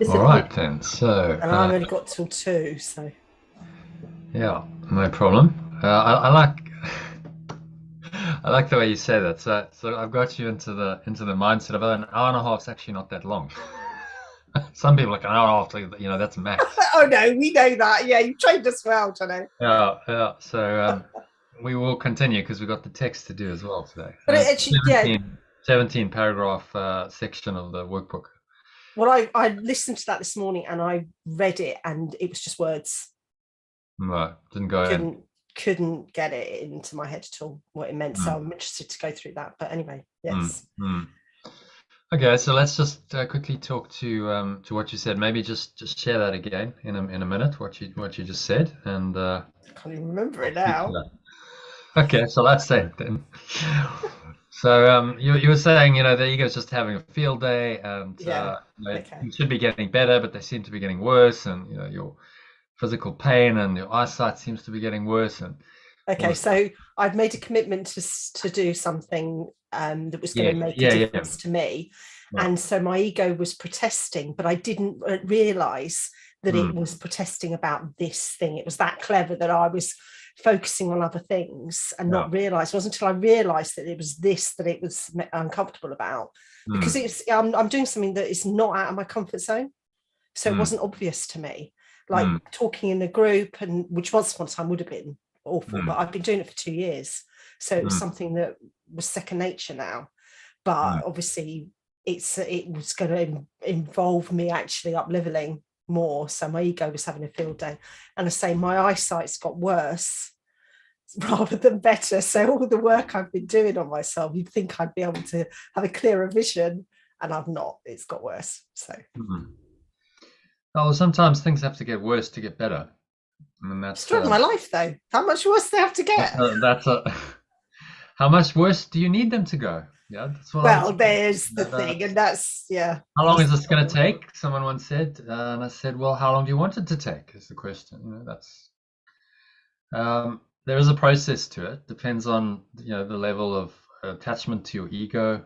All Listen, right then. So, and I've only got till 2, so yeah, no problem. I like I like the way you say that. So I've got you into the mindset of an hour and a half is actually not that long. Some people are like an hour and a half, that's max. oh no, we know that. Yeah, you trained us well, Jono. Yeah, yeah. So we will continue because we've got the text to do as well today, But and it's actually, yeah. 17 paragraph section of the workbook. Well, I listened to that this morning and I read it, and it was just words. No, didn't go in. Couldn't get it into my head at all what it meant. So Mm, I'm interested to go through that. But anyway, mm, yes. mm. Okay, so let's just quickly talk to what you said. Maybe just share that again in a minute. What you just said, and I can't even remember it I'll speak to now. that. Okay, so let's say it then. So you were saying the ego's just having a field day, and Yeah. Okay. you should be getting better, but they seem to be getting worse, and your physical pain and your eyesight seems to be getting worse, and all Okay. this. So I've made a commitment to do something that was going Yeah, to make a yeah, yeah. difference to me. Yeah. And so my ego was protesting, but I didn't realize that it Mm, was protesting about this thing. It was that clever that I was focusing on other things and yeah. not realize. It wasn't until I realized that it was this that it was uncomfortable about, because Mm, I'm doing something that is not out of my comfort zone. So it mm, wasn't obvious to me, like mm, talking in a group, and which once upon a time would have been awful, mm, but I've been doing it for 2 years. So it was mm, something that was second nature now. mm. But obviously it was going to involve me actually up leveling more. So my ego was having a field day. And I say my eyesight's got worse rather than better. So all the work I've been doing on myself, you'd think I'd be able to have a clearer vision, and I've not. It's got worse. So Mm. Oh, sometimes things have to get worse to get better. I mean, that's story of my life, though. How much worse do they have to that's get? a, that's a how much worse do you need them to go? Yeah, that's what I'm Well, wondering. there's the thing, and that's, yeah, How long that's is the this going to problem. take? Someone once said, and I said, well, how long do you want it to take? Is the question. That's there is a process to it. Depends on the level of attachment to your ego.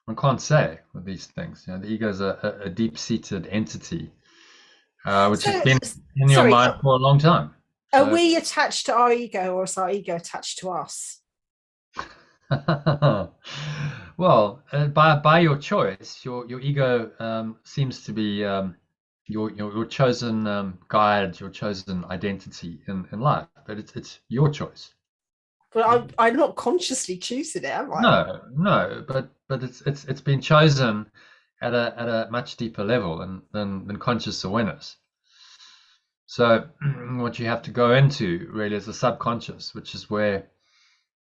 One can't say with these things. The ego is a deep-seated entity, which has So, been in your sorry, mind for a long time. are So, we attached to our ego, or is our ego attached to us? well, by your choice, your ego seems to be your chosen guide, your chosen identity in life, but it's your choice. But I'm not consciously choosing it, am I? No, no, but it's been chosen at a much deeper level than conscious awareness. So what you have to go into really is the subconscious, which is where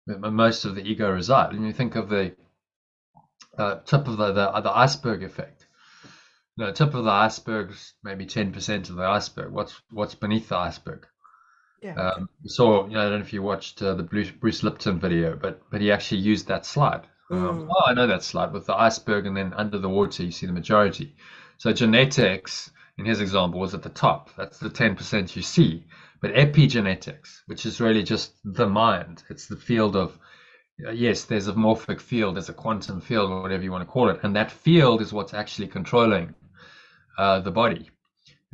most of the ego reside. When you think of the tip of the iceberg effect, tip of the iceberg is maybe 10% of the iceberg. What's beneath the iceberg? Yeah, okay. I don't know if you watched the Bruce Lipton video, but he actually used that slide. Mm. I know that slide with the iceberg, and then under the water you see the majority. So genetics, in his example, was at the top. That's the 10% you see. But epigenetics, which is really just the mind, it's the field of yes, there's a morphic field, there's a quantum field, or whatever you want to call it, and that field is what's actually controlling the body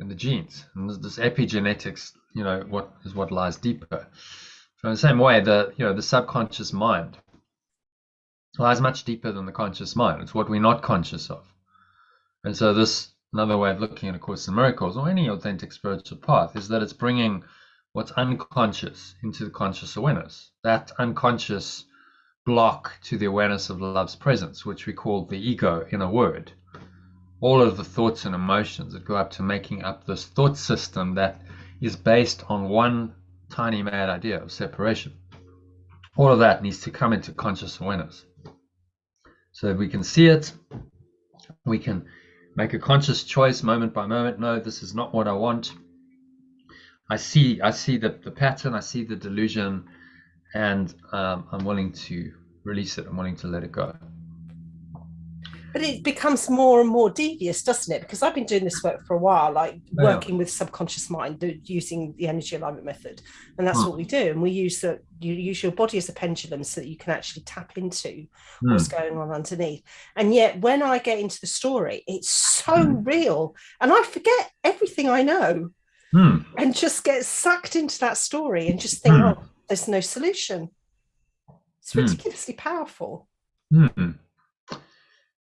and the genes. And this epigenetics, what lies deeper. So in the same way, the subconscious mind lies much deeper than the conscious mind. It's what we're not conscious of. And so this another way of looking at A Course in Miracles or any authentic spiritual path is that it's bringing what's unconscious into the conscious awareness. That unconscious block to the awareness of love's presence, which we call the ego in a word. All of the thoughts and emotions that go up to making up this thought system that is based on one tiny mad idea of separation. All of that needs to come into conscious awareness. So we can see it, we can make a conscious choice moment by moment. No, this is not what I want. I see the pattern, I see the delusion, and I'm willing to release it. I'm willing to let it go. But it becomes more and more devious, doesn't it? Because I've been doing this work for a while, like Yeah. working with subconscious mind, using the energy alignment method, and that's what Hmm. we do. And we use you use your body as a pendulum so that you can actually tap into what's Hmm. going on underneath. And yet, when I get into the story, it's so real, and I forget everything I know, Hmm. and just get sucked into that story, and just think, Hmm. oh, there's no solution. It's Hmm. ridiculously powerful. Hmm.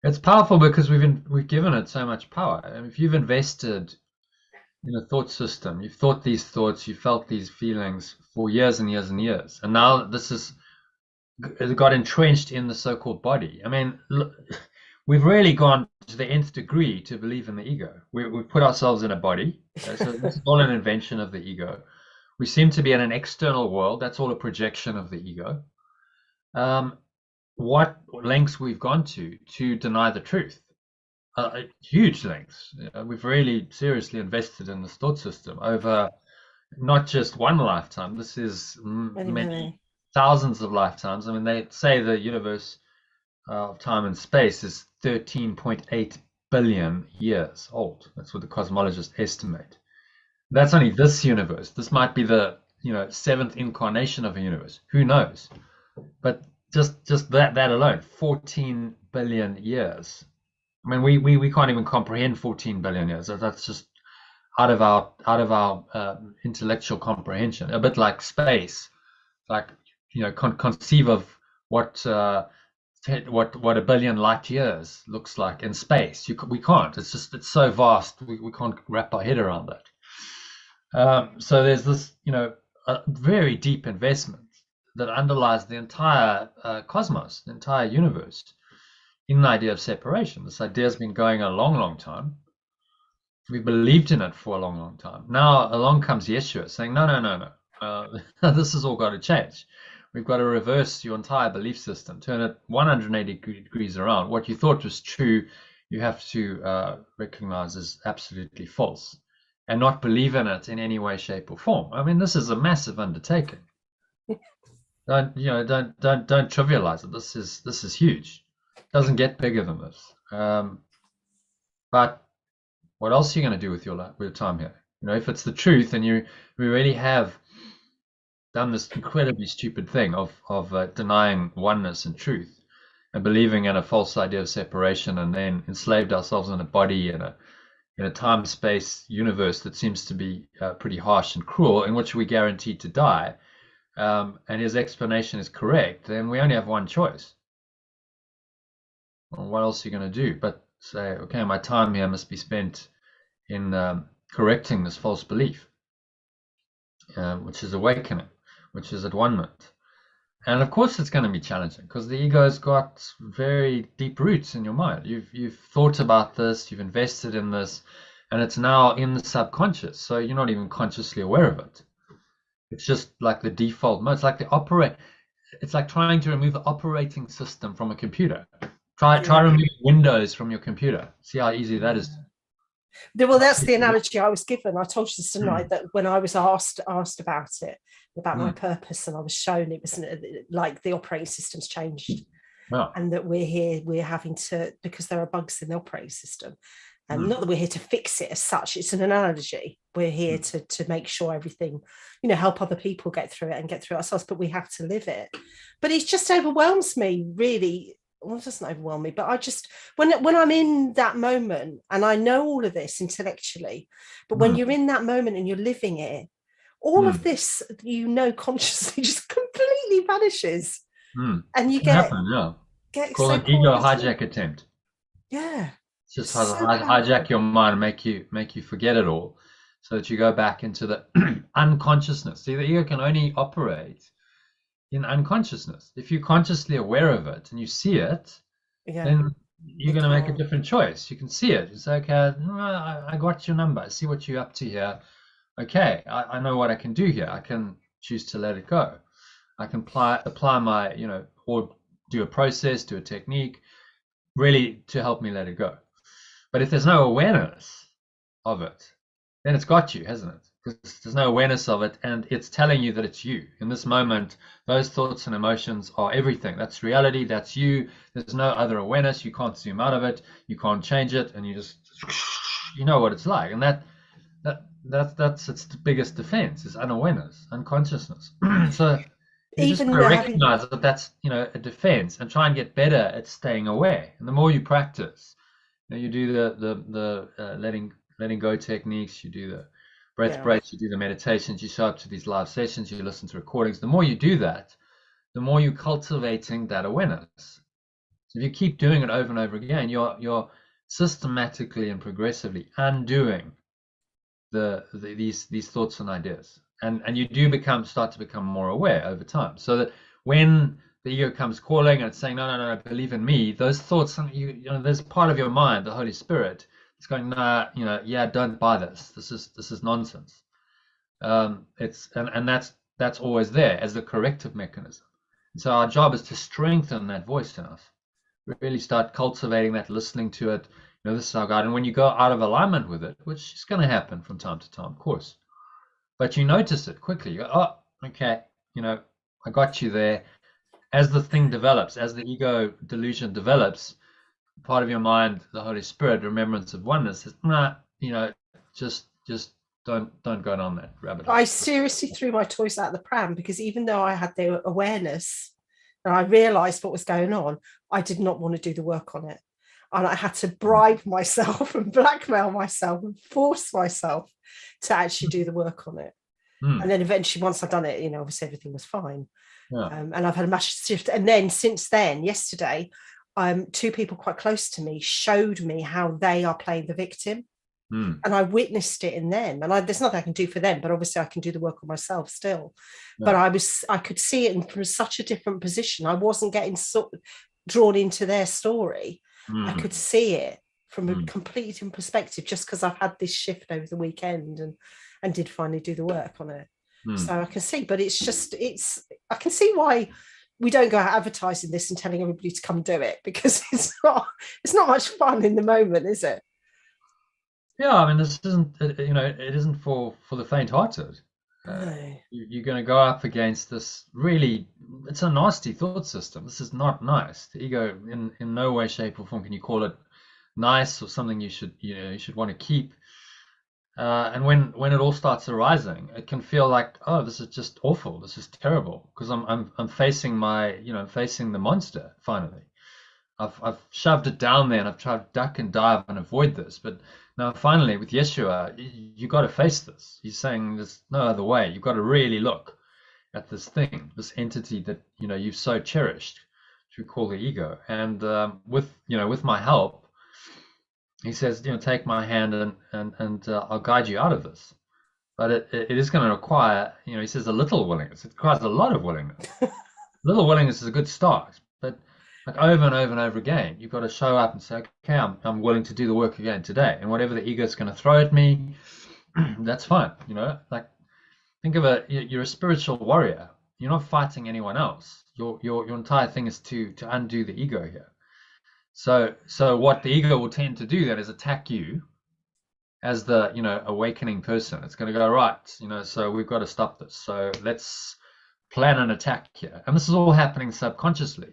It's powerful because we've given it so much power. And if you've invested in a thought system, you've thought these thoughts, you felt these feelings for years and years and years, and now this is it got entrenched in the so-called body. I mean, look, we've really gone to the nth degree to believe in the ego. We've put ourselves in a body. So this is all an invention of the ego. We seem to be in an external world. That's all a projection of the ego. Um, what lengths we've gone to deny the truth? Huge lengths. We've really seriously invested in this thought system over not just one lifetime. This is Many, many many. thousands of lifetimes. I mean, they say the universe of time and space is 13.8 billion years old. That's what the cosmologists estimate. That's only this universe. This might be the seventh incarnation of a universe. Who knows? But just that alone, 14 billion years. I mean, we can't even comprehend 14 billion years. That's just out of our intellectual comprehension. A bit like space, like conceive of what what a billion light years looks like in space. We can't. It's so vast. We can't wrap our head around that. So there's this a very deep investment that underlies the entire cosmos, the entire universe, in the idea of separation. This idea has been going a long, long time. We believed in it for a long, long time. Now along comes Yeshua saying, no, no, no, no. This has all got to change. We've got to reverse your entire belief system, turn it 180 degrees around. What you thought was true, you have to recognize as absolutely false and not believe in it in any way, shape, or form. I mean, this is a massive undertaking. Don't trivialize it. This is huge. It doesn't get bigger than this. But what else are you going to do with your time here? If it's the truth and we really have done this incredibly stupid thing of denying oneness and truth and believing in a false idea of separation, and then enslaved ourselves in a body in a time space universe that seems to be pretty harsh and cruel, in which we're guaranteed to die, and his explanation is correct, then we only have one choice. Well, what else are you going to do but say, okay, my time here must be spent in correcting this false belief, which is awakening, which is at one. And of course, it's going to be challenging because the ego's got very deep roots in your mind. You've thought about this, you've invested in this, and it's now in the subconscious, so you're not even consciously aware of it. It's just like the default mode. It's like It's like trying to remove the operating system from a computer. Try Yeah. remove Windows from your computer. See how easy that is. Well, that's the analogy I was given. I told you this tonight, that when I was asked about it, about my Mm. purpose, and I was shown it was like the operating system's changed, Yeah. and that we're having to, because there are bugs in the operating system, and Mm. not that we're here to fix it as such. It's an analogy. We're here Mm. to make sure everything, help other people get through it and get through it ourselves, but we have to live it. But it just overwhelms me, really. Well, it doesn't overwhelm me, but I just, when I'm in that moment, and I know all of this intellectually, but when Mm. you're in that moment and you're living it, all of Mm. this, consciously just completely vanishes, Mm. and you Can happen, yeah. get Call so it ego caught up. hijack attempt. Yeah, It's just how to so hijack powerful. your mind and make you forget it all, so that you go back into the unconsciousness. See, the ego can only operate in unconsciousness. If you're consciously aware of it and you see it, Yeah, then you're it going to make a can't. different choice. You can see it. It's okay. I got your number. I see what you're up to here. Okay, I know what I can do here. I can choose to let it go. I can apply my, or do a process, do a technique, really to help me let it go. But if there's no awareness of it, then it's got you, hasn't it? because there's no awareness of it, and it's telling you that it's you. In this moment, those thoughts and emotions are everything. That's reality. That's you. There's no other awareness. You can't zoom out of it. You can't change it, and you just, you know what it's like. And that's its biggest defense, is unawareness, unconsciousness. So you just got Even to having, recognize that that's, a defense, and try and get better at staying aware. And the more you practice, you do the letting go techniques, you do the breath yeah, breaks, you do the meditations, you show up to these live sessions, you listen to recordings. The more you do that, the more you're cultivating that awareness. So if you keep doing it over and over again, you're systematically and progressively undoing these thoughts and ideas, and you do start to become more aware over time, so that when the ego comes calling and it's saying, no, no, no, believe in me, those thoughts, there's part of your mind, the Holy Spirit, it's going, nah, yeah, don't buy this. This is nonsense. And that's always there as the corrective mechanism. And so our job is to strengthen that voice in us, really start cultivating that, listening to it. This is our guide. And when you go out of alignment with it, which is going to happen from time to time, of course, but you notice it quickly. You go, oh, okay, I got you there. As the thing develops, as the ego delusion develops, part of your mind, the Holy Spirit, remembrance of oneness, says, nah, just don't go down that rabbit hole. I seriously threw my toys out of the pram, because even though I had the awareness and I realized what was going on, I did not want to do the work on it. And I had to bribe myself and blackmail myself and force myself to actually do the work on it. And then eventually, once I'd done it, obviously everything was fine. Yeah. And I've had a massive shift. And then since then, yesterday, two people quite close to me showed me how they are playing the victim. And I witnessed it in them. And there's nothing I can do for them, but obviously I can do the work on myself still. Yeah. But I could see it from such a different position. I wasn't getting drawn into their story. I could see it from a completely different perspective, just because I've had this shift over the weekend and did finally do the work on it. So I can see, but I can see why we don't go out advertising this and telling everybody to come do it, because it's not much fun in the moment, is it? Yeah, I mean, this isn't, it isn't for the faint-hearted. No. You're going to go up against this really, it's a nasty thought system. This is not nice. The ego, in no way, shape, or form can you call it nice or something you should want to keep. And when it all starts arising, it can feel like, oh, this is just awful. This is terrible, because I'm facing facing the monster finally. I've shoved it down there, and I've tried to duck and dive and avoid this, but now finally with Yeshua, you got to face this. He's saying there's no other way. You've got to really look at this thing, this entity that you've so cherished, which we call the ego. And with my help, he says, take my hand and I'll guide you out of this. But it is going to require, he says, a little willingness. It requires a lot of willingness. Little willingness is a good start, but like over and over and over again, you've got to show up and say, okay, I'm willing to do the work again today. And whatever the ego is going to throw at me, that's fine. Like, think of you're a spiritual warrior. You're not fighting anyone else. Your entire thing is to undo the ego here. So what the ego will tend to do then is attack you as the awakening person. It's going to go, right, so we've got to stop this. So let's plan an attack here. And this is all happening subconsciously.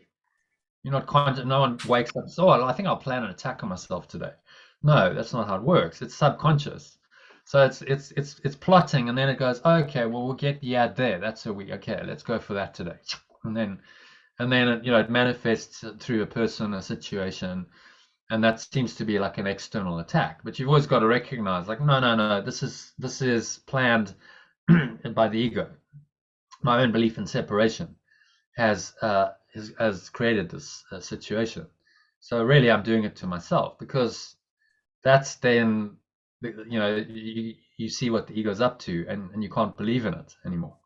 You're not conscious. No one wakes up and says, oh, I think I'll plan an attack on myself today. No, that's not how it works. It's subconscious. So it's plotting, and then it goes, okay, well, we'll get the ad there. That's okay, let's go for that today. And then it manifests through a person, a situation, and that seems to be like an external attack. But you've always got to recognize, like, no, this is planned by the ego. My own belief in separation has created this situation. So really, I'm doing it to myself, because that's then, you see what the ego's up to, and you can't believe in it anymore.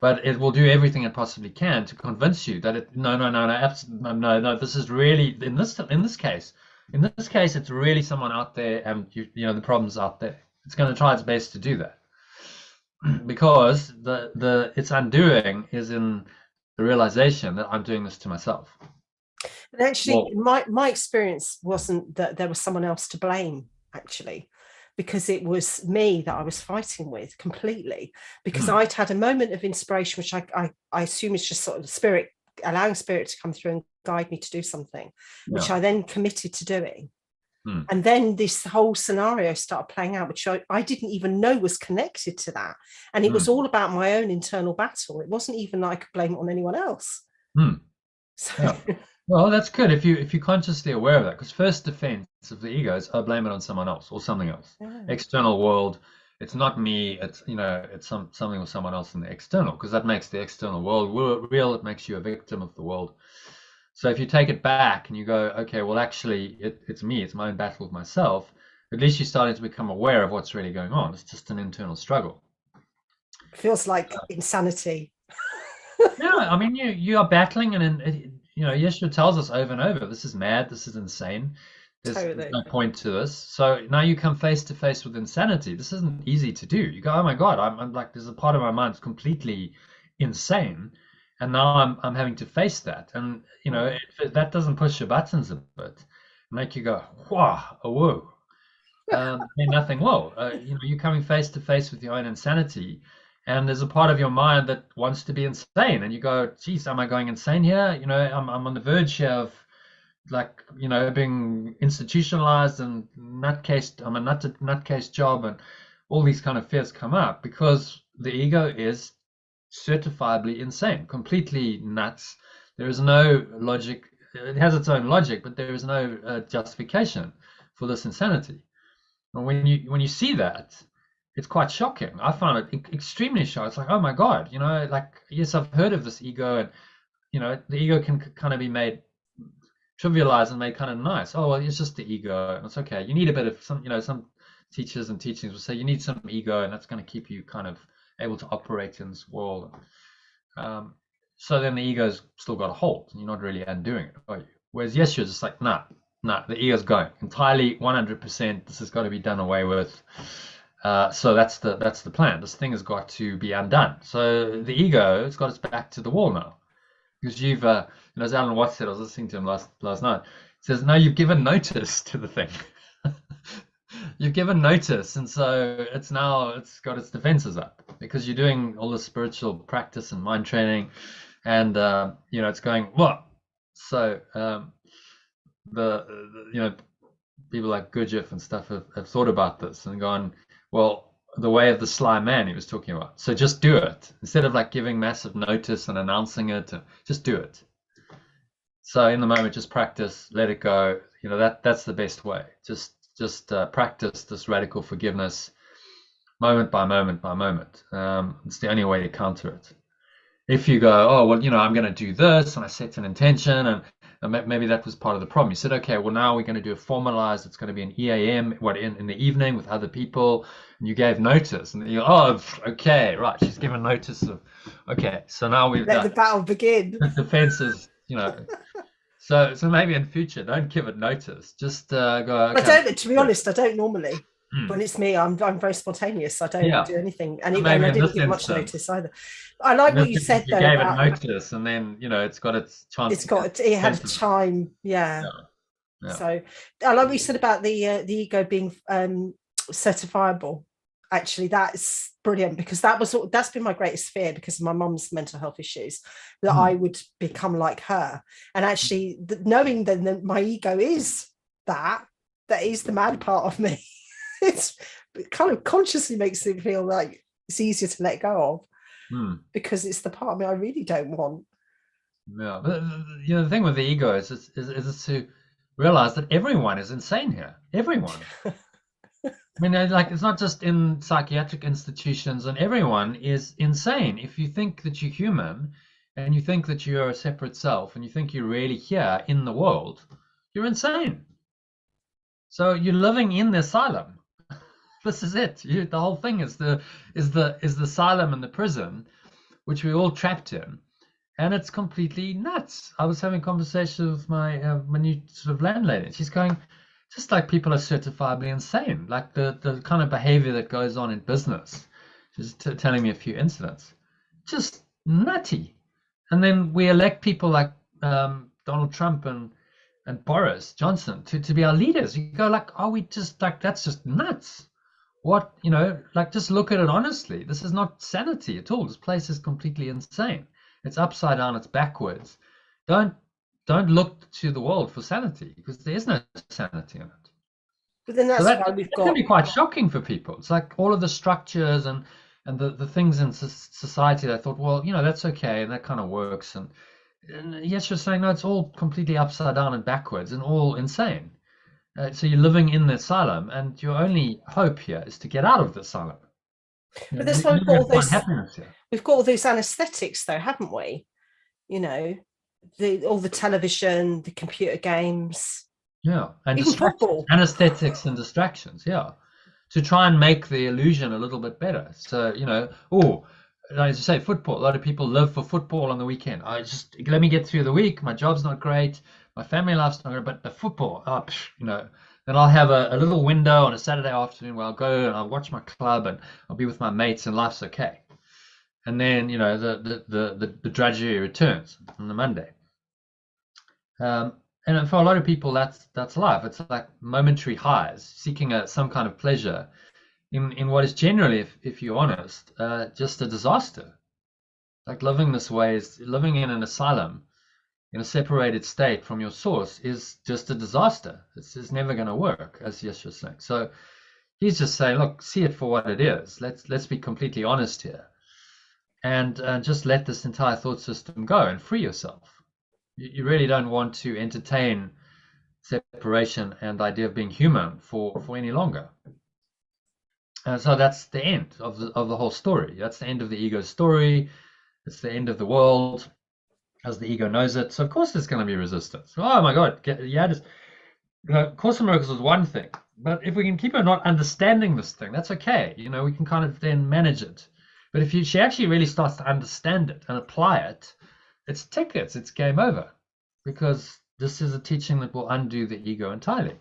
But it will do everything it possibly can to convince you that no, this is really, in this case, it's really someone out there, and the problem's out there. It's going to try its best to do that, because its undoing is in the realization that I'm doing this to myself. And actually, my experience wasn't that there was someone else to blame, actually. because it was me that I was fighting with completely, because I'd had a moment of inspiration, which I assume is just sort of the spirit, allowing spirit to come through and guide me to do something, which I then committed to doing. And then this whole scenario started playing out, which I didn't even know was connected to that. And it was all about my own internal battle. It wasn't even like I could blame it on anyone else. So well, that's good if you're consciously aware of that, because first defense of the ego is I blame it on someone else or something else. External world, it's not me, it's it's something or someone else in the external, because that makes the external world real. It makes you a victim of the world. So if you take it back and you go, okay, well, actually, it's me, it's my own battle with myself, at least you're starting to become aware of what's really going on. It's just an internal struggle. Feels like insanity. Yeah, I mean, you are battling, and Yeshua tells us over and over, this is mad, this is insane. There's no point to this. So now you come face to face with insanity. This isn't easy to do. You go, oh my God, I'm like, there's a part of my mind that's completely insane. And now I'm having to face that. And, if that doesn't push your buttons a bit, make you go, wow, oh, whoa. Then nothing will. You're coming face to face with your own insanity. And there's a part of your mind that wants to be insane. And you go, geez, am I going insane here? I'm on the verge here of, like, being institutionalized and nutcase. I'm a nutcase job, and all these kind of fears come up because the ego is certifiably insane, completely nuts. There is no logic. It has its own logic, but there is no justification for this insanity. And when you see that, it's quite shocking. I found it extremely shocking. It's like, oh my God, like, yes, I've heard of this ego, and the ego can kind of be made trivialized and made kind of nice. Oh, well, it's just the ego, and it's okay. You need a bit of some teachers and teachings will say you need some ego, and that's going to keep you kind of able to operate in this world. So then the ego's still got a hold, and you're not really undoing it, are you? Whereas yes, you're just like, nah, the ego's going entirely 100%. This has got to be done away with. So that's the plan. This thing has got to be undone. So the ego has got its back to the wall now, because you've, as Alan Watts said, I was listening to him last night. He says, no, you've given notice to the thing. You've given notice, and so it's got its defenses up, because you're doing all this spiritual practice and mind training, and it's going what? So the people like Gurdjieff and stuff have thought about this and gone, well, the way of the sly man he was talking about. So just do it instead of like giving massive notice and announcing it. Just do it. So in the moment, just practice, let it go. That's the best way. Just practice this radical forgiveness, moment by moment by moment. It's the only way to counter it. If you go, oh well, I'm going to do this, and I set an intention, and maybe that was part of the problem. You said, okay, well now we're going to do a formalized. It's going to be an EAM, in the evening with other people, and you gave notice, and you go, oh, okay, right, she's given notice of, okay, so now we've let the battle begin. The defenses, So maybe in future, don't give it notice. Just go. Okay. I don't. To be honest, I don't normally. When it's me, I'm very spontaneous. I don't do anything, and I didn't give much notice either. I like what you said though. You gave it notice, and then it's got its chance. It had a time. Yeah. So I like what you said about the ego being certifiable. Actually, that's brilliant, because that's been my greatest fear, because of my mum's mental health issues, that I would become like her. And actually, knowing that my ego is that is the mad part of me. It kind of consciously makes it feel like it's easier to let go of, because it's the part of me I really don't want. Yeah, but the thing with the ego is to realize that everyone is insane here. Everyone. I mean, like, it's not just in psychiatric institutions, and everyone is insane. If you think that you're human, and you think that you're a separate self, and you think you're really here in the world, you're insane. So you're living in the asylum. This is it. The whole thing is the asylum and the prison, which we're all trapped in, and it's completely nuts. I was having a conversation with my new sort of landlady. She's going, just like people are certifiably insane, like the kind of behavior that goes on in business. She's telling me a few incidents, just nutty. And then we elect people like Donald Trump and Boris Johnson to be our leaders. You go like, oh, we just like, that's just nuts. What, like, just look at it honestly. This is not sanity at all. This place is completely insane. It's upside down, it's backwards. Don't don't look to the world for sanity, because there is no sanity in it. But then So that's that why we've can got, be quite shocking for people. It's like all of the structures and the things in society that I thought, well, that's okay and that kind of works. And yes, you're saying no, it's all completely upside down and backwards and all insane. So you're living in the asylum, and your only hope here is to get out of the asylum. but You're that's why never going to find happiness here. we've got all those anesthetics though, haven't we? You know, all the television, the computer games, Yeah, and even distractions, football. anesthetics and distractions. Yeah, to try and make the illusion a little bit better. So as you say, football. A lot of people live for football on the weekend. I just let me get through the week. My job's not great. My family life's not great, but the football, then I'll have a little window on a Saturday afternoon where I'll go and I'll watch my club and I'll be with my mates and life's okay. And then the drudgery returns on the Monday. And for a lot of people, that's life. It's like momentary highs, seeking some kind of pleasure in what is generally, if you're honest, just a disaster. Like living this way is living in an asylum, in a separated state from your source, is just a disaster. It's never going to work, as Yeshua's saying. So he's just saying, look, see it for what it is. Let's be completely honest here, and just let this entire thought system go and free yourself. You really don't want to entertain separation and the idea of being human for any longer. And so that's the end of the whole story. That's the end of the ego story. It's the end of the world as the ego knows it. So of course there's going to be resistance. Oh my God, Course in Miracles is one thing, but if we can keep her not understanding this thing, that's okay. We can kind of then manage it. But if she actually really starts to understand it and apply it, it's tickets, it's game over, because this is a teaching that will undo the ego entirely.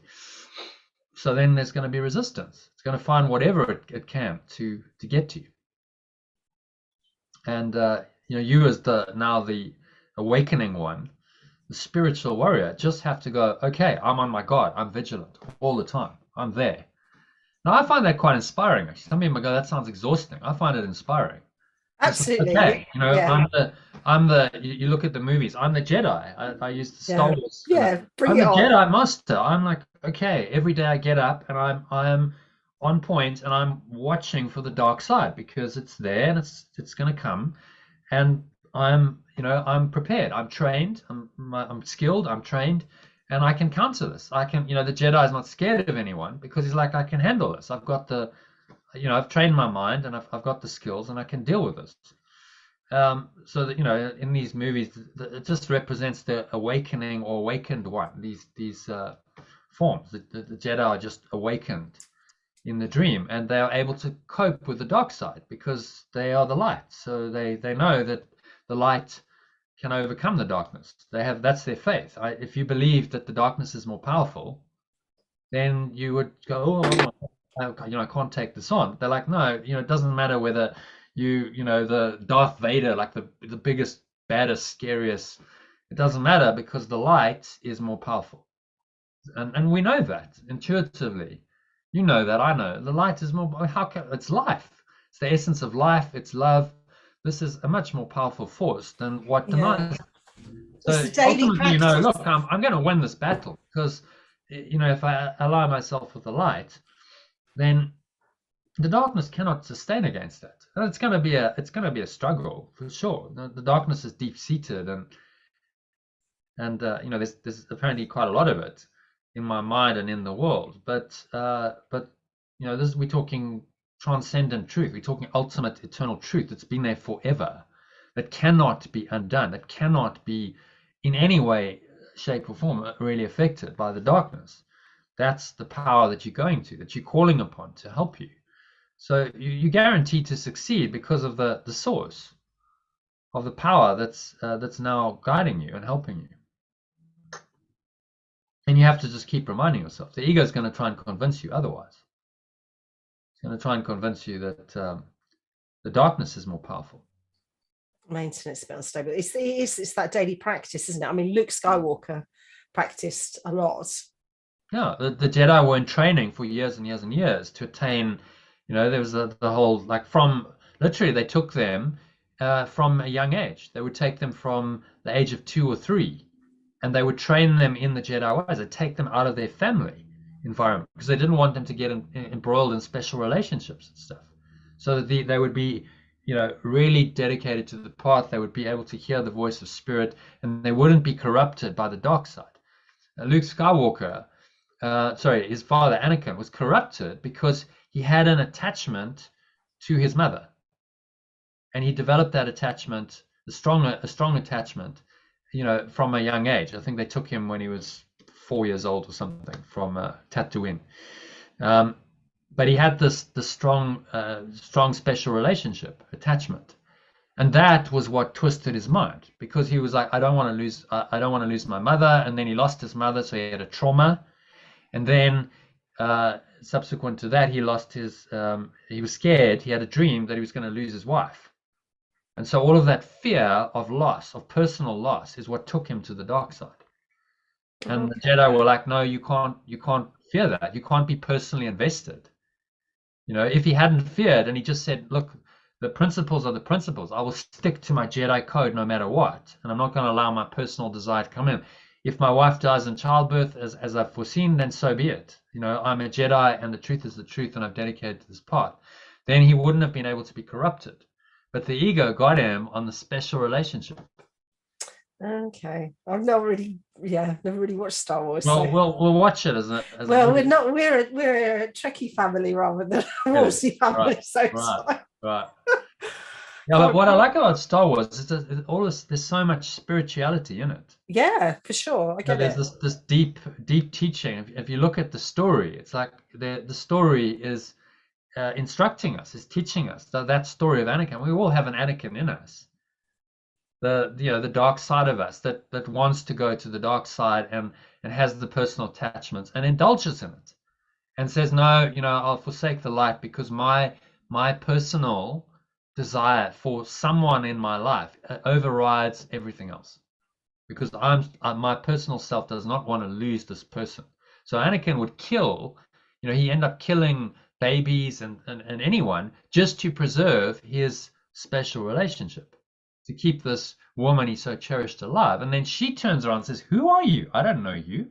So then there's going to be resistance. It's going to find whatever it can to get to you. And you as the awakening one, the spiritual warrior, just have to go, okay, I'm on my guard. I'm vigilant all the time. I'm there. Now I find that quite inspiring. Actually, some people go, that sounds exhausting. I find it inspiring. Absolutely. Okay, Yeah. you look at the movies. I'm the Jedi. I use the Star Wars. Yeah. Bring I'm it the on. Jedi Master. I'm like, okay, every day I get up and I'm on point and I'm watching for the dark side, because it's there and it's going to come, and I'm prepared. I'm trained. I'm skilled. I'm trained, and I can counter this. I can. The Jedi is not scared of anyone, because he's like, I can handle this. I've got I've trained my mind, and I've got the skills, and I can deal with this. So that in these movies, it just represents the awakening or awakened one. These forms, the Jedi are just awakened in the dream, and they are able to cope with the dark side because they are the light. So they know that the light can overcome the darkness. That's their faith. If you believe that the darkness is more powerful, then you would go, oh, I can't take this on. They're like, no, it doesn't matter whether the Darth Vader, like the biggest, baddest, scariest. It doesn't matter, because the light is more powerful, and we know that intuitively. You know that, I know the light is more. It's life? It's the essence of life. It's love. This is a much more powerful force than what denies. So it's the daily ultimately, practice. look, I'm going to win this battle, because if I ally myself with the light, then the darkness cannot sustain against that. And it's going to be a struggle for sure. The darkness is deep seated, and there's apparently quite a lot of it in my mind and in the world. But we're talking transcendent truth. We're talking ultimate eternal truth that's been there forever, that cannot be undone, that cannot be in any way, shape, or form really affected by the darkness. That's the power that you're going to, that you're calling upon to help you. So you're guaranteed to succeed because of the source of the power that's now guiding you and helping you. And you have to just keep reminding yourself. The ego is going to try and convince you otherwise. It's going to try and convince you that the darkness is more powerful. Maintenance, but unstable. It's that daily practice, isn't it? I mean, Luke Skywalker practiced a lot. Yeah, the Jedi were in training for years and years and years to attain There was the whole, like, from literally they took them from a young age. They would take them from the age of 2 or 3, and they would train them in the Jedi ways. They'd take them out of their family environment because they didn't want them to get embroiled in special relationships and stuff. So that they would be, really dedicated to the path. They would be able to hear the voice of spirit, and they wouldn't be corrupted by the dark side. Luke Skywalker, his father Anakin was corrupted because he had an attachment to his mother, and he developed that attachment, a strong attachment, from a young age. I think they took him when he was 4 years old or something from Tatooine. But he had this strong special relationship, attachment, and that was what twisted his mind, because he was like, I don't want to lose my mother. And then he lost his mother, so he had a trauma. And then subsequent to that, he lost his. He was scared. He had a dream that he was going to lose his wife, and so all of that fear of loss, of personal loss, is what took him to the dark side. And the Jedi were like, no, you can't fear that. You can't be personally invested. If he hadn't feared and he just said, look, the principles are the principles. I will stick to my Jedi code no matter what, and I'm not going to allow my personal desire to come in. If my wife dies in childbirth, as I've foreseen, then so be it. I'm a Jedi, and the truth is the truth, and I've dedicated to this path. Then he wouldn't have been able to be corrupted. But the ego got him on the special relationship. Okay, I've never really watched Star Wars. Well, so. we'll watch it as we're a Trekkie family rather than a Wolsey family. Right, so right. Yeah, but what I like about Star Wars is that there's so much spirituality in it. Yeah, for sure. I get it. There's this deep teaching. If you look at the story, it's like the story is instructing us, is teaching us that story of Anakin. We all have an Anakin in us. The dark side of us that wants to go to the dark side and has the personal attachments and indulges in it and says, no, I'll forsake the light because my personal desire for someone in my life overrides everything else, because my personal self does not want to lose this person. So Anakin would kill, he ended up killing babies and anyone just to preserve his special relationship, to keep this woman he so cherished alive. And then she turns around and says, who are you? I don't know you.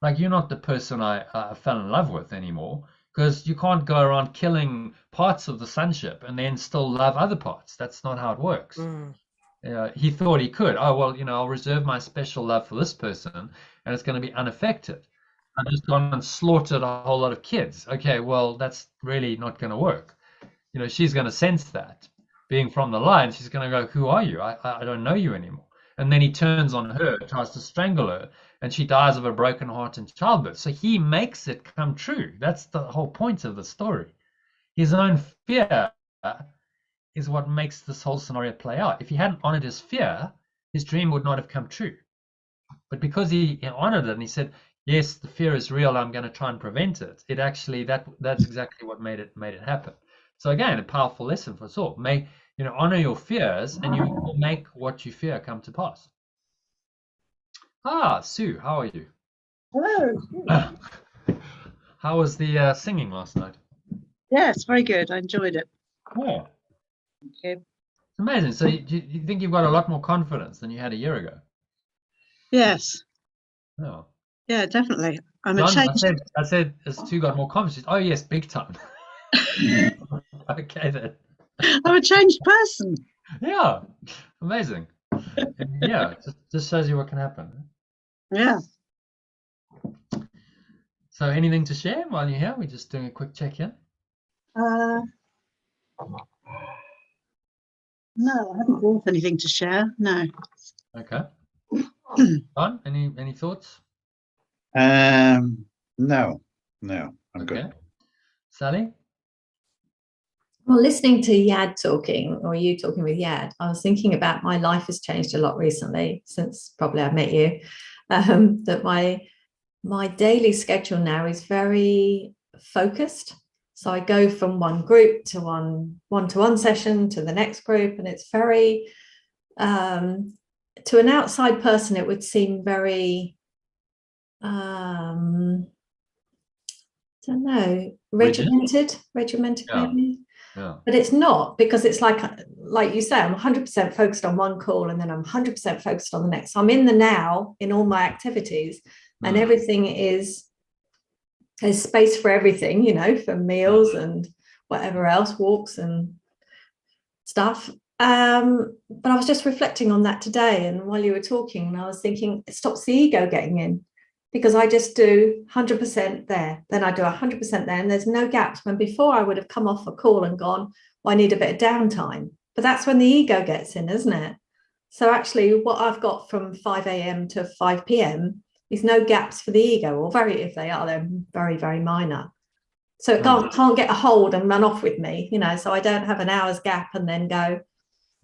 Like, you're not the person I fell in love with anymore, because you can't go around killing parts of the sonship and then still love other parts. That's not how it works. He thought he could. Oh, well, I'll reserve my special love for this person and it's going to be unaffected. I've just gone and slaughtered a whole lot of kids. Okay, well, that's really not going to work. She's going to sense that. Being from the line, she's going to go, who are you? I don't know you anymore. And then he turns on her, tries to strangle her, and she dies of a broken heart in childbirth. So he makes it come true. That's the whole point of the story. His own fear is what makes this whole scenario play out. If he hadn't honored his fear, his dream would not have come true. But because he honored it and he said, yes, the fear is real, I'm going to try and prevent it, it actually, that's exactly what made it happen. So again, a powerful lesson for us all. Honor your fears, and you will make what you fear come to pass. Sue, how are you? Hello. How was the singing last night? Yes, very good. I enjoyed it. Yeah. Okay. It's amazing. So you think you've got a lot more confidence than you had a year ago? Yes. Oh. Yeah, definitely. I said, has Sue got more confidence? Oh, yes, big time. Okay, then. I'm a changed person. Yeah, amazing. Yeah, just shows you what can happen. Yeah. So anything to share while you're here? We're just doing a quick check-in. No, I haven't brought anything to share. No. Okay. Don, any thoughts? No, I'm good. Sally? Well, listening to Yad talking, or you talking with Yad, I was thinking about my life has changed a lot recently since probably I met you. That my daily schedule now is very focused. So I go from one group to one-to-one session to the next group, and it's very, to an outside person, it would seem very, don't know, Rigid? regimented Yeah. maybe. Yeah. But it's not, because it's like you say, I'm 100% focused on one call and then I'm 100% focused on the next. So I'm in the now in all my activities, and everything is, there's space for everything, you know, for meals and whatever else, walks and stuff. But I was just reflecting on that today, and while you were talking, and I was thinking, it stops the ego getting in, because I just do 100% there, then I do 100% there, and there's no gaps. When before I would have come off a call and gone, well, I need a bit of downtime. But that's when the ego gets in, isn't it? So actually what I've got from 5 a.m. to 5 p.m. is no gaps for the ego, or very, if they are, they're very, very minor. So it can't get a hold and run off with me, you know, so I don't have an hour's gap and then go,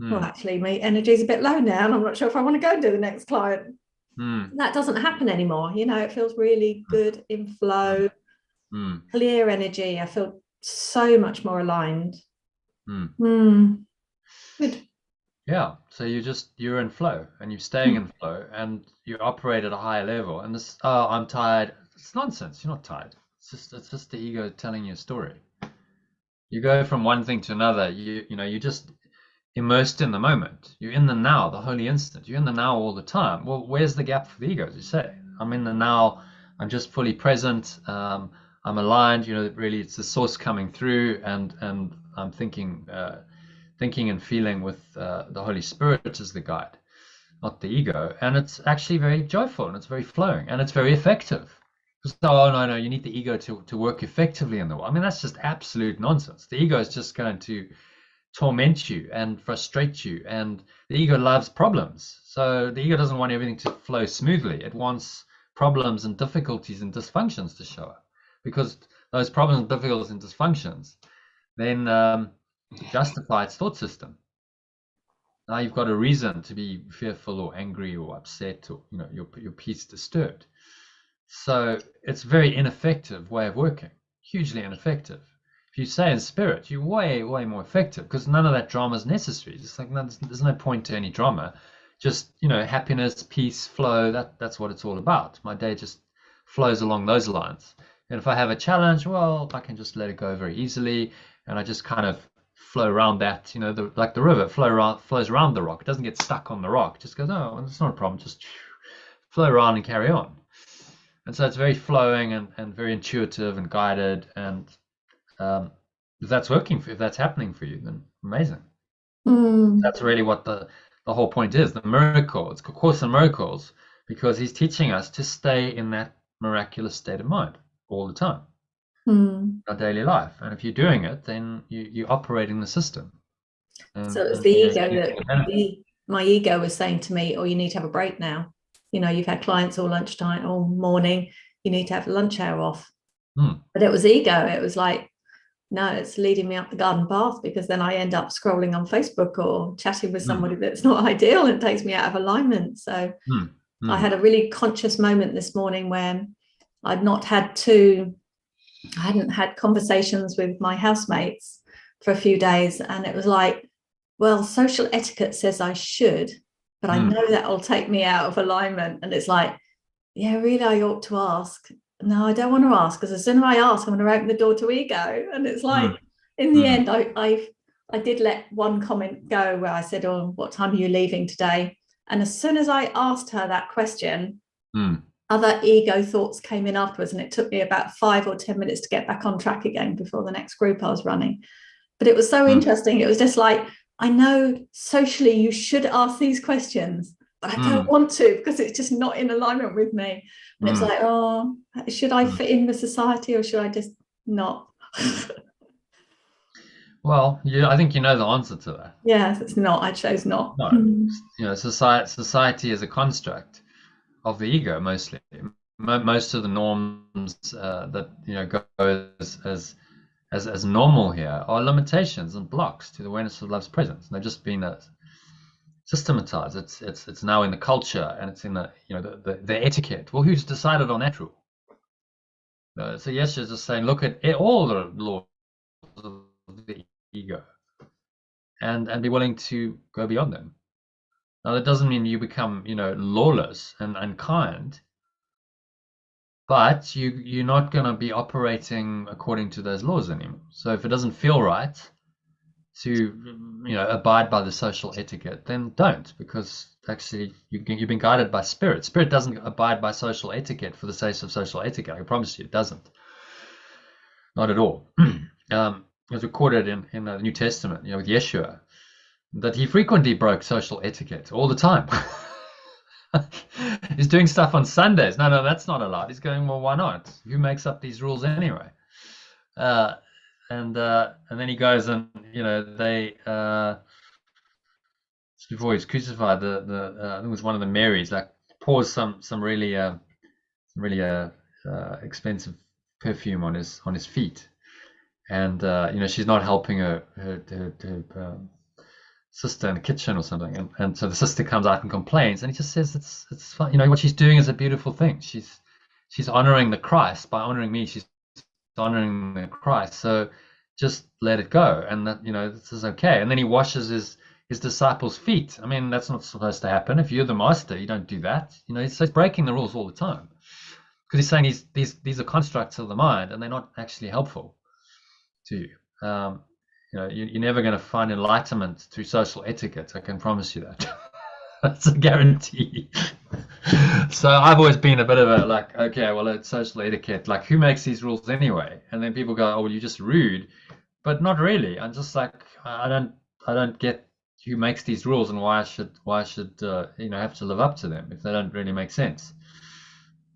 well, actually, my energy is a bit low now and I'm not sure if I want to go and do the next client. That doesn't happen anymore. You know, it feels really good, in flow, clear energy. I feel so much more aligned. Good. Yeah. So you're in flow, and you're staying in flow, and you operate at a higher level. And this, oh, I'm tired. It's nonsense. You're not tired. It's just the ego telling you a story. You go from one thing to another. You're just immersed in the moment. You're in the now, the holy instant. You're in the now all the time. Well, where's the gap for the ego, as you say? I'm in the now. I'm just fully present. I'm aligned. You know, really, it's the source coming through, and I'm thinking and feeling with the Holy Spirit as the guide, not the ego. And it's actually very joyful, and it's very flowing, and it's very effective. Oh, no, you need the ego to work effectively in the world. I mean, that's just absolute nonsense. The ego is just going to torment you and frustrate you, and the ego loves problems. So the ego doesn't want everything to flow smoothly. It wants problems and difficulties and dysfunctions to show up, because those problems and difficulties and dysfunctions then justify its thought system. Now you've got a reason to be fearful or angry or upset, or your peace disturbed. So it's a very ineffective way of working, hugely ineffective. If you say in spirit, you're way more effective, because none of that drama is necessary. It's like there's no point to any drama. Just happiness, peace, flow. That's what it's all about. My day just flows along those lines. And if I have a challenge, well, I can just let it go very easily, and I just kind of flow around that. Like the river flows around the rock. It doesn't get stuck on the rock. It just goes, oh, it's not a problem. Just flow around and carry on. And so it's very flowing and very intuitive and guided. And if that's working, if that's happening for you, then amazing. That's really what the whole point is. The miracle. It's a Course in Miracles, because he's teaching us to stay in that miraculous state of mind all the time. Our daily life. And if you're doing it, then you're operating the system. So it's the ego that my ego was saying to me, oh, you need to have a break now. You've had clients all lunchtime, all morning, you need to have a lunch hour off. But it was ego. It was like, no, it's leading me up the garden path, because then I end up scrolling on Facebook or chatting with somebody that's not ideal, and takes me out of alignment. So I had a really conscious moment this morning when I hadn't had conversations with my housemates for a few days. And it was like, well, social etiquette says I should, but I know that will take me out of alignment. And it's like, yeah, really, I ought to ask. No, I don't want to ask, because as soon as I ask, I'm going to open the door to ego. And it's like, in the end, I did let one comment go where I said, oh, what time are you leaving today? And as soon as I asked her that question, other ego thoughts came in afterwards, and it took me about 5 or 10 minutes to get back on track again before the next group I was running. But it was so interesting. It was just like, I know socially you should ask these questions, but I don't want to, because it's just not in alignment with me. And it's like, oh, should I fit in with society, or should I just not? Well, I think you know the answer to that. Yes, it's not. I chose not. No. Society is a construct of the ego, mostly. Most of the norms that go as normal here are limitations and blocks to the awareness of love's presence. And they've just been systematized. It's now in the culture, and it's in the etiquette. Well, who's decided on that rule? So yes, you're just saying, look at all the laws of the ego, and be willing to go beyond them. Now, that doesn't mean you become lawless and unkind, but you're not going to be operating according to those laws anymore. So if it doesn't feel right to abide by the social etiquette, then don't, because actually you've been guided by spirit. Spirit doesn't abide by social etiquette for the sake of social etiquette. I promise you, it doesn't. Not at all. It was recorded in the New Testament, with Yeshua, that he frequently broke social etiquette all the time. He's doing stuff on Sundays. No, that's not allowed. He's going, well, why not? Who makes up these rules anyway? And then he goes and they before he's crucified, I think it was one of the Marys, like, pours some really expensive perfume on his feet, and she's not helping her sister in the kitchen or something, and so the sister comes out and complains, and he just says it's fine. What she's doing is a beautiful thing. She's honoring the Christ. By honoring me, she's honoring the Christ. So just let it go, and that this is okay. And then he washes his disciples' feet. I mean, that's not supposed to happen. If you're the master, you don't do that. So he's breaking the rules all the time, because he's saying these are constructs of the mind, and they're not actually helpful to you. You're never going to find enlightenment through social etiquette. I can promise you that. That's a guarantee. So I've always been a bit of a like, okay, well, it's social etiquette. Like, who makes these rules anyway? And then people go, oh, well, you're just rude, but not really. I'm just like, I don't get who makes these rules and why I should have to live up to them if they don't really make sense.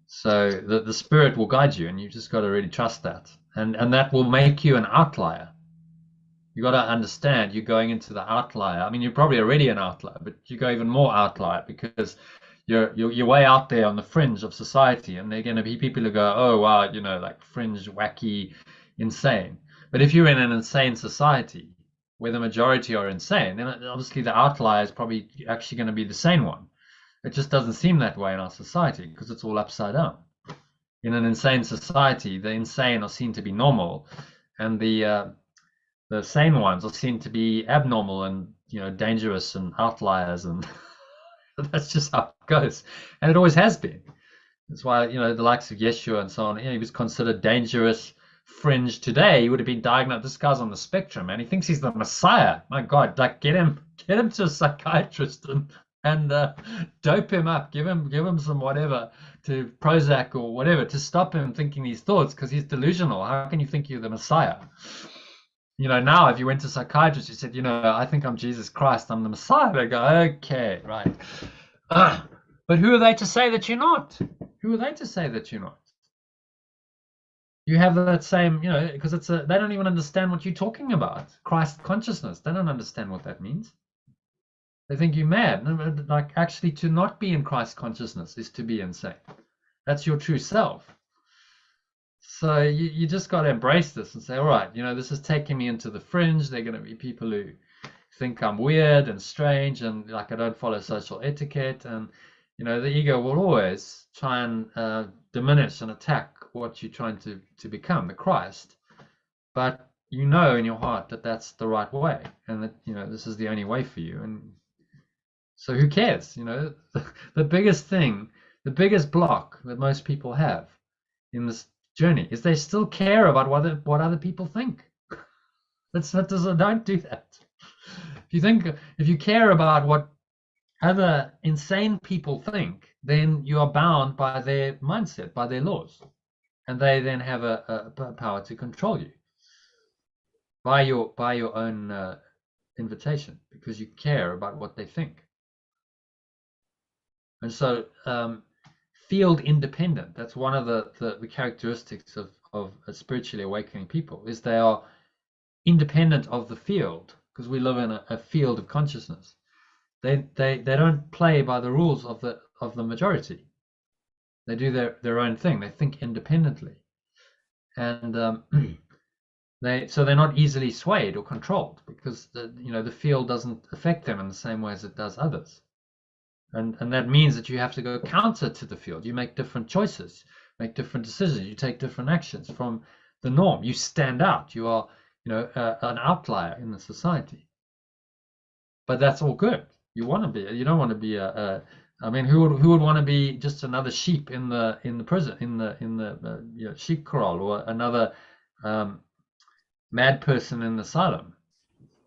So the spirit will guide you, and you just got to really trust that, and that will make you an outlier. You got to understand you're going into the outlier. I mean, you're probably already an outlier, but you go even more outlier because you're way out there on the fringe of society, and they're going to be people who go, oh wow, like fringe, wacky, insane. But if you're in an insane society where the majority are insane, then obviously the outlier is probably actually going to be the sane one. It just doesn't seem that way in our society because it's all upside down. In an insane society, the insane are seen to be normal, and the sane ones are seen to be abnormal and dangerous and outliers, and that's just how it goes, and it always has been. That's why the likes of Yeshua and so on, he was considered dangerous, fringe. Today he would have been diagnosed, this guy's on the spectrum, and he thinks he's the Messiah. My God, like, get him to a psychiatrist and dope him up, give him some whatever, to Prozac or whatever, to stop him thinking these thoughts, because he's delusional. How can you think you're the Messiah? Now if you went to a psychiatrist, you said, I think I'm Jesus Christ, I'm the Messiah, they go, okay, right. But who are they to say that you're not? Who are they to say that you're not? You have that same, because they don't even understand what you're talking about. Christ consciousness, they don't understand what that means. They think you're mad. Like, actually, to not be in Christ consciousness is to be insane. That's your true self. So you just got to embrace this and say, all right, this is taking me into the fringe. They're going to be people who think I'm weird and strange and like I don't follow social etiquette. And, the ego will always try and diminish and attack what you're trying to become, the Christ. But in your heart that that's the right way, and that, this is the only way for you. And so who cares? The biggest thing, the biggest block that most people have in this journey is they still care about what other people think. Don't do that. If you care about what other insane people think, then you are bound by their mindset, by their laws, and they then have a power to control you by your own invitation, because you care about what they think. And so field independent, that's one of the characteristics of spiritually awakening people, is they are independent of the field, because we live in a field of consciousness. They don't play by the rules of the majority. They do their own thing. They think independently, and they're not easily swayed or controlled, because the field doesn't affect them in the same way as it does others. And that means that you have to go counter to the field. You make different choices, make different decisions. You take different actions from the norm. You stand out. You are, an outlier in the society. But that's all good. You want to be. You don't want to be a I mean, who would want to be just another sheep in the prison, in the sheep corral, or another mad person in the asylum,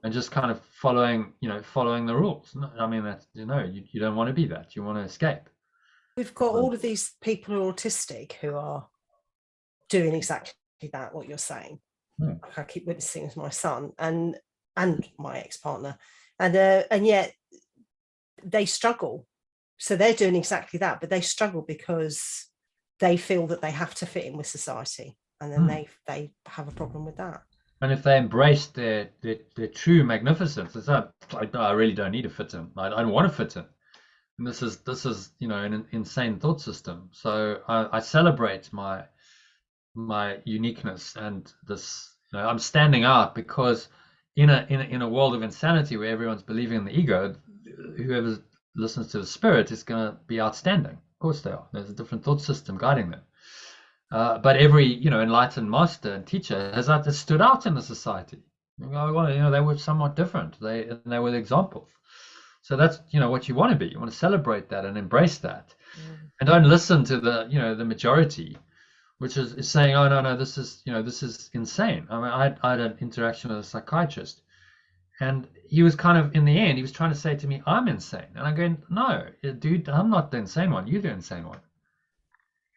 and just kind of following the rules? No, I mean, that's, you don't want to be that. You want to escape. We've got all of these people who are autistic who are doing exactly that, what you're saying. I keep witnessing with my son and my ex-partner, and yet they struggle. So they're doing exactly that, but they struggle because they feel that they have to fit in with society, and then they have a problem with that. And if they embrace their true magnificence, it's like, I really don't need to fit in. I don't want to fit in. And this is an insane thought system. So I celebrate my uniqueness, and this, I'm standing out, because in a world of insanity where everyone's believing in the ego, whoever listens to the spirit is going to be outstanding. Of course they are. There's a different thought system guiding them. But every enlightened master and teacher has stood out in the society. They were somewhat different. They were the examples. So that's what you want to be. You want to celebrate that and embrace that, and don't listen to the majority, which is saying, oh no, this is insane. I mean, I had an interaction with a psychiatrist, and he was kind of, in the end, he was trying to say to me, I'm insane, and I'm going, no, dude, I'm not the insane one. You're the insane one.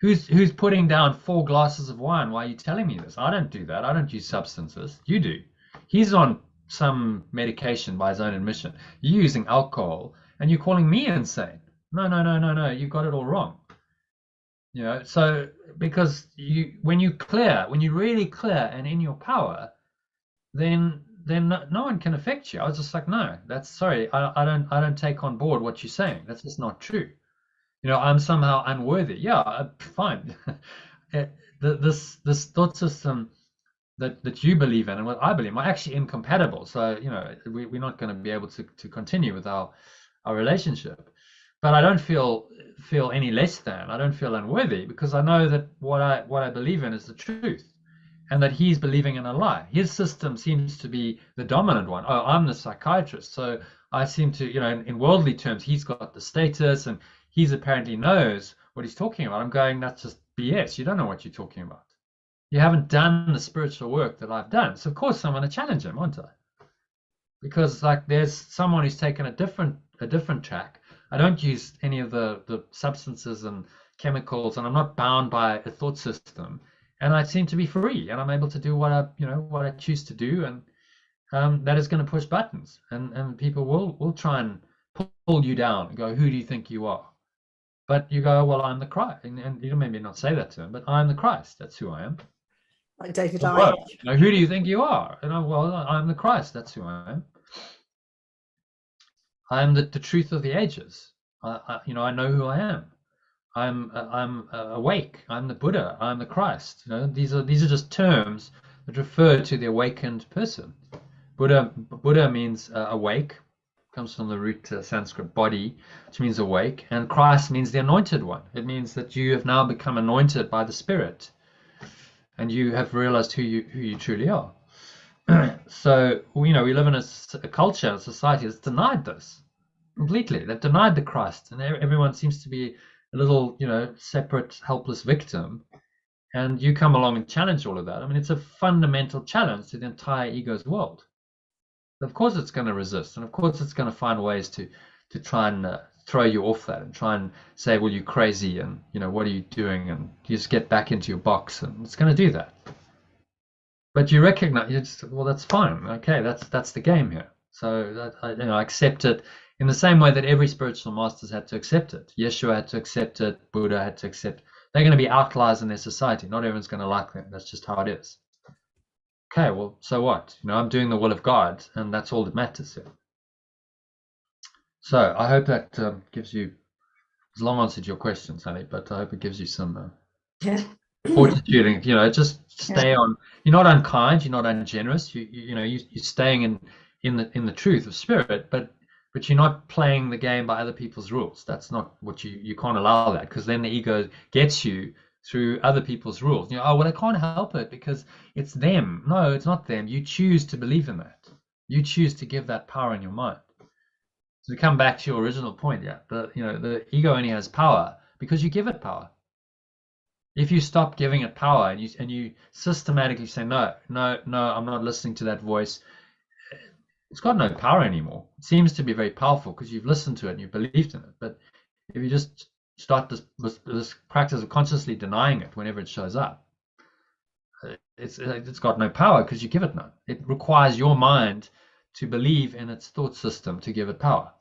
Who's putting down 4 glasses of wine? Why are you telling me this? I don't do that. I don't use substances. You do. He's on some medication by his own admission. You're using alcohol, and you're calling me insane. No. You got it all wrong. So because when you're really clear and in your power, then no one can affect you. I was just like, no, I don't take on board what you're saying. That's just not true. I'm somehow unworthy. Yeah, fine. This thought system that you believe in and what I believe are actually incompatible. So we're not going to be able to continue with our relationship. But I don't feel any less than. I don't feel unworthy, because I know that what I believe in is the truth, and that he's believing in a lie. His system seems to be the dominant one. Oh, I'm the psychiatrist, so I seem to, in worldly terms, he's got the status, and he's apparently knows what he's talking about. I'm going, that's just BS. You don't know what you're talking about. You haven't done the spiritual work that I've done. So of course I'm going to challenge him, aren't I? Because there's someone who's taken a different track. I don't use any of the substances and chemicals, and I'm not bound by a thought system, and I seem to be free, and I'm able to do what I choose to do, and that is going to push buttons, and people will try and pull you down and go, who do you think you are? But you go, well, I'm the Christ, and you maybe not say that to him, but I'm the Christ. That's who I am. Like David Icke. Who do you think you are? And I'm the Christ. That's who I am. I am the truth of the ages. I know who I am. I'm awake. I'm the Buddha. I'm the Christ. These are just terms that refer to the awakened person. Buddha means awake. Comes from the root Sanskrit body, which means awake, and Christ means the anointed one. It means that you have now become anointed by the Spirit, and you have realized who you truly are. So we live in a culture, a society that's denied this completely. They've denied the Christ, and everyone seems to be a little separate, helpless victim, and you come along and challenge all of that. I mean, it's a fundamental challenge to the entire ego's world. Of course it's going to resist, and of course it's going to find ways to try and throw you off that, and try and say, well, you're crazy, and what are you doing, and you just get back into your box, and it's going to do that. But you recognize, well, that's fine. Okay, that's the game here. So I accept it in the same way that every spiritual master's had to accept it. Yeshua had to accept it. Buddha had to accept it. They're going to be outliers in their society. Not everyone's going to like them. That's just how it is. Okay, well, so what? I'm doing the will of God, and that's all that matters here. So I hope that gives you, it's a long answer to your question, Sally, but I hope it gives you some fortitude, and just stay on. You're not unkind, you're not ungenerous. You're staying in the truth of spirit, but you're not playing the game by other people's rules. That's not what you can't allow that, because then the ego gets you through other people's rules. Oh, well, I can't help it because it's them. No, it's not them. You choose to believe in that. You choose to give that power in your mind. So to come back to your original point, yeah, the ego only has power because you give it power. If you stop giving it power and you systematically say, no, no, no, I'm not listening to that voice, it's got no power anymore. It seems to be very powerful because you've listened to it and you've believed in it. But if you just start this practice of consciously denying it whenever it shows up, it's got no power because you give it none. It requires your mind to believe in its thought system to give it power.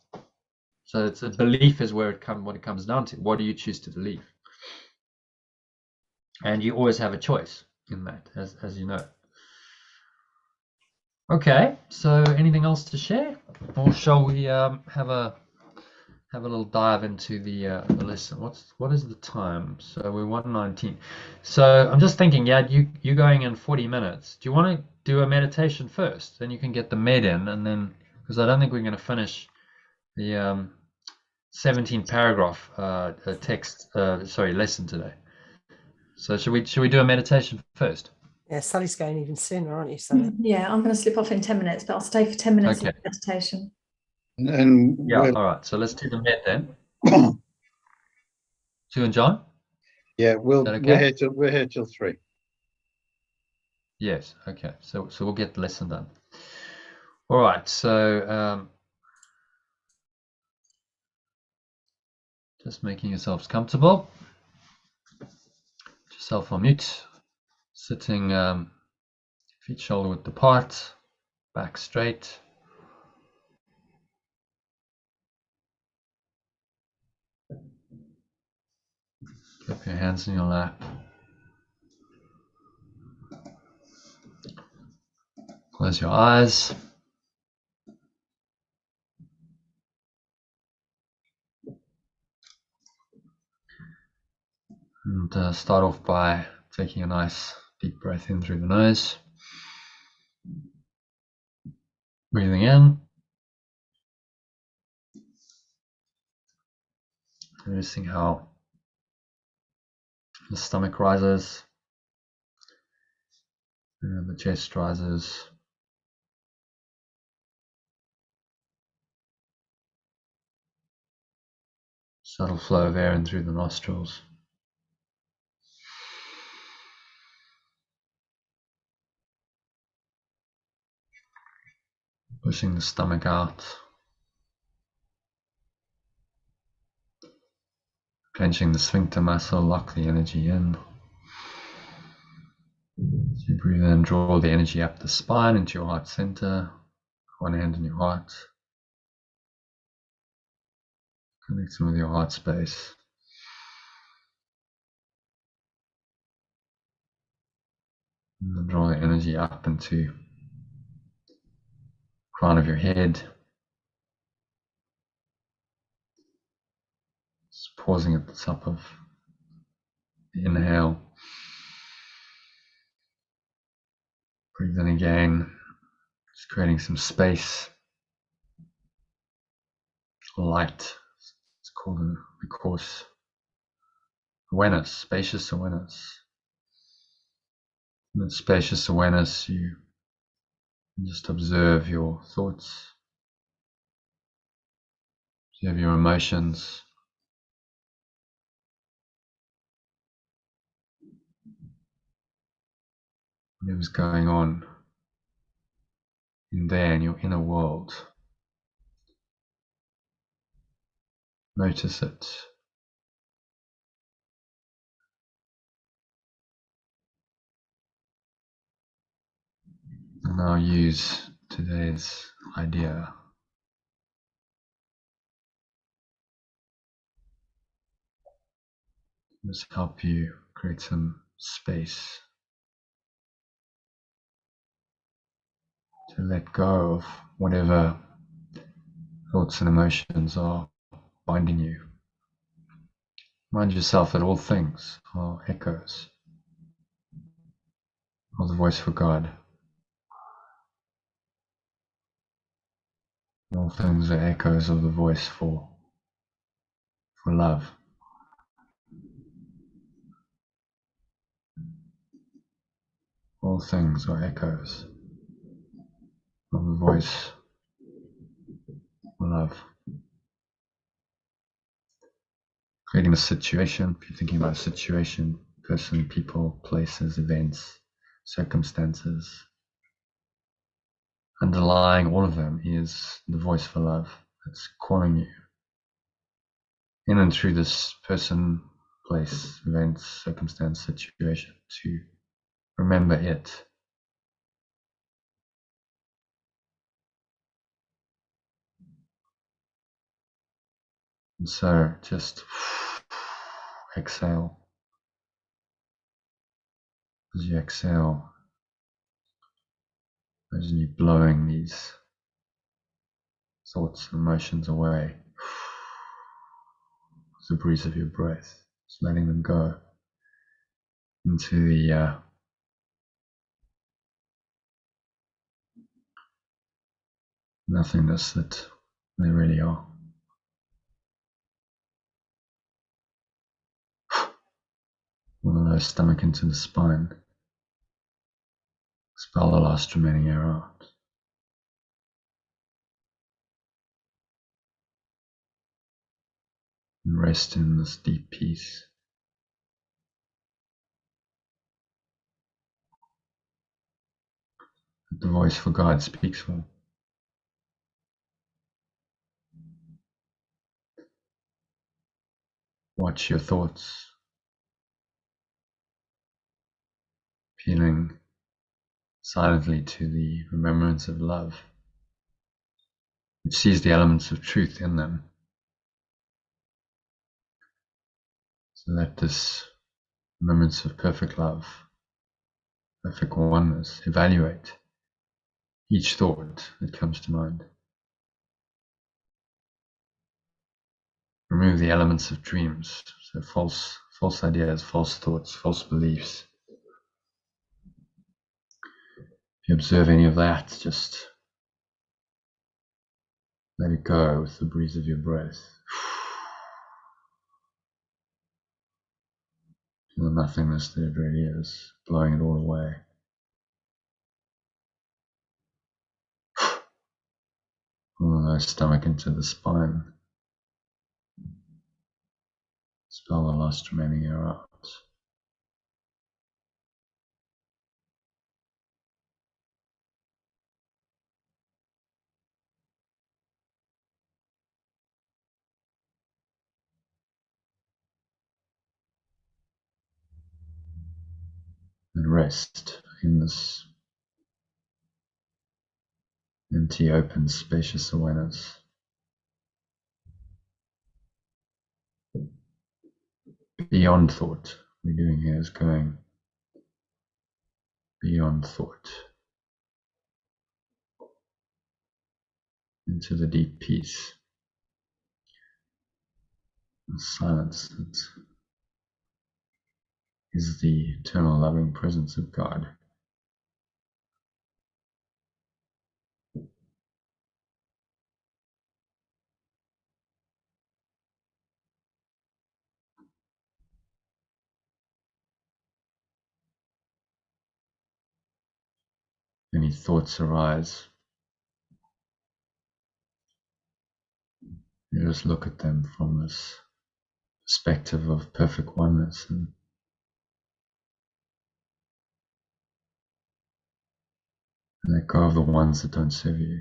So it's a belief is what it comes down to. What do you choose to believe? And you always have a choice in that, as you know. Okay, so anything else to share, or shall we have a little dive into the lesson? What is the time? So we're 1:19. So I'm just thinking, yeah, you going in 40 minutes. Do you want to do a meditation first? Then you can get the med in, and then because I don't think we're going to finish the 17 paragraph lesson today. So should we do a meditation first? Yeah, Sally's going even sooner, aren't you, Sally? Yeah, I'm going to slip off in 10 minutes, but I'll stay for 10 minutes of meditation. And Yeah, all right. So let's do the med then. Sue and John? yeah, okay? we're here till 3. Yes, okay. So we'll get the lesson done. All right, so just making yourselves comfortable. Put yourself on mute. Sitting feet shoulder width apart, back straight. Keep your hands in your lap. Close your eyes. And start off by taking a nice deep breath in through the nose. Breathing in. Noticing how the stomach rises, and the chest rises. Subtle flow of air in through the nostrils. Pushing the stomach out. Clenching the sphincter muscle, lock the energy in. As you breathe in, draw the energy up the spine into your heart center. One hand in your heart. Connecting with your heart space. And then draw the energy up into the crown of your head. Just pausing at the top of the inhale. Breathe in again. Just creating some space. Light. It's called the course. Awareness, spacious awareness. In that spacious awareness, you just observe your thoughts, observe your emotions, whatever's going on in there in your inner world. Notice it. And now use today's idea. Just help you create some space to let go of whatever thoughts and emotions are binding you. Remind yourself that all things are echoes of the voice for God. All things are echoes of the voice for love. All things are echoes of the voice for love. creating a situation. If you're thinking about a situation, person, people, places, events, circumstances, underlying all of them is the voice for love that's calling you in and through this person, place, event, circumstance, situation to remember it. And so just exhale. As you exhale, imagine you blowing these thoughts and emotions away. The breeze of your breath, just letting them go into the nothingness that they really are. One of those stomach into the spine. Expel the last remaining air out. And rest in this deep peace. That the voice for God speaks for. Watch your thoughts. Appealing silently to the remembrance of love, which sees the elements of truth in them. So that this remembrance of perfect love, perfect oneness, evaluate each thought that comes to mind. Remove the elements of dreams, so false ideas, false thoughts, false beliefs. If you observe any of that, just let it go with the breeze of your breath. Feel the nothingness that it really is, blowing it all away. All the stomach into the spine. Expel the last remaining air out. And rest in this empty, open, spacious awareness. Beyond thought. What we're doing here is going beyond thought into the deep peace, the silence that is the eternal loving presence of God. Any thoughts arise, you just look at them from this perspective of perfect oneness and let go of the ones that don't serve you.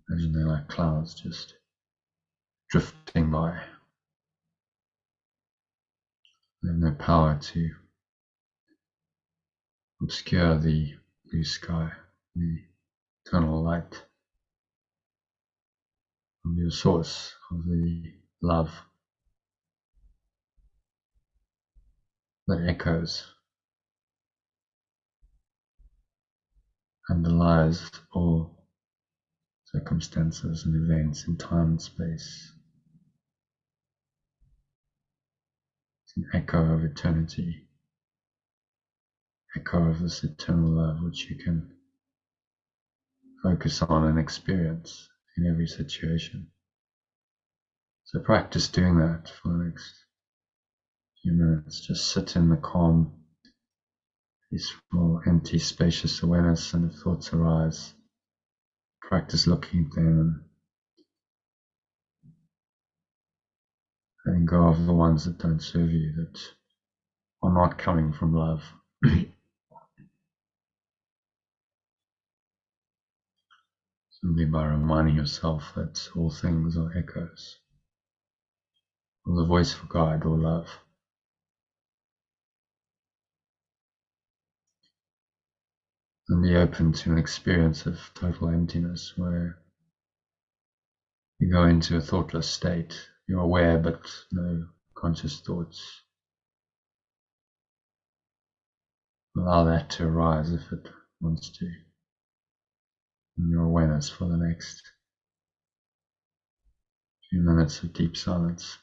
Imagine they're like clouds just drifting by. They have no power to obscure the blue sky, the eternal light of your source, of the love that echoes, underlies all circumstances and events in time and space. It's an echo of eternity, echo of this eternal love which you can focus on and experience in every situation. So practice doing that for the next few minutes. Just sit in the calm, peaceful, empty, spacious awareness, and if thoughts arise, practice looking at them letting go of the ones that don't serve you, that are not coming from love. Simply by reminding yourself that all things are echoes of the voice of God or love. And be open to an experience of total emptiness where you go into a thoughtless state. You're aware but no conscious thoughts. Allow that to arise if it wants to. In your awareness for the next few minutes of deep silence.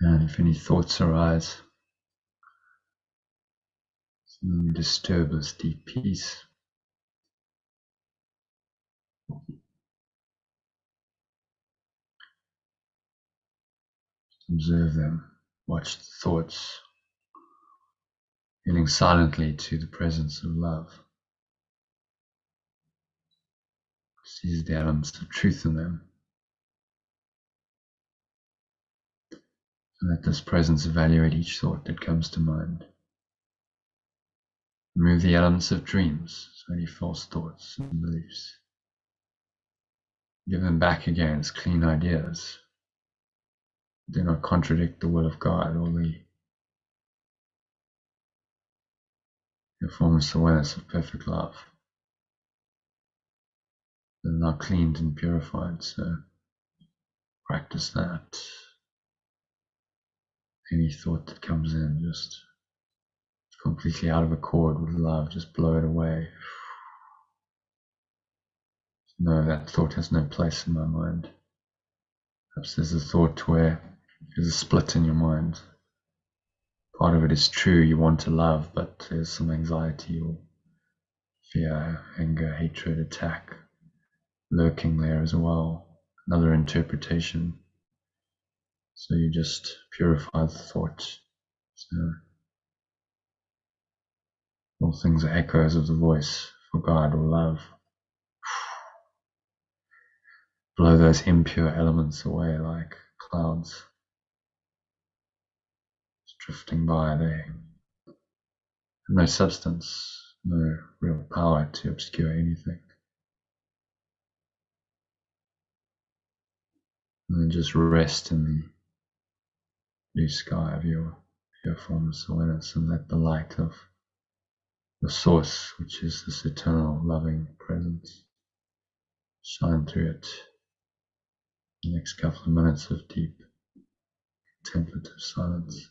And if any thoughts arise, disturb this deep peace. Observe them, watch the thoughts, feeling silently to the presence of love. Seize the elements of truth in them. And let this presence evaluate each thought that comes to mind. Remove the elements of dreams, so any false thoughts and beliefs. Give them back again as clean ideas. Do not contradict the will of God or your formless awareness of perfect love. They're now cleaned and purified, so practice that. Any thought that comes in, just completely out of accord with love, just blow it away. No, that thought has no place in my mind. Perhaps there's a thought where there's a split in your mind. Part of it is true, you want to love, but there's some anxiety or fear, anger, hatred, attack lurking there as well. Another interpretation. So you just purify the thought. So all things are echoes of the voice for God or love. Blow those impure elements away like clouds, just drifting by. They have no substance, no real power to obscure anything. And then just rest in the blue sky of your formless awareness and let the light of the source, which is this eternal loving presence, shine through it. The next couple of minutes of deep contemplative silence.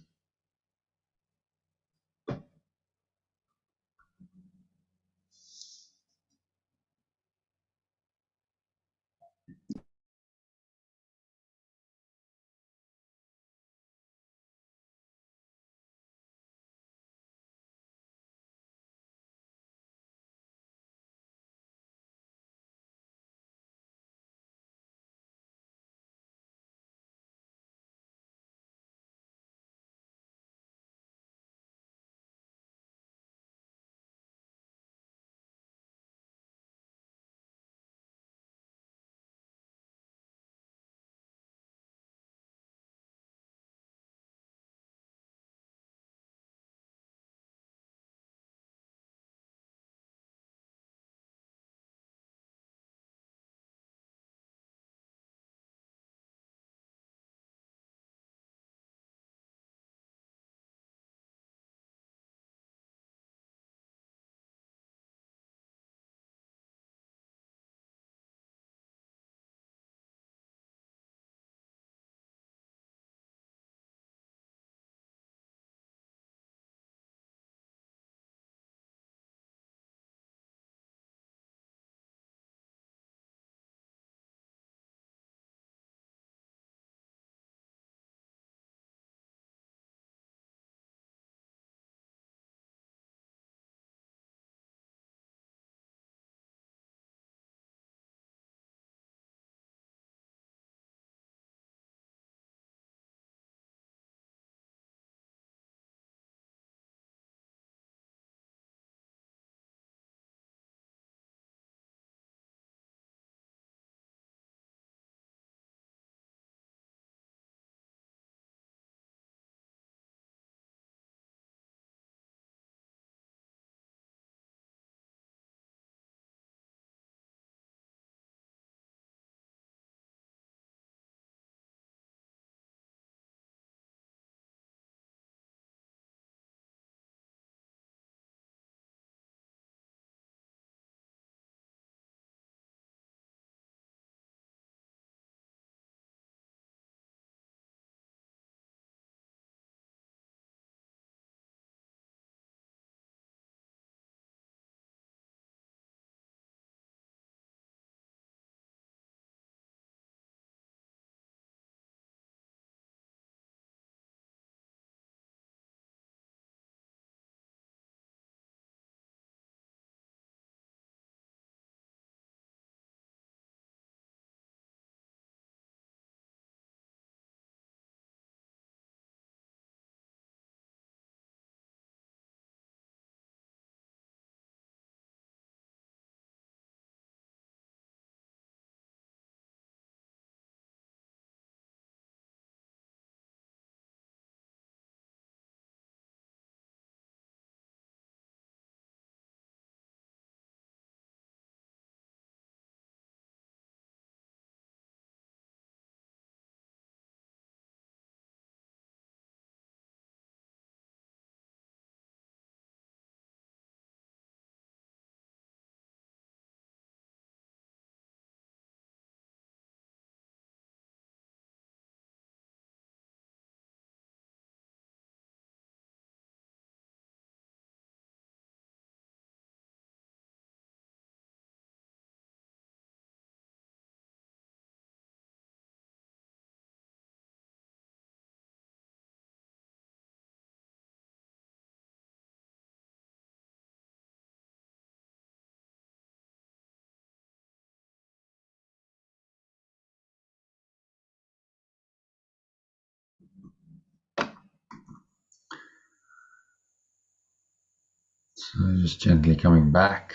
So just gently coming back.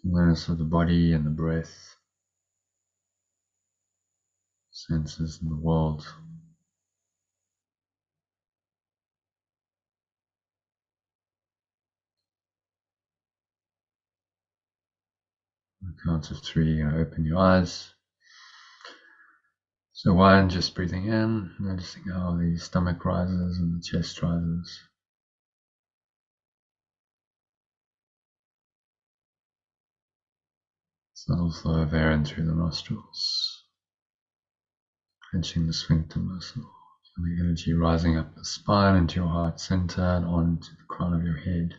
Awareness of the body and the breath, senses in the world. On the count of 3, you're going to open your eyes. So 1, just breathing in, noticing how the stomach rises and the chest rises. Subtle flow of air in through the nostrils, clenching the sphincter muscle, feeling energy rising up the spine into your heart center and on to the crown of your head.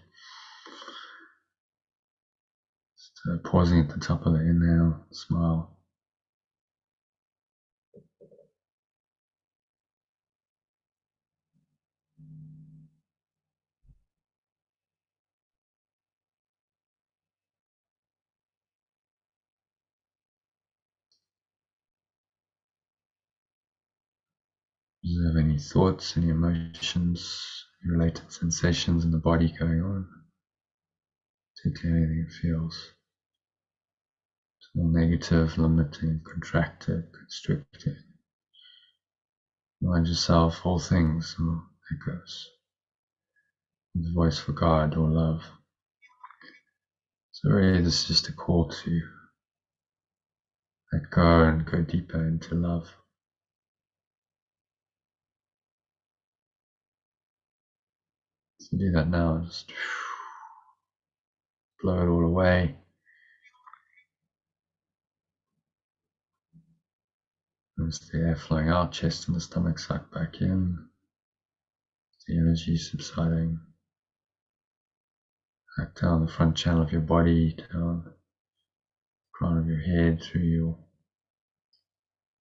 Just pausing at the top of the inhale, smile. Observe any thoughts, any emotions, any related sensations in the body going on, particularly anything that feels more negative, limiting, contracted, constricted. Remind yourself all things are echoes, the voice for God or love. So really this is just a call to let go and go deeper into love. So do that now, just blow it all away. Notice the air flowing out, chest and the stomach sucked back in, the energy subsiding. Back down the front channel of your body, down the crown of your head, through your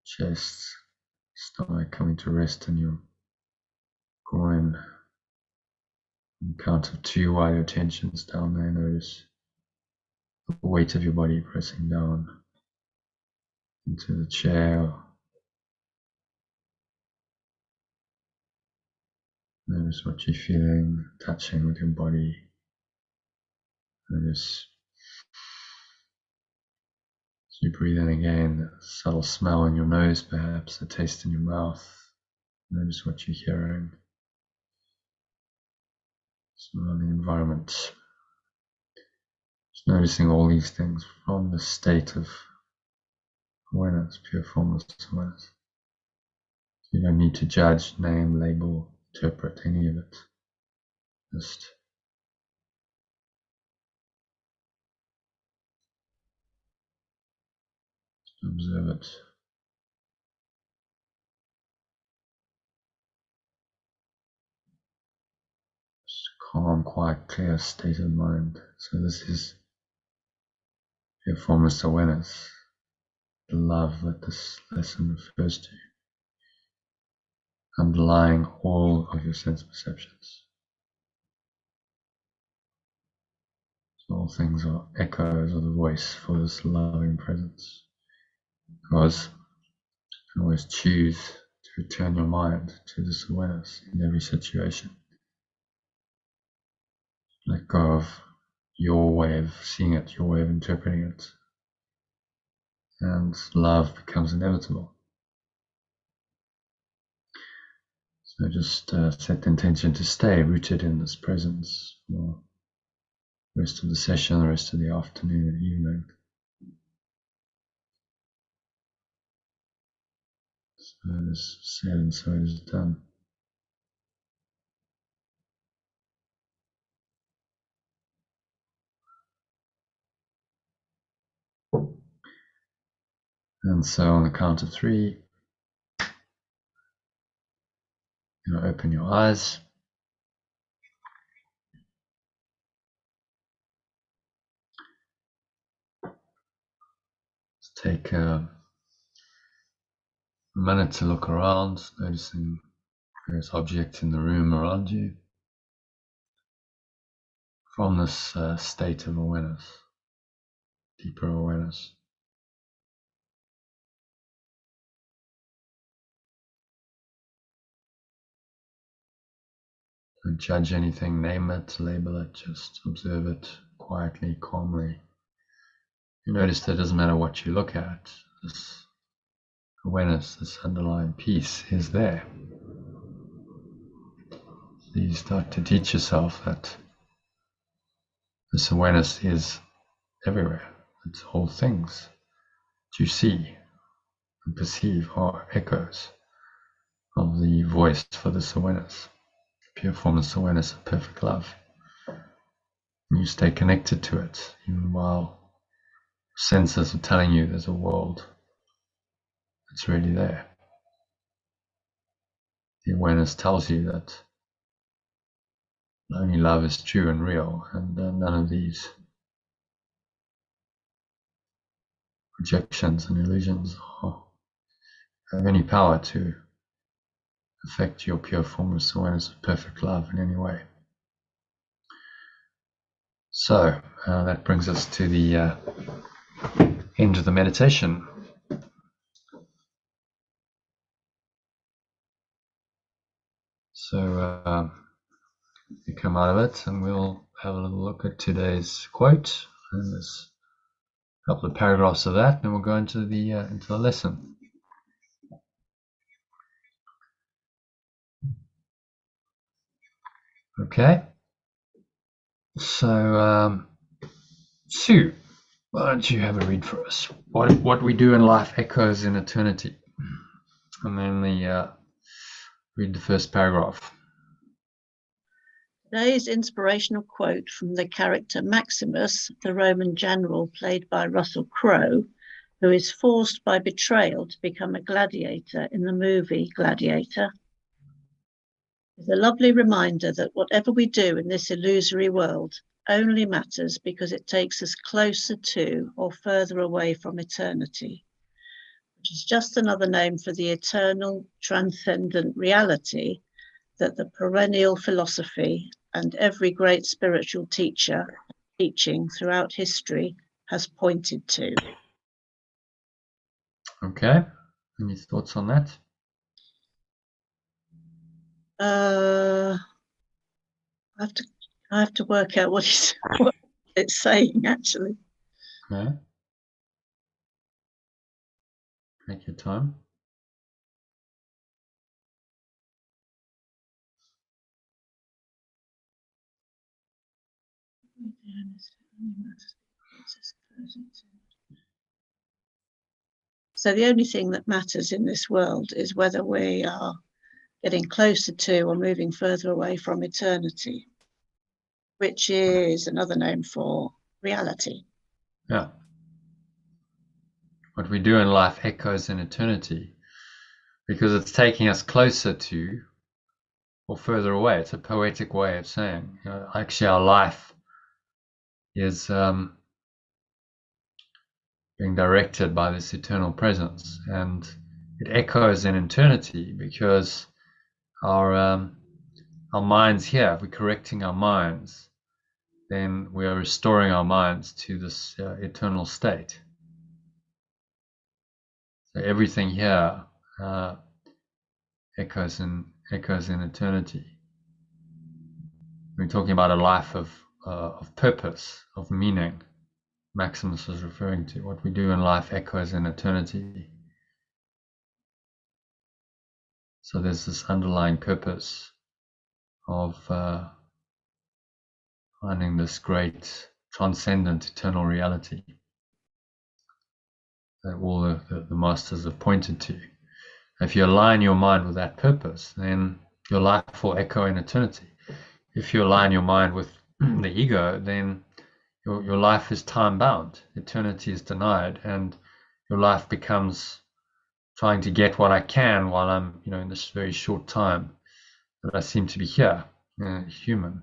chest, stomach coming to rest in your groin. On the count of 2, while your attention's down there, notice the weight of your body pressing down into the chair. Notice what you're feeling, touching with your body. Notice as you breathe in again, the subtle smell in your nose, perhaps, the taste in your mouth. Notice what you're hearing. Surrounding environment. Just noticing all these things from the state of awareness, pure formless awareness. You don't need to judge, name, label, interpret any of it. Just observe it. Just calm, quiet, clear state of mind. So this is pure formless awareness, the love that this lesson refers to, underlying all of your sense perceptions. So all things are echoes of the voice for this loving presence. Because you can always choose to return your mind to this awareness in every situation. Let go of your way of seeing it, your way of interpreting it, and love becomes inevitable. So just set the intention to stay rooted in this presence for the rest of the session, the rest of the afternoon and evening. So it is said and so it is done. And so on the count of 3, you know, open your eyes. Just take a minute to look around, noticing various objects in the room around you from this state of awareness, deeper awareness. Don't judge anything, name it, label it, just observe it quietly, calmly. You notice that it doesn't matter what you look at, this awareness, this underlying peace is there. So you start to teach yourself that this awareness is everywhere. It's all things that you see and perceive are echoes of the voice for this awareness, pure formless awareness of perfect love. And you stay connected to it, even while senses are telling you there's a world that's really there. The awareness tells you that only love is true and real, and none of these projections and illusions have any power to affect your pure formless awareness of perfect love in any way. So that brings us to the end of the meditation. So you come out of it, and we'll have a little look at today's quote, and there's a couple of paragraphs of that, and we'll go into the lesson. Okay. So Sue, why don't you have a read for us? What we do in life echoes in eternity, and then read the first paragraph. Today's inspirational quote from the character Maximus, the Roman general played by Russell Crowe, who is forced by betrayal to become a gladiator in the movie Gladiator, is a lovely reminder that whatever we do in this illusory world only matters because it takes us closer to or further away from eternity, which is just another name for the eternal, transcendent reality that the Perennial Philosophy and every great spiritual teacher teaching throughout history has pointed to. Okay. Any thoughts on that? I have to work out what it's saying actually. Okay. Take your time. So the only thing that matters in this world is whether we are getting closer to or moving further away from eternity, which is another name for reality. Yeah. What we do in life echoes in eternity because it's taking us closer to or further away. It's a poetic way of saying, actually our life is being directed by this eternal presence, and it echoes in eternity because our minds here, if we're correcting our minds, then we are restoring our minds to this eternal state. So everything here echoes in eternity. We're talking about a life of purpose, of meaning. Maximus was referring to what we do in life echoes in eternity. So there's this underlying purpose of finding this great transcendent eternal reality that all the masters have pointed to. If you align your mind with that purpose, then your life will echo in eternity. If you align your mind with the ego, then your life is time bound. Eternity is denied, and your life becomes trying to get what I can while I'm, in this very short time that I seem to be here, human.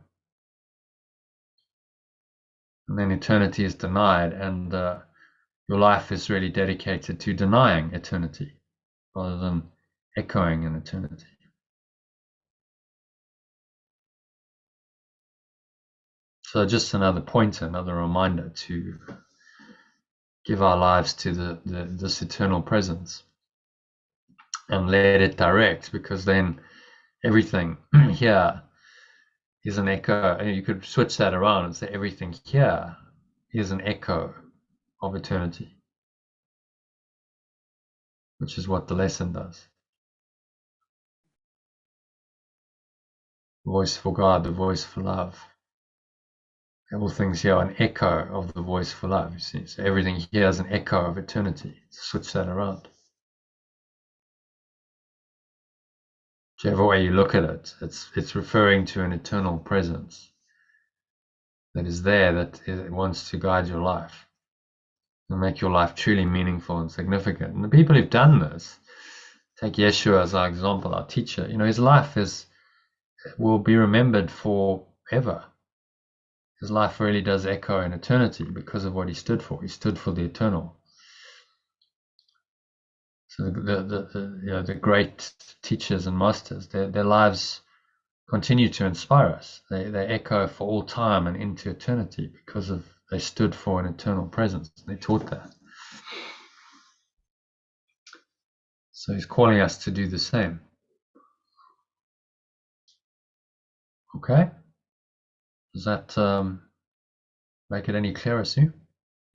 And then eternity is denied, and your life is really dedicated to denying eternity rather than echoing in eternity. So just another pointer, another reminder to give our lives to this eternal presence and let it direct, because then everything here is an echo. And you could switch that around and say everything here is an echo of eternity, which is what the lesson does. The voice for God, the voice for love. All things here are an echo of the voice for love, you see. So everything here is an echo of eternity. Switch that around. Whichever way you look at it, it's referring to an eternal presence that is there, that it wants to guide your life and make your life truly meaningful and significant. And the people who've done this, take Yeshua as our example, our teacher, his life will be remembered forever. His life really does echo in eternity because of what he stood for. He stood for the eternal. So the great teachers and masters, their lives continue to inspire us. They echo for all time and into eternity because they stood for an eternal presence. They taught that. So he's calling us to do the same. Okay? Does that make it any clearer, Sue?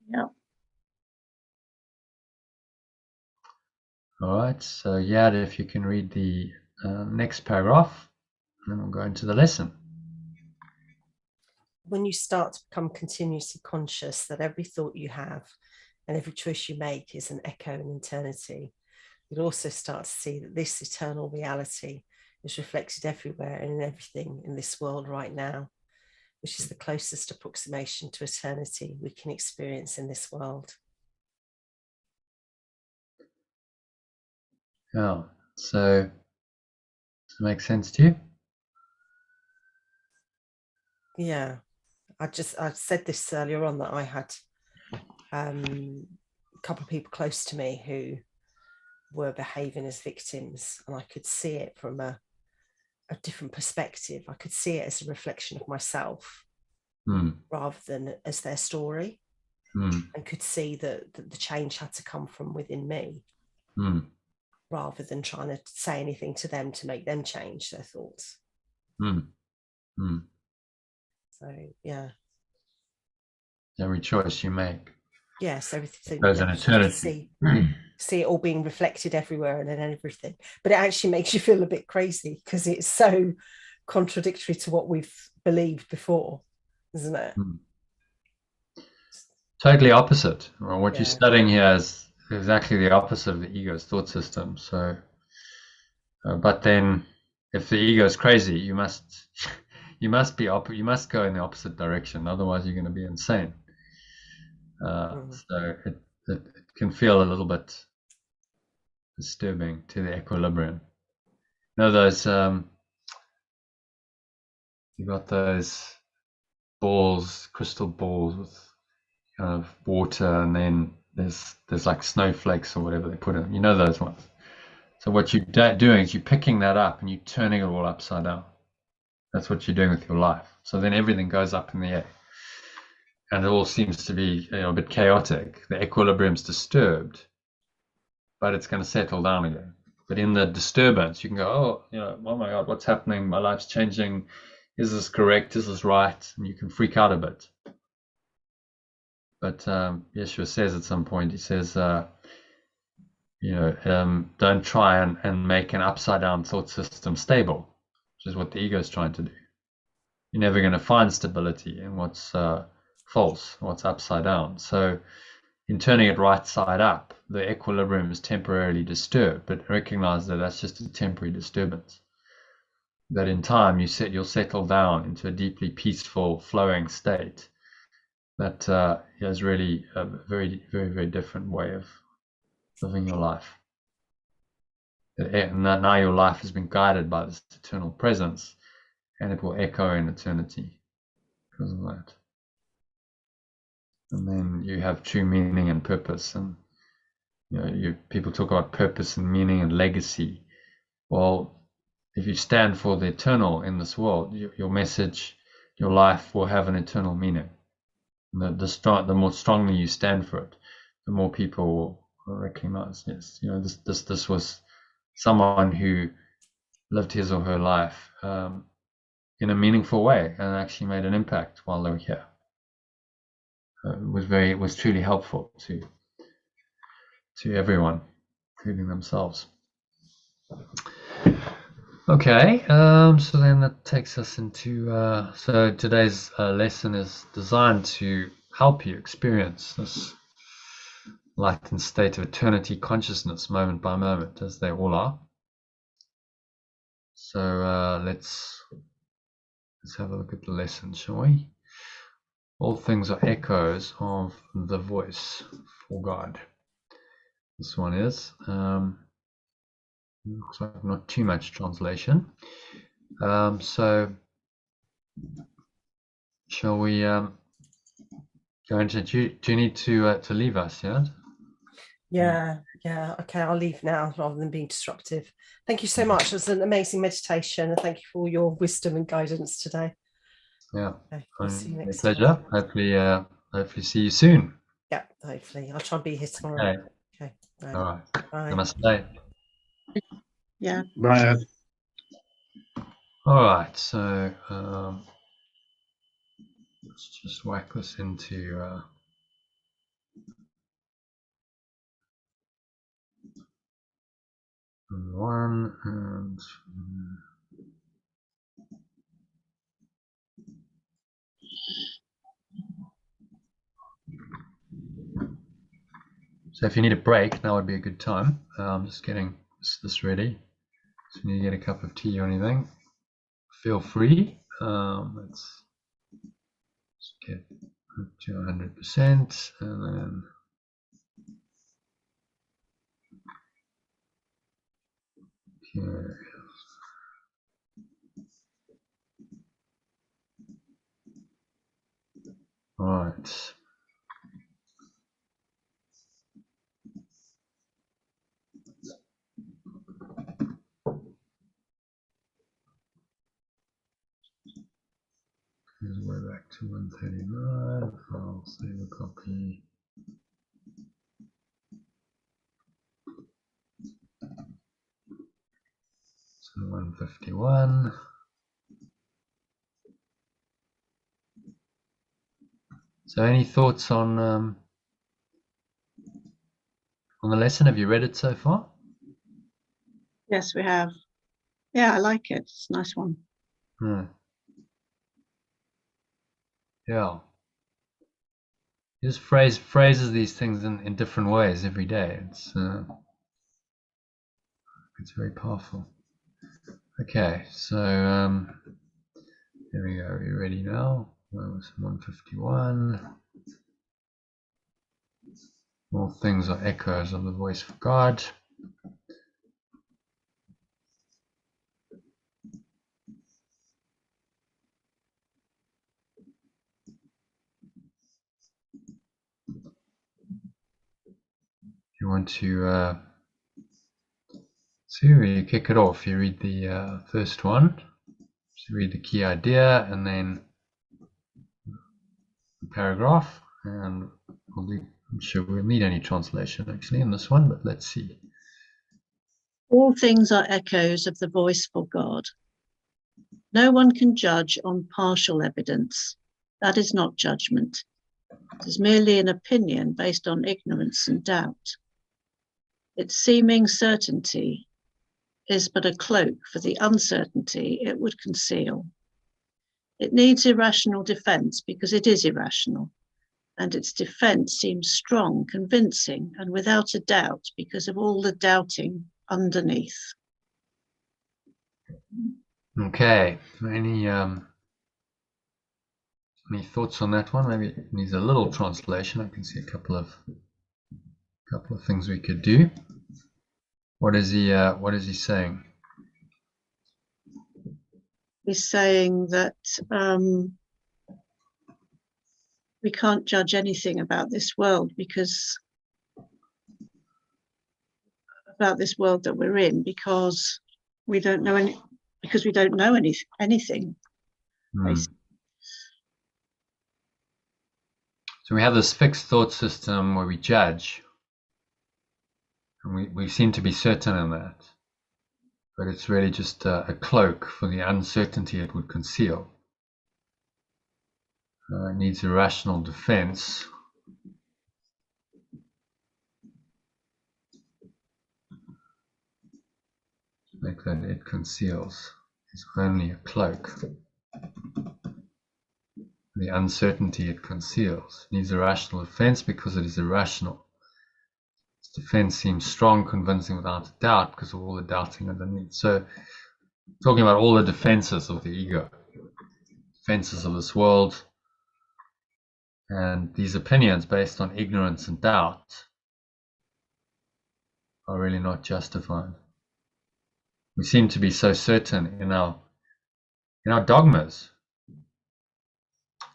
Yeah. All right, so Yad, if you can read the next paragraph, and then we'll go into the lesson. When you start to become continuously conscious that every thought you have and every choice you make is an echo in eternity, you'll also start to see that this eternal reality is reflected everywhere and in everything in this world right now, which is the closest approximation to eternity we can experience in this world. Yeah, so does it make sense to you? Yeah, I said this earlier on that I had a couple of people close to me who were behaving as victims, and I could see it from a different perspective. I could see it as a reflection of myself rather than as their story, and could see that the change had to come from within me rather than trying to say anything to them to make them change their thoughts. So yeah, every choice you make, yes, everything there's an eternity. See it all being reflected everywhere and in everything, but it actually makes you feel a bit crazy because it's so contradictory to what we've believed before, isn't it? Totally opposite. Well, what Yeah. you're studying here is exactly the opposite of the ego's thought system. So, but then, if the ego is crazy, you must go in the opposite direction. Otherwise, you're going to be insane. So it can feel a little bit disturbing to the equilibrium. Those you got those balls, crystal balls with kind of water, and then there's like snowflakes or whatever they put in. Those ones. So what you're doing is you're picking that up and you're turning it all upside down. That's what you're doing with your life. So then everything goes up in the air, and it all seems to be a bit chaotic. The equilibrium's disturbed, but it's going to settle down again. But in the disturbance, you can go, oh my God, what's happening? My life's changing. Is this correct? Is this right? And you can freak out a bit. But Yeshua says at some point, he says, don't try and make an upside down thought system stable, which is what the ego is trying to do. You're never going to find stability in what's false, what's upside down. So in turning it right side up, the equilibrium is temporarily disturbed, but recognize that that's just a temporary disturbance. That in time you'll settle down into a deeply peaceful, flowing state that is really a very, very, very different way of living your life. And now your life has been guided by this eternal presence, and it will echo in eternity because of that. And then you have true meaning and purpose. And people talk about purpose and meaning and legacy. Well, if you stand for the eternal in this world, your message, your life will have an eternal meaning. And the more strongly you stand for it, the more people will recognize, yes, this was someone who lived his or her life in a meaningful way and actually made an impact while they were here. It was truly helpful to everyone, including themselves. Okay, so then that takes us into, so today's lesson is designed to help you experience this lightened state of eternity consciousness moment by moment, as they all are. So let's have a look at the lesson, shall we? All things are echoes of the voice for God. This one is. Looks like not too much translation. So shall we go into? Do you need to leave us? Yeah. Okay, I'll leave now rather than being disruptive. Thank you so much. It was an amazing meditation, and thank you for all your wisdom and guidance today. Yeah. Okay, I'll see you next pleasure. time. Hopefully see you soon. Yeah, hopefully. I'll try and be here tomorrow. Okay. All right. Bye. Namaste. Yeah. Bye. All right. So let's just whack this into one and. So if you need a break, now would be a good time. I'm just getting this ready. So if you need to get a cup of tea or anything, feel free. Let's get to 100%, and then okay. All right. Here's way back to 139. I'll save a copy. So 151. So any thoughts on the lesson? Have you read it so far? Yes, we have. Yeah, I like it. It's a nice one. Yeah. He just phrases these things in different ways every day. It's very powerful. Okay, so here we go. Are you ready now? Where was 151? All things are echoes of the voice of God. If you want to see where you kick it off, you read the first one. So read the key idea and then the paragraph, and I'm sure we'll need any translation actually in this one, but let's see. All things are echoes of the voice for God. No one can judge on partial evidence. That is not judgment. It is merely an opinion based on ignorance and doubt. Its seeming certainty is but a cloak for the uncertainty it would conceal. It needs irrational defense because it is irrational, and its defense seems strong, convincing, and without a doubt because of all the doubting underneath. Okay, any thoughts on that one? Maybe it needs a little translation. I can see a couple of things we could do. What is he saying? He's saying that we can't judge anything about this world that we're in because we don't know anything. So we have this fixed thought system where we judge, and we seem to be certain in that. but it's really just a cloak for the uncertainty it would conceal. It needs a rational defense. Like that it conceals. It's only a cloak. The uncertainty it conceals. It needs a rational defense because it is irrational. Its defense seems strong, convincing without a doubt because of all the doubting underneath. So, talking about all the defenses of the ego, defenses of this world, and these opinions based on ignorance and doubt are really not justified. We seem to be so certain in our dogmas.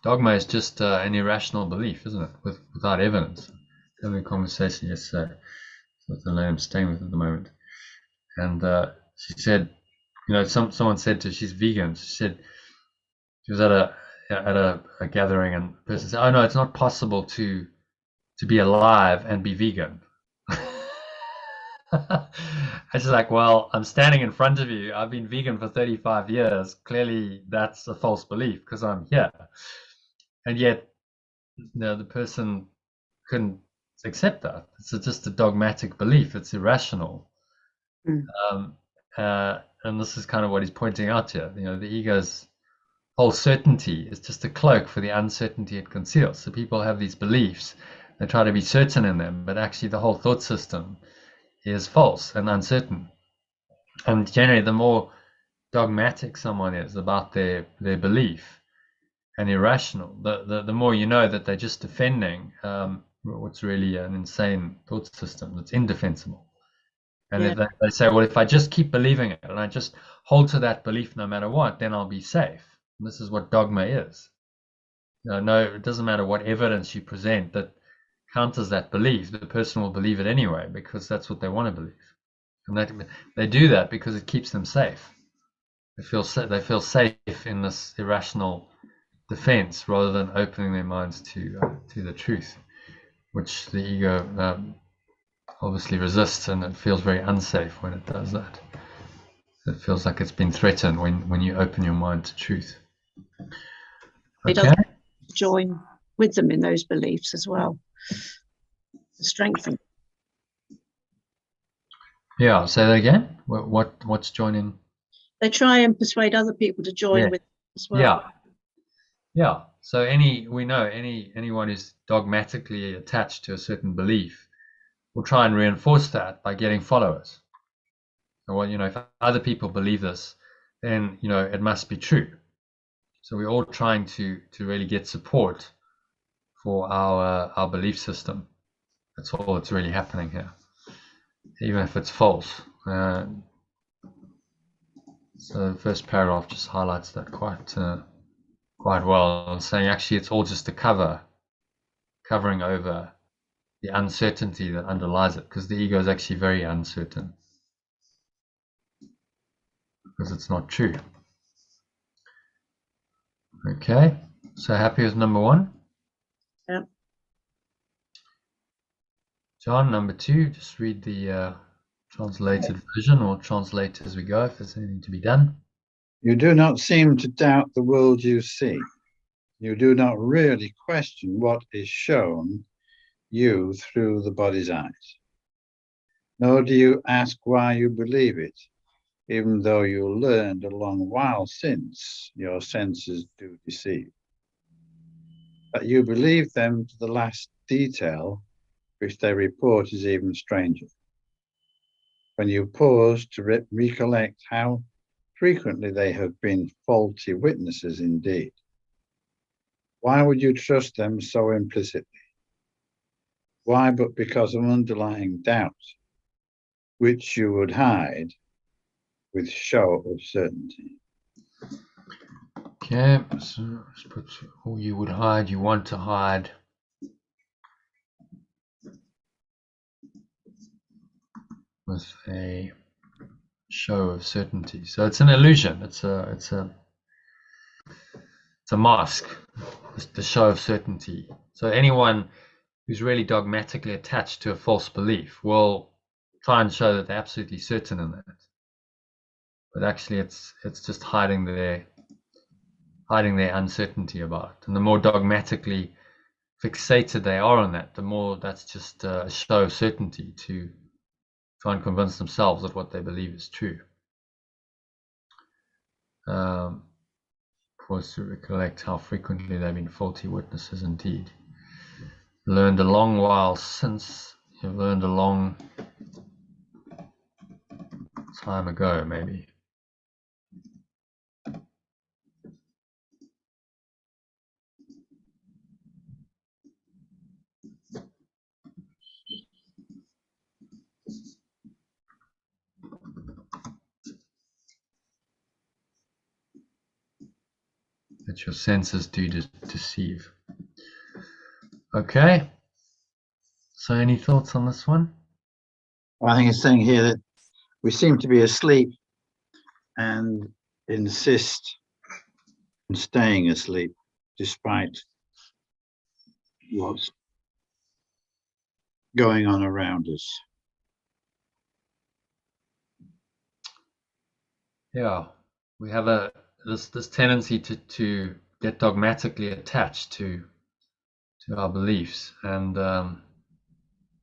Dogma is just an irrational belief, isn't it? Without evidence. Having a conversation yesterday with the lady I'm staying with at the moment, and she said, someone said to her, she's vegan. She said she was at a gathering, and the person said, "Oh no, it's not possible to be alive and be vegan." I was like, well, I'm standing in front of you. I've been vegan for 35 years. Clearly, that's a false belief because I'm here. And yet, the person couldn't accept that. It's just a dogmatic belief. It's irrational. And this is kind of what he's pointing out here. The ego's whole certainty is just a cloak for the uncertainty it conceals. So people have these beliefs. They try to be certain in them, but actually the whole thought system is false and uncertain. And generally, the more dogmatic someone is about their belief and irrational, the more you know that they're just defending what's really an insane thought system that's indefensible. And if they say, well, if I just keep believing it and I just hold to that belief no matter what, then I'll be safe. And this is what dogma is. No, it doesn't matter what evidence you present that counters that belief, the person will believe it anyway because that's what they want to believe. And they do that because it keeps them safe. They feel safe in this irrational defense rather than opening their minds to the truth, which the ego obviously resists, and it feels very unsafe when it does that. It feels like it's been threatened when you open your mind to truth. It does join with them in those beliefs as well. Strengthen. Yeah, say that again. What's joining? They try and persuade other people to join with as well. Yeah. So anyone who's dogmatically attached to a certain belief will try and reinforce that by getting followers. So, well, if other people believe this, then it must be true. So we're all trying to really get support for our belief system. That's all that's really happening here, even if it's false. So the first paragraph just highlights that quite well, saying actually it's all just a covering over the uncertainty that underlies it, because the ego is actually very uncertain because it's not true. Okay, so happy with number 1? Yeah. John, number 2, just read the translated version, or translate as we go if there's anything to be done. You do not seem to doubt the world you see. You do not really question what is shown you through the body's eyes. Nor do you ask why you believe it, even though you learned a long while since your senses do deceive. That you believe them to the last detail, which they report, is even stranger. When you pause to recollect how frequently they have been faulty witnesses indeed. Why would you trust them so implicitly? Why but because of underlying doubt, which you would hide with show of certainty. Okay, so let's put all you would hide, you want to hide. With a show of certainty. So it's an illusion. It's a mask. It's the show of certainty. So anyone who's really dogmatically attached to a false belief will try and show that they're absolutely certain in that. but actually it's just hiding their uncertainty about it. And the more dogmatically fixated they are on that, the more that's just a show of certainty to try and convince themselves that what they believe is true. Pause to recollect how frequently they've been faulty witnesses indeed. Learned a long while since, you've learned a long time ago, maybe. That your senses do deceive. Okay. So any thoughts on this one? Well, I think it's saying here that we seem to be asleep and insist on staying asleep despite what's going on around us. Yeah, we have this tendency to get dogmatically attached to our beliefs, and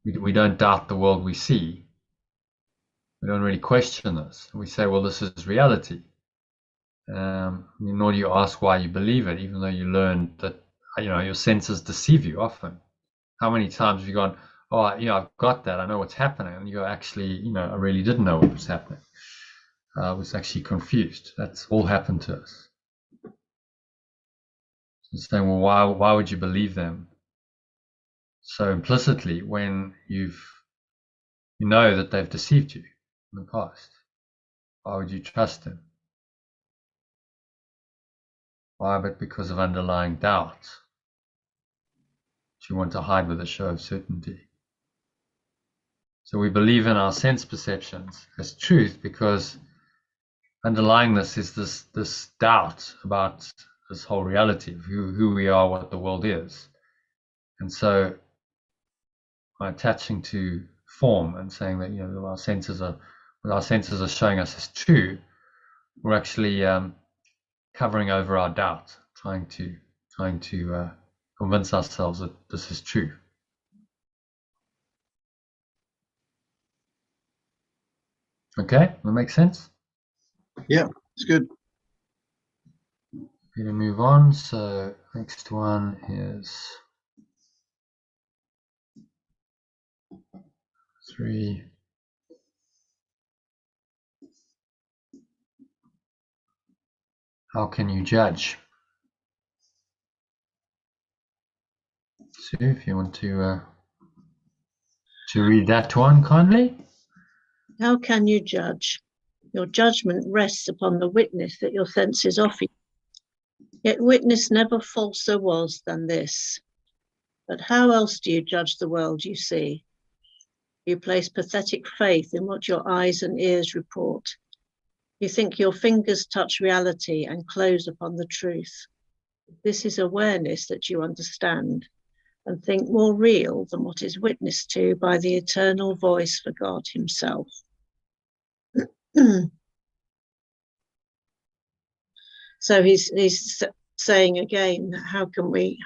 we don't doubt the world we see. We don't really question this. We say, well, this is reality. Nor do you ask why you believe it, even though you learned that your senses deceive you often. How many times have you gone, oh, I've got that, I know what's happening, and you go, actually, I really didn't know what was happening. I was actually confused. That's all happened to us. So saying, well, why would you believe them so implicitly when you know that they've deceived you in the past? Why would you trust them? Why? But because of underlying doubt, which you want to hide with a show of certainty. So we believe in our sense perceptions as truth because underlying this is this doubt about this whole reality of who we are, what the world is. And so by attaching to form and saying that what our senses are showing us as true, we're actually covering over our doubt, trying to convince ourselves that this is true. Okay, that makes sense? Yeah, it's good. Going to move on. So next one is 3. How can you judge? So if you want to read that one kindly. How can you judge? Your judgment rests upon the witness that your senses offer you. Yet witness never falser was than this. But how else do you judge the world you see? You place pathetic faith in what your eyes and ears report. You think your fingers touch reality and close upon the truth. This is awareness that you understand and think more real than what is witnessed to by the eternal voice for God himself. So he's saying again, how can we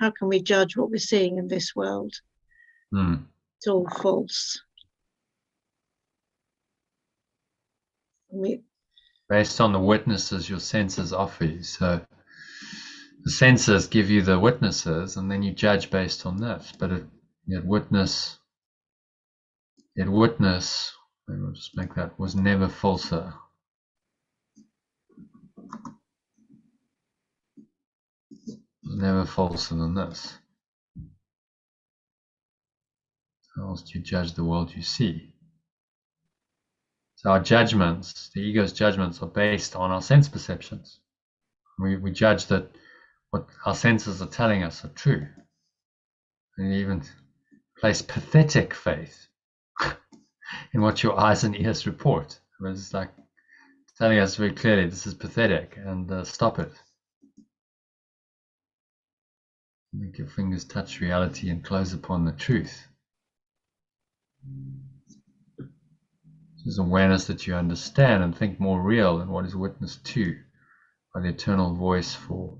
judge what we're seeing in this world? It's all false. Based on the witnesses your senses offer you. So the senses give you the witnesses, and then you judge based on this. But yet witness, maybe we'll just make that, was never falser. Was never falser than this. How else do you judge the world you see? So our judgments, the ego's judgments, are based on our sense perceptions. We judge that what our senses are telling us are true. And you even place pathetic faith in what your eyes and ears report. It's like telling us very clearly, this is pathetic, and stop it. Make your fingers touch reality and close upon the truth. This is awareness that you understand and think more real than what is witnessed to by the eternal voice for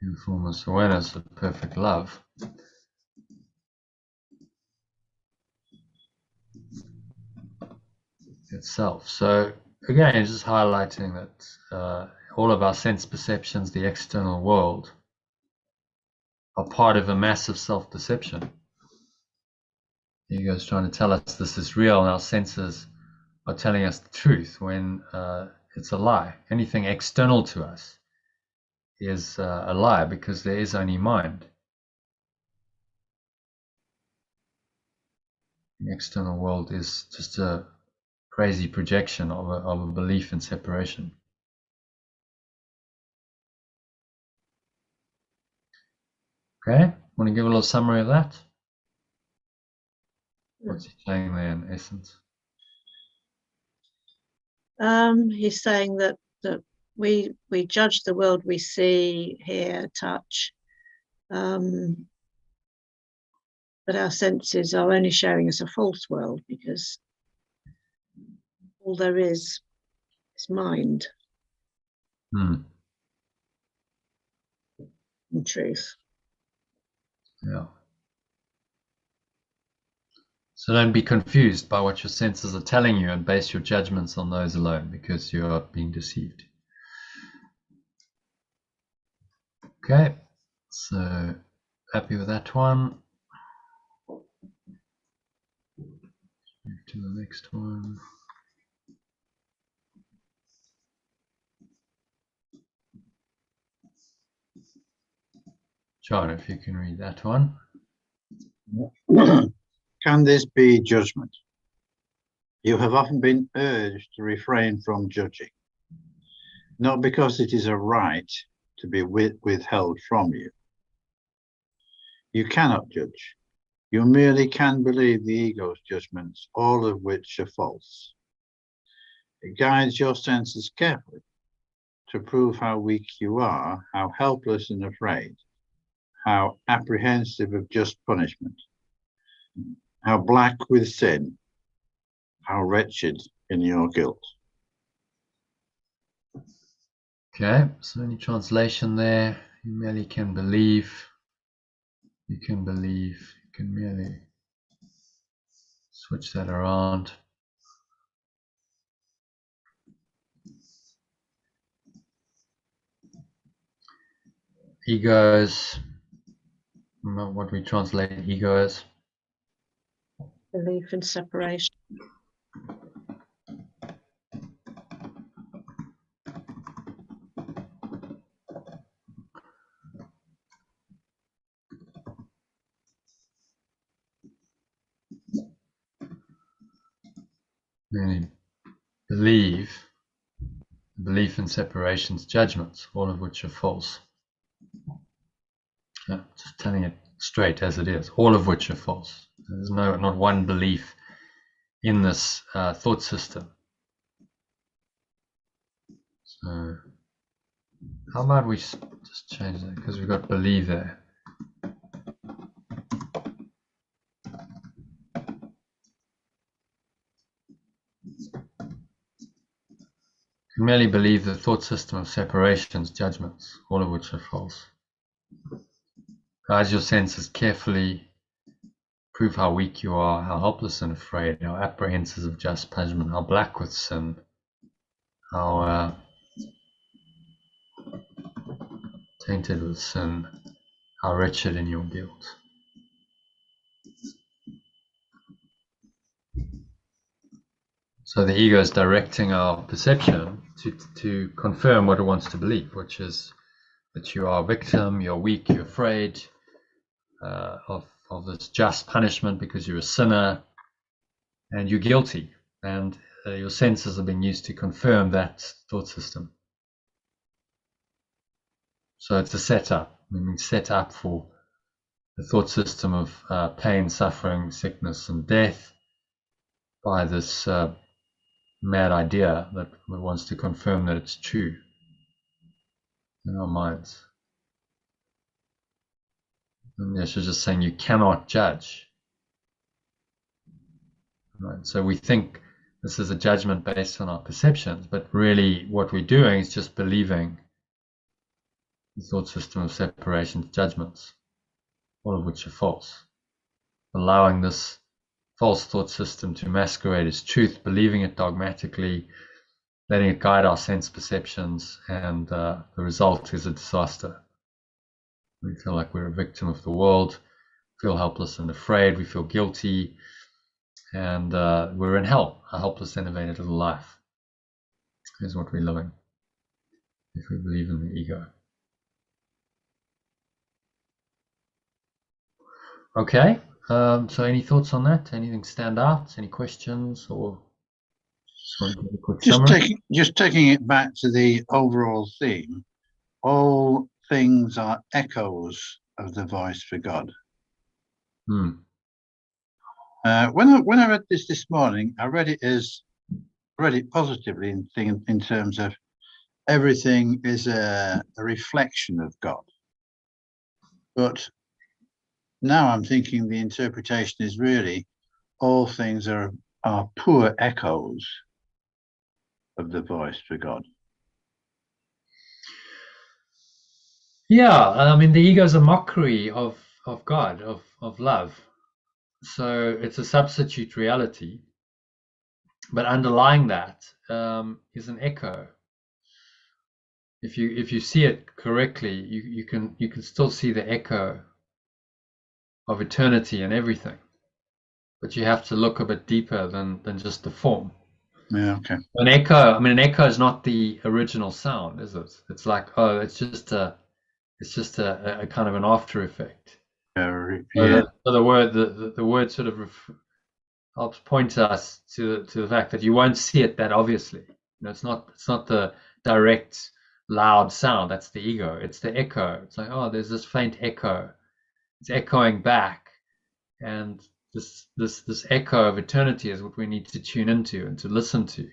informless awareness of perfect love. Itself. So again, it's just highlighting that all of our sense perceptions, the external world, are part of a massive self-deception. The ego is trying to tell us this is real, and our senses are telling us the truth when it's a lie. Anything external to us is a lie, because there is only mind. The external world is just a crazy projection of a belief in separation. Okay, want to give a little summary of that? What's he saying there in essence? He's saying that we judge the world we see, hear, touch, but our senses are only showing us a false world, because all there is mind. In truth. Yeah. So don't be confused by what your senses are telling you and base your judgments on those alone, because you are being deceived. Okay, so happy with that one. Move to the next one. John, if you can read that one. Can this be judgment? You have often been urged to refrain from judging, not because it is a right to be withheld from you. You cannot judge. You merely can believe the ego's judgments, all of which are false. It guides your senses carefully to prove how weak you are, how helpless and afraid, how apprehensive of just punishment, how black with sin, how wretched in your guilt. Okay, so any translation there? You merely can believe. You can believe. You can merely switch that around. Egos. Not what we translate ego as. Belief in separation. Merely belief in separation's judgments, all of which are false. Yeah, just telling it straight as it is, all of which are false. There's not one belief in this thought system. So how about we just change that, because we've got believe there. You merely believe the thought system of separation's judgments, all of which are false. Guide your senses carefully, prove how weak you are, how helpless and afraid, how apprehensive of just punishment, how black with sin, how tainted with sin, how wretched in your guilt. So the ego is directing our perception to confirm what it wants to believe, which is that you are a victim, you're weak, you're afraid of this just punishment because you're a sinner, and you're guilty. And your senses are being used to confirm that thought system. So it's a setup, set up for the thought system of pain, suffering, sickness, and death by this mad idea that wants to confirm that it's true in our minds. And Yeshua's just saying you cannot judge. Right? So we think this is a judgment based on our perceptions, but really what we're doing is just believing the thought system of separation judgments, all of which are false. Allowing this false thought system to masquerade as truth, believing it dogmatically, letting it guide our sense perceptions, and the result is a disaster. We feel like we're a victim of the world, feel helpless and afraid, we feel guilty, and we're in hell, a helpless, innovative little life is what we're living if we believe in the ego. Okay, so any thoughts on that? Anything stand out? Any questions, or just want to give a quick summary? Just taking it back to the overall theme, all things are echoes of the voice for God. When I read this morning, I read it positively in terms of everything is a reflection of God. But now I'm thinking the interpretation is really all things are poor echoes of the voice for God. Yeah, I mean, the ego is a mockery of God, of love. So it's a substitute reality, but underlying that is an echo. If you see it correctly, you can still see the echo of eternity and everything, but you have to look a bit deeper than just the form. Yeah, okay. An echo is not the original sound, is it? It's like, oh, it's just a kind of an after effect. Yeah. So the word sort of helps point us to the fact that you won't see it that obviously. You know, it's not the direct loud sound. That's the ego. It's the echo. It's like, oh, there's this faint echo. It's echoing back, and this echo of eternity is what we need to tune into and to listen to,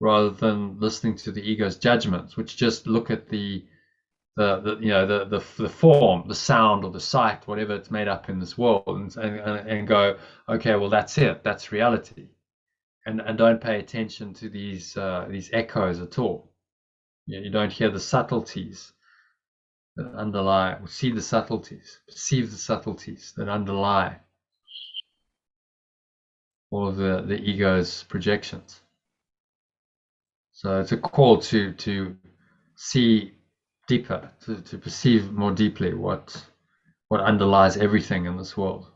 rather than listening to the ego's judgments, which just look at the form, the sound or the sight, whatever it's made up in this world, and go, okay, well, that's it, that's reality, and don't pay attention to these echoes at all. You don't hear the subtleties that underlie, or see the subtleties, perceive the subtleties that underlie all of the ego's projections. So it's a call to see deeper, to perceive more deeply what underlies everything in this world.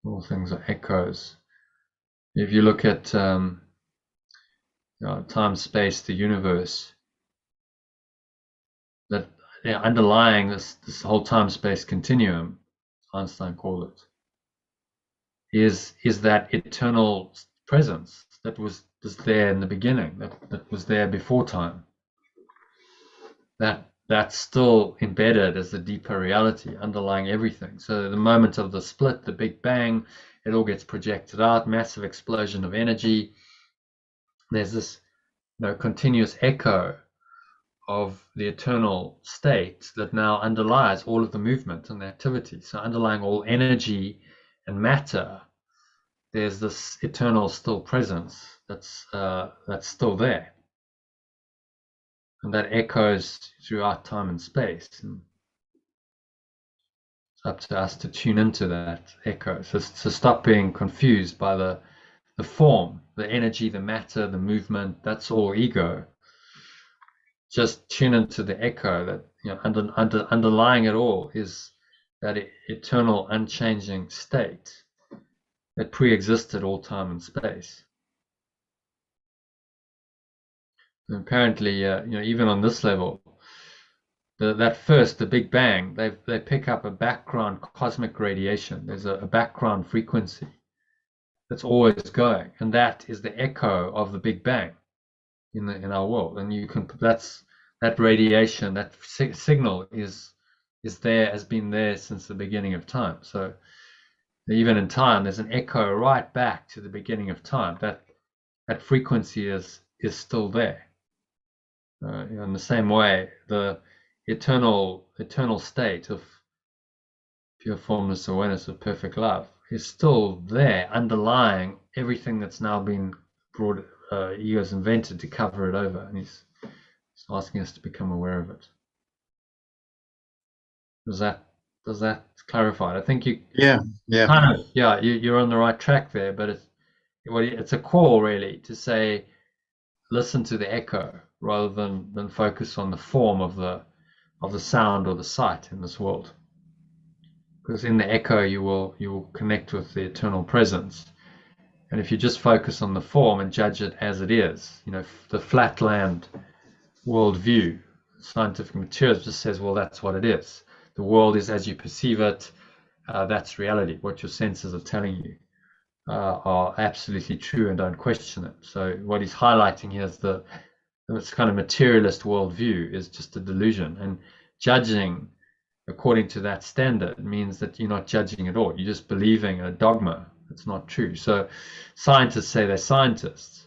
All things are echoes. If you look at time, space, the universe, that underlying this whole time space continuum, Einstein called it, is that eternal presence that was there in the beginning, that was there before time. That's still embedded as the deeper reality underlying everything. So the moment of the split, the Big Bang, it all gets projected out, massive explosion of energy. There's this continuous echo of the eternal state that now underlies all of the movement and the activity. So underlying all energy and matter, there's this eternal still presence that's still there. And that echoes throughout time and space. And it's up to us to tune into that echo. So stop being confused by the form, the energy, the matter, the movement. That's all ego. Just tune into the echo that underlying it all is that eternal, unchanging state that pre-existed all time and space. And apparently, even on this level, the Big Bang, they pick up a background cosmic radiation. There's a background frequency that's always going, and that is the echo of the Big Bang in our world. And that radiation, that signal is there, has been there since the beginning of time. So Even in time, there's an echo right back to the beginning of time. That frequency is still there. In the same way, the eternal state of pure formless awareness of perfect love is still there, underlying everything that's now been brought, ego's invented to cover it over, and he's asking us to become aware of it. Does that clarify it? I think you kind of, you're on the right track there, but it's a call really to say, listen to the echo rather than focus on the form of the sound or the sight in this world. Because in the echo you will connect with the eternal presence. And if you just focus on the form and judge it as it is, the flatland worldview, scientific materials just says, well, that's what it is. The world is as you perceive it. That's reality. What your senses are telling you are absolutely true, and don't question it. So what he's highlighting here is this kind of materialist worldview is just a delusion, and judging according to that standard means that you're not judging at all. You're just believing a dogma that's not true. So scientists say they're scientists,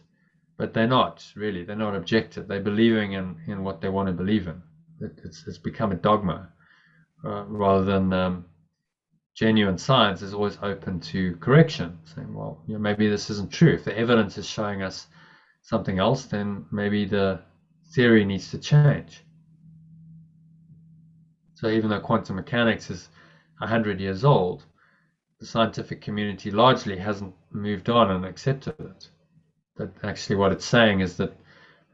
but they're not really. They're not objective. They're believing in what they want to believe in. It's become a dogma rather than genuine science is always open to correction, saying, well, maybe this isn't true. If the evidence is showing us something else, then maybe the theory needs to change. So even though quantum mechanics is 100 years old, the scientific community largely hasn't moved on and accepted it. That actually what it's saying is that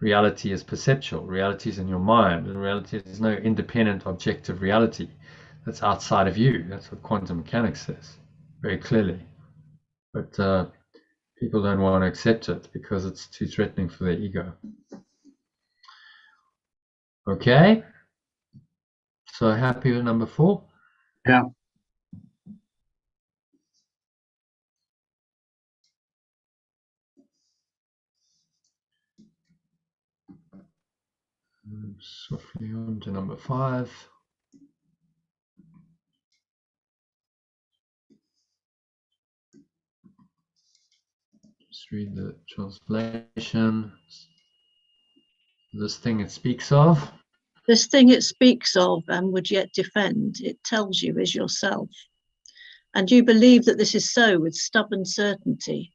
reality is perceptual. Reality is in your mind, and reality is no independent objective reality that's outside of you. That's what quantum mechanics says very clearly. But people don't want to accept it because it's too threatening for their ego. Okay. So happy with number 4? Yeah. Swiftly on to number 5. Just read the translation. This thing it speaks of. This thing it speaks of and would yet defend, it tells you is yourself. And you believe that this is so with stubborn certainty.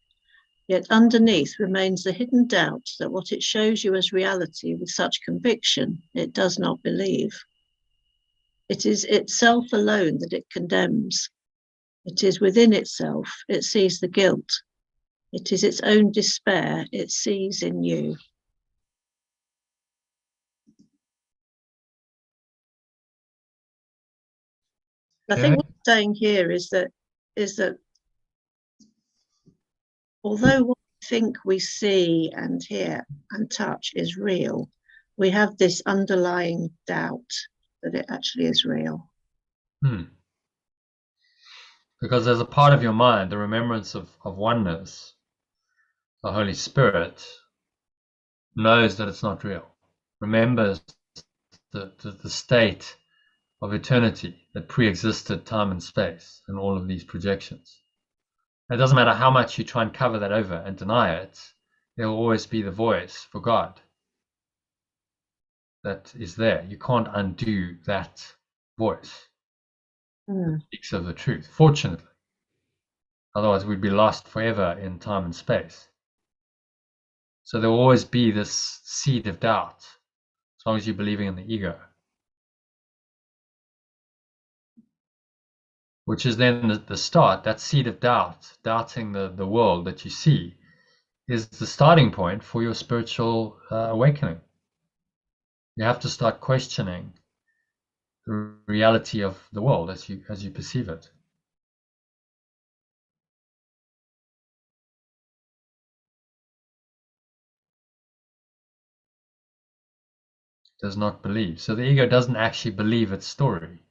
Yet underneath remains the hidden doubt that what it shows you as reality with such conviction, it does not believe. It is itself alone that it condemns. It is within itself, it sees the guilt. It is its own despair it sees in you. I think what I'm saying here is that although what we think we see and hear and touch is real, we have this underlying doubt that it actually is real. Because there's a part of your mind, the remembrance of oneness, the Holy Spirit, knows that it's not real, remembers the state of eternity that pre-existed time and space and all of these projections. It doesn't matter how much you try and cover that over and deny it, there will always be the voice for God that is there. You can't undo that voice. It speaks of the truth, fortunately. Otherwise, we'd be lost forever in time and space. So there will always be this seed of doubt, as long as you're believing in the ego. Which is then the start, that seed of doubt, doubting the world that you see, is the starting point for your spiritual awakening. You have to start questioning the reality of the world as you perceive it. Does not believe. So the ego doesn't actually believe its story.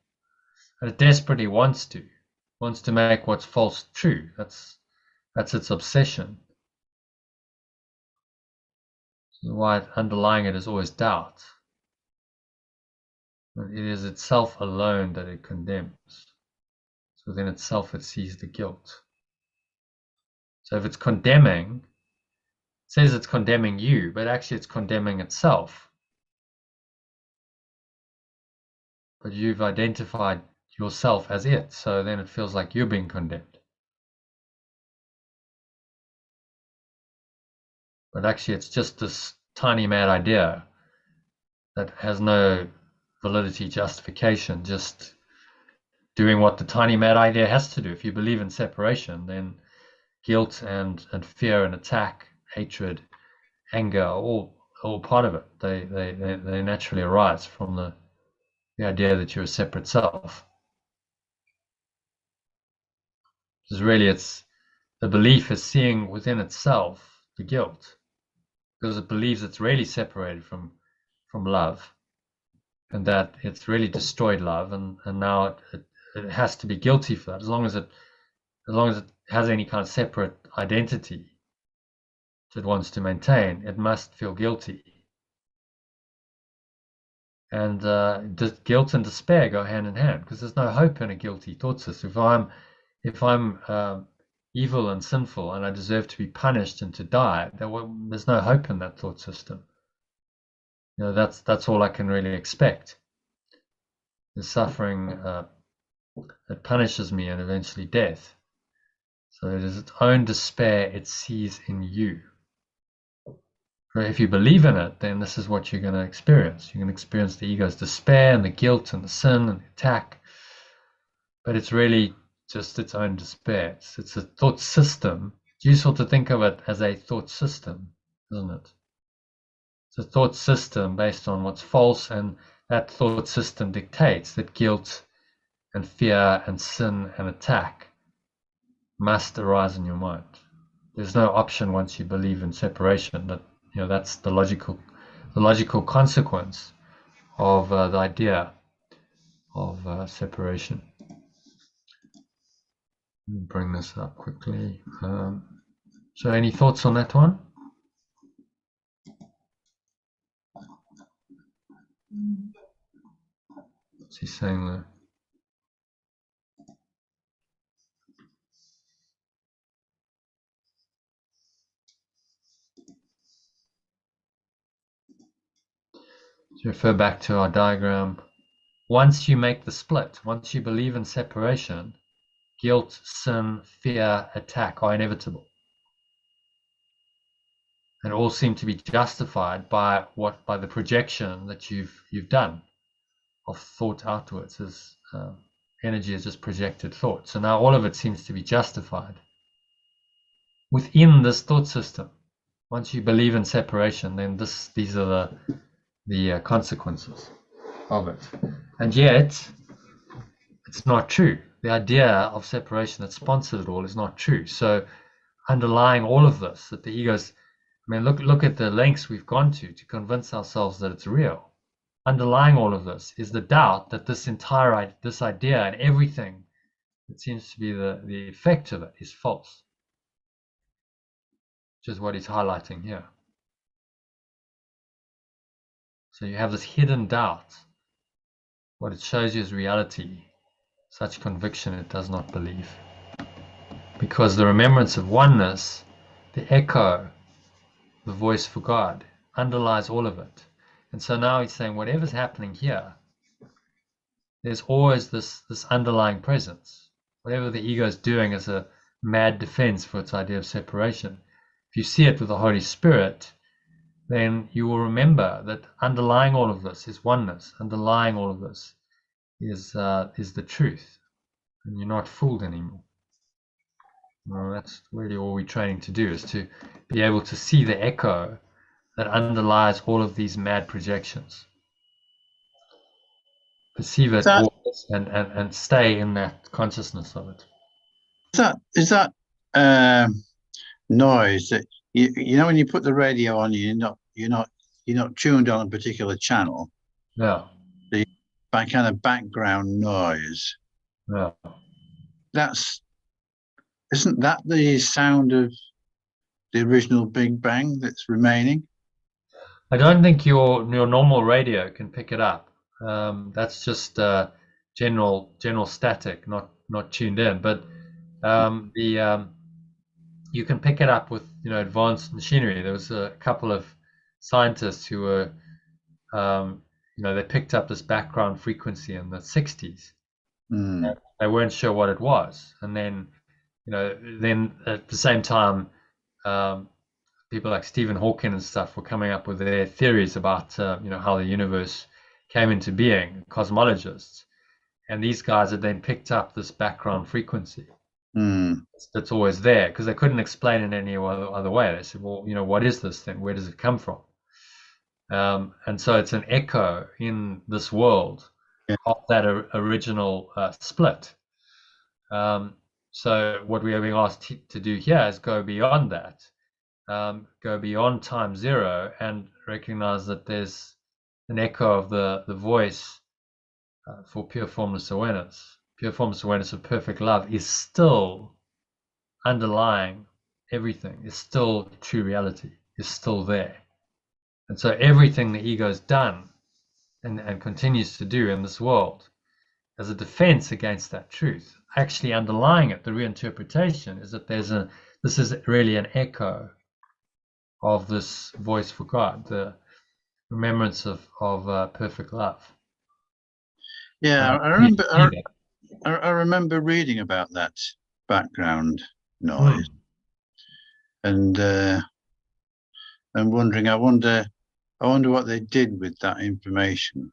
And it desperately wants to make what's false true. That's its obsession. So why underlying it is always doubt. It is itself alone that it condemns. So within itself, it sees the guilt. So if it's condemning, it says it's condemning you, but actually it's condemning itself. But you've identified yourself as it, so then it feels like you're being condemned. But actually it's just this tiny mad idea that has no validity, justification, just doing what the tiny mad idea has to do. If you believe in separation, then guilt and fear and attack, hatred, anger are all part of it. They naturally arise from the idea that you're a separate self. Because really it's the belief is seeing within itself the guilt, because it believes it's really separated from love, and that it's really destroyed love, and now it has to be guilty for that. As long as it has any kind of separate identity that it wants to maintain, it must feel guilty. And guilt and despair go hand in hand, because there's no hope in a guilty thought system. If I'm evil and sinful and I deserve to be punished and to die, there's no hope in that thought system. You know, that's all I can really expect. The suffering that punishes me and eventually death. So it is its own despair it sees in you. If you believe in it, then this is what you're going to experience. You're going to experience the ego's despair and the guilt and the sin and the attack. But it's really just its own despair. It's a thought system. It's useful to think of it as a thought system, isn't it? It's a thought system based on what's false, and that thought system dictates that guilt and fear and sin and attack must arise in your mind. There's no option once you believe in separation. That, you know, that's the logical consequence of the idea of separation. Let me bring this up quickly. So any thoughts on that one? What's he saying there? To refer back to our diagram, once you make the split, once you believe in separation, guilt, sin, fear, attack are inevitable. And all seem to be justified by the projection that you've done of thought outwards. As energy is just projected thought. So now all of it seems to be justified within this thought system. Once you believe in separation, then these are the consequences of it. And yet, it's not true. The idea of separation that sponsored it all is not true. So underlying all of this, that the ego's, I mean, look at the lengths we've gone to convince ourselves that it's real. Underlying all of this is the doubt that this idea and everything that seems to be the effect of it is false. Which is what he's highlighting here. So you have this hidden doubt. What it shows you is reality. Such conviction it does not believe. Because the remembrance of oneness, the echo, the voice for God, underlies all of it. And so now he's saying whatever's happening here, there's always this underlying presence. Whatever the ego is doing is a mad defense for its idea of separation. If you see it with the Holy Spirit, then you will remember that underlying all of this is oneness. Underlying all of this is the truth, and you're not fooled anymore. Well, that's really all we're training to do, is to be able to see the echo that underlies all of these mad projections. Perceive it always and stay in that consciousness of it. Is that noise that you know when you put the radio on, you're not tuned on a particular channel? Yeah. The kind of background noise. Yeah. Isn't that the sound of the original Big Bang that's remaining? I don't think your normal radio can pick it up. That's just general static, not not tuned in, but you can pick it up with advanced machinery. There was a couple of scientists who were they picked up this background frequency in the 60s. They weren't sure what it was, and then then at the same time people like Stephen Hawking and stuff were coming up with their theories about how the universe came into being, cosmologists, and these guys had then picked up this background frequency that's always there, because they couldn't explain it any other way. They said, well, what is this thing? Where does it come from? And so it's an echo in this world of that original split. So what we are being asked to do here is go beyond that, go beyond time zero, and recognize that there's an echo of the voice for pure formless awareness. Pure formless awareness of perfect love is still underlying everything, is still true reality, is still there. And so everything the ego's done and continues to do in this world as a defense against that truth, actually underlying it, the reinterpretation, is that this is really an echo of this voice for God, the remembrance of perfect love. Yeah, I remember reading about that background noise, and I'm wondering. I wonder what they did with that information.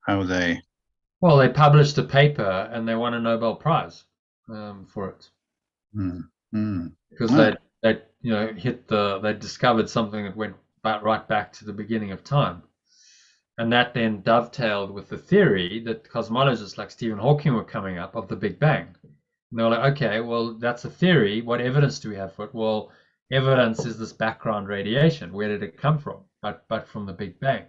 How they? Well, they published a paper and they won a Nobel Prize for it, because they discovered something that went right back to the beginning of time. And that then dovetailed with the theory that cosmologists like Stephen Hawking were coming up of the Big Bang. And they were like, okay, well, that's a theory. What evidence do we have for it? Well, evidence is this background radiation. Where did it come from? But from the Big Bang.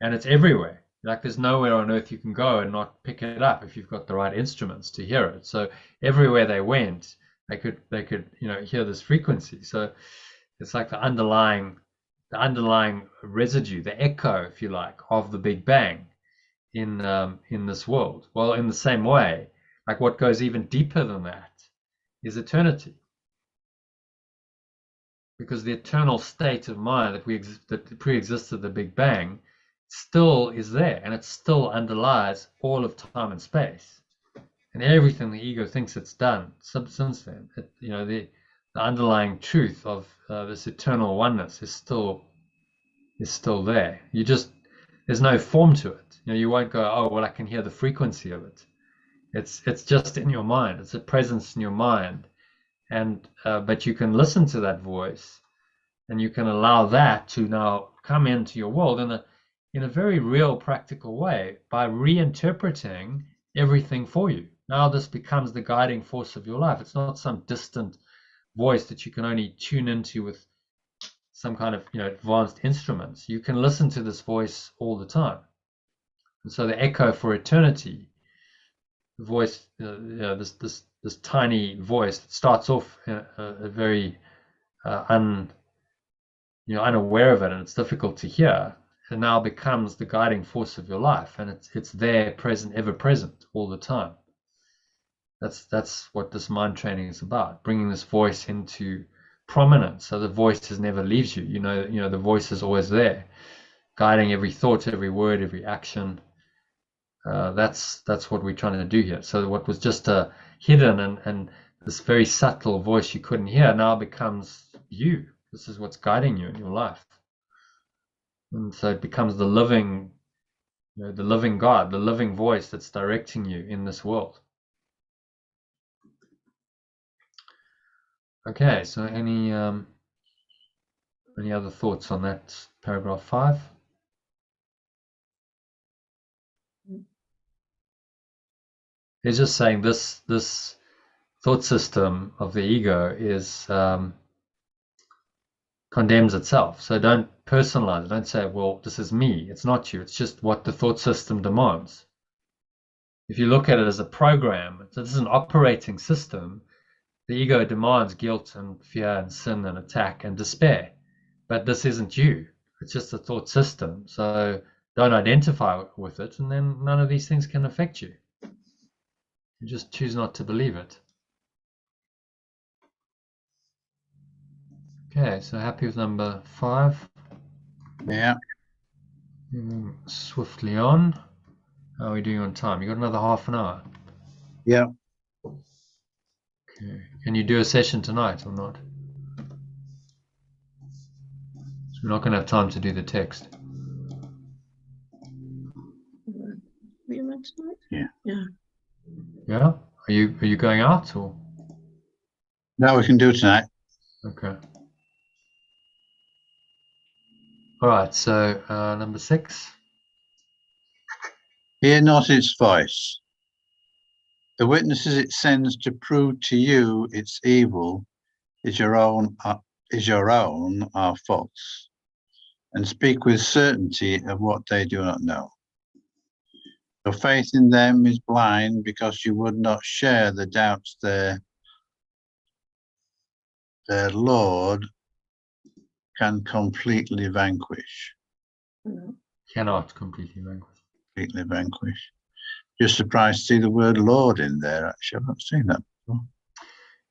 And it's everywhere. Like, there's nowhere on earth you can go and not pick it up if you've got the right instruments to hear it. So everywhere they went, they could hear this frequency. So it's like the underlying residue, the echo, if you like, of the Big Bang in this world. Well, in the same way, like, what goes even deeper than that is eternity, because the eternal state of mind that pre-existed the Big Bang still is there, and it still underlies all of time and space, and everything the ego thinks it's done since then. The underlying truth of this eternal oneness is still there. There's no form to it. You won't go, oh, well, I can hear the frequency of it. It's just in your mind. It's a presence in your mind, and but you can listen to that voice, and you can allow that to now come into your world in a very real, practical way by reinterpreting everything for you. Now this becomes the guiding force of your life. It's not some distant voice that you can only tune into with some kind of advanced instruments. You can listen to this voice all the time. And so the echo for eternity, the voice, this tiny voice that starts off a very unaware of it, and it's difficult to hear, and now becomes the guiding force of your life, and it's there, present, ever present, all the time. That's what this mind training is about, bringing this voice into prominence, so the voice never leaves you. The voice is always there, guiding every thought, every word, every action. That's what we're trying to do here. So what was just a hidden and this very subtle voice you couldn't hear now becomes you. This is what's guiding you in your life. And so it becomes the living God, the living voice that's directing you in this world. Okay, so any other thoughts on that paragraph 5? It's just saying this thought system of the ego is condemns itself. So don't personalize it. Don't say, well, this is me. It's not you. It's just what the thought system demands. If you look at it as a program, so this is an operating system. The ego demands guilt and fear and sin and attack and despair. But this isn't you. It's just a thought system. So don't identify with it, and then none of these things can affect you. You just choose not to believe it. Okay, so happy with number 5. Yeah. Moving swiftly on. How are we doing on time? You got another half an hour. Yeah. Okay. Can you do a session tonight or not? So we're not going to have time to do the text. We went tonight? Yeah. Yeah. Yeah? Are you going out or? Now we can do tonight. Okay. All right. So number 6. Hear not its voice. The witnesses it sends to prove to you its evil is your own are false, and speak with certainty of what they do not know. Your faith in them is blind because you would not share the doubts their Lord can completely vanquish. Cannot completely vanquish. Completely vanquish. Just surprised to see the word Lord in there, actually. I've not seen that before.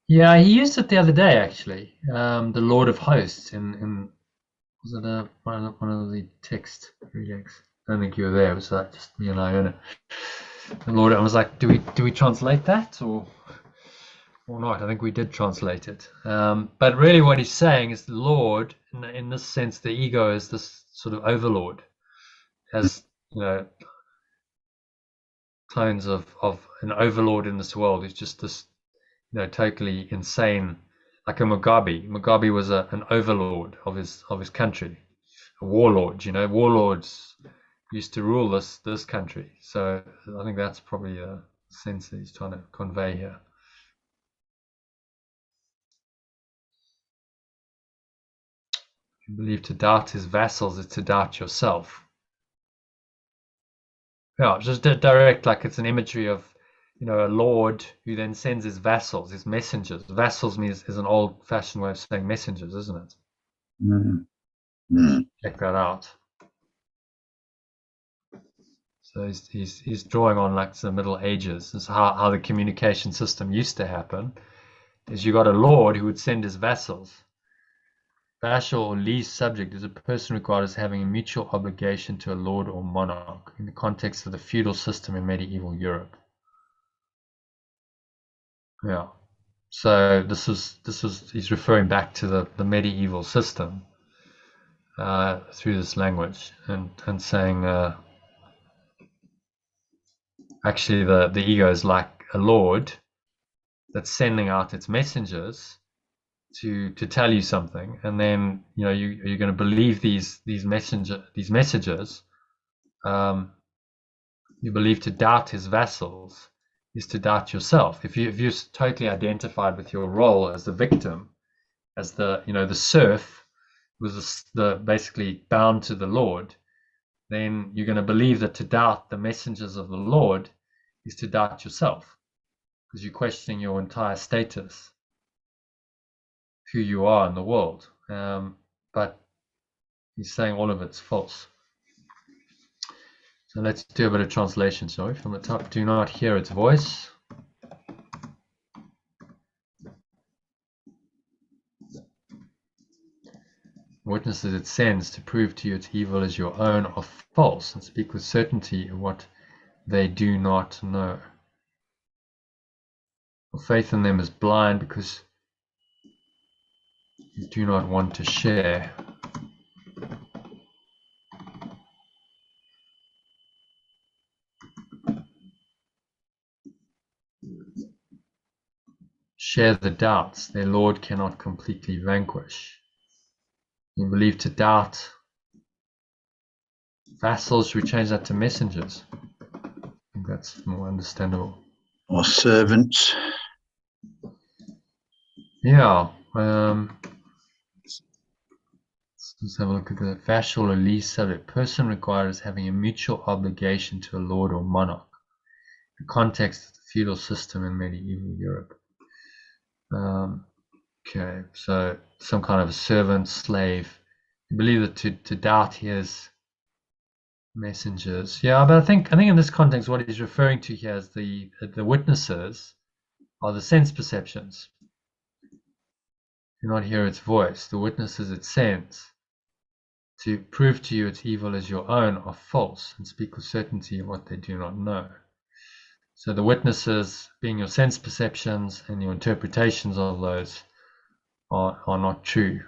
Yeah, he used it the other day actually. The Lord of Hosts in was it one of the text readings? I don't think you were there. It was just me and Iona. The Lord, I was like, do we translate that or not? I think we did translate it. But really, what he's saying is the Lord, in this sense, the ego is this sort of overlord, has clones of an overlord in this world. Who's just this totally insane, like a Mugabe. Mugabe was an overlord of his country, a warlord. Warlords used to rule this country. So I think that's probably a sense that he's trying to convey here. You believe to doubt his vassals is to doubt yourself. Yeah, just direct, like it's an imagery of a lord who then sends his vassals, his messengers. Vassals is an old-fashioned way of saying messengers, isn't it? Mm-hmm. Check that out. So he's drawing on like the Middle Ages. This is how the communication system used to happen. Is you got a lord who would send his vassals. Vassal or liege subject is a person regarded as having a mutual obligation to a lord or monarch in the context of the feudal system in medieval Europe. Yeah. So this was he's referring back to the medieval system through this language and saying actually the ego is like a lord that's sending out its messengers to tell you something, and then you're going to believe these messages. You believe to doubt his vassals is to doubt yourself. If you're totally identified with your role as the victim, as the serf was the basically bound to the Lord, then you're going to believe that to doubt the messengers of the Lord is to doubt yourself, because you're questioning your entire status, who you are in the world. But he's saying all of it's false. So let's do a bit of translation. Sorry, from the top. Do not hear its voice. Witnesses it sends to prove to you its evil is your own are false, and speak with certainty of what they do not know. Your faith in them is blind because you do not want to share. Share the doubts their Lord cannot completely vanquish. You believe to doubt vassals. Should we change that to messengers? I think that's more understandable. Or servants. Yeah. Let's have a look at the vassal or liege subject. Person regarded as having a mutual obligation to a lord or monarch. The context of the feudal system in medieval Europe. Okay, so some kind of a servant, slave. You believe that to doubt his Messengers. Yeah, but I think in this context, what he's referring to here is the witnesses are the sense perceptions. Do not hear its voice. The witnesses it sends to prove to you its evil as your own are false and speak with certainty of what they do not know. So the witnesses being your sense perceptions and your interpretations of those are not true.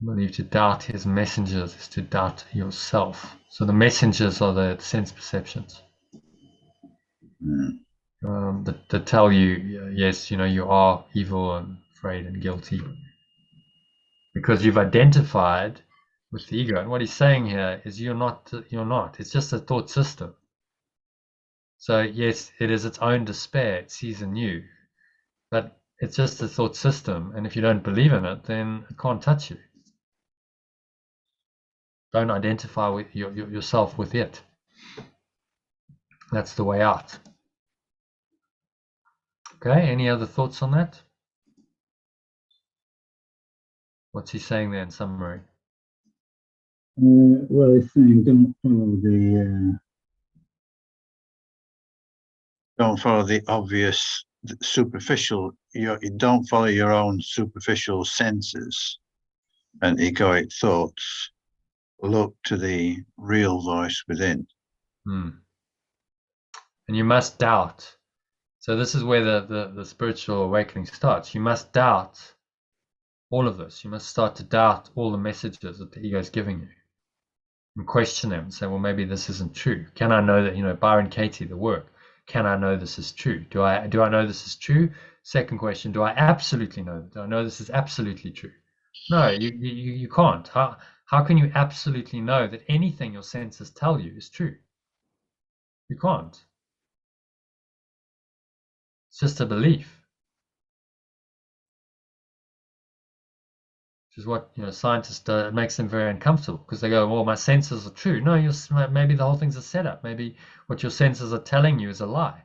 I believe to doubt his messengers is to doubt yourself. So the messengers are the sense perceptions that tell you, yes, you are evil and afraid and guilty because you've identified with the ego. And what he's saying here is you're not. It's just a thought system. So yes, it is its own despair. It sees in you, but it's just a thought system. And if you don't believe in it, then it can't touch you. Don't identify with yourself with it. That's the way out. Okay, any other thoughts on that? What's he saying there in summary? Well, he's saying don't follow the obvious, superficial. You don't follow your own superficial senses and egoic thoughts. Look to the real voice within. And you must doubt. So this is where the spiritual awakening starts. You must doubt all of this. You must start to doubt all the messages that the ego is giving you and question them and say, well, maybe this isn't true. Can I know that, Byron Katie, the work, can I know this is true? Do I know this is true? Second question, do I absolutely know that? Do I know this is absolutely true? No, you can't. How can you absolutely know that anything your senses tell you is true? You can't. It's just a belief. Which is what scientists do. It makes them very uncomfortable because they go, well, my senses are true. No, maybe the whole thing's a setup. Maybe what your senses are telling you is a lie.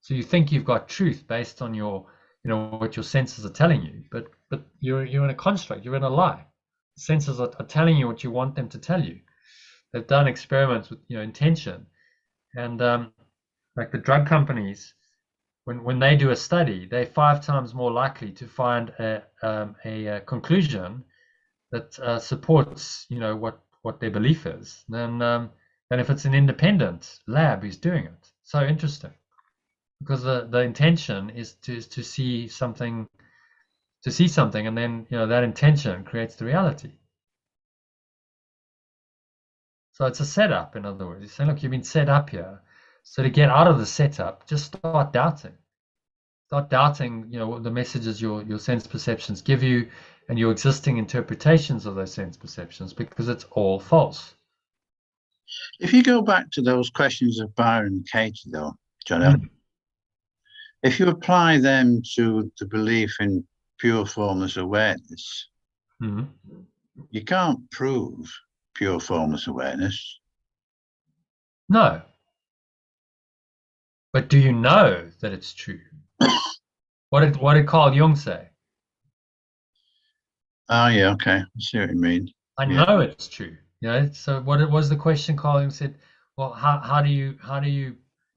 So you think you've got truth based on what your senses are telling you, but you're in a construct. You're in a lie. The senses are telling you what you want them to tell you. They've done experiments with intention, and like the drug companies, when they do a study, they're 5 times more likely to find a conclusion that supports what their belief is than if it's an independent lab who's doing it. So interesting, because the intention is to see something, and then that intention creates the reality. So it's a setup. In other words, he's saying, look, you've been set up here. So to get out of the setup, just start doubting. Start doubting, the messages your sense perceptions give you and your existing interpretations of those sense perceptions, because it's all false. If you go back to those questions of Byron and Katie, though, John, if you apply them to the belief in pure formless awareness, you can't prove pure formless awareness. No. But do you know that it's true? What did Carl Jung say? Oh, yeah, okay. I see what you mean. I know it's true. So what was the question Carl Jung said? Well, how do you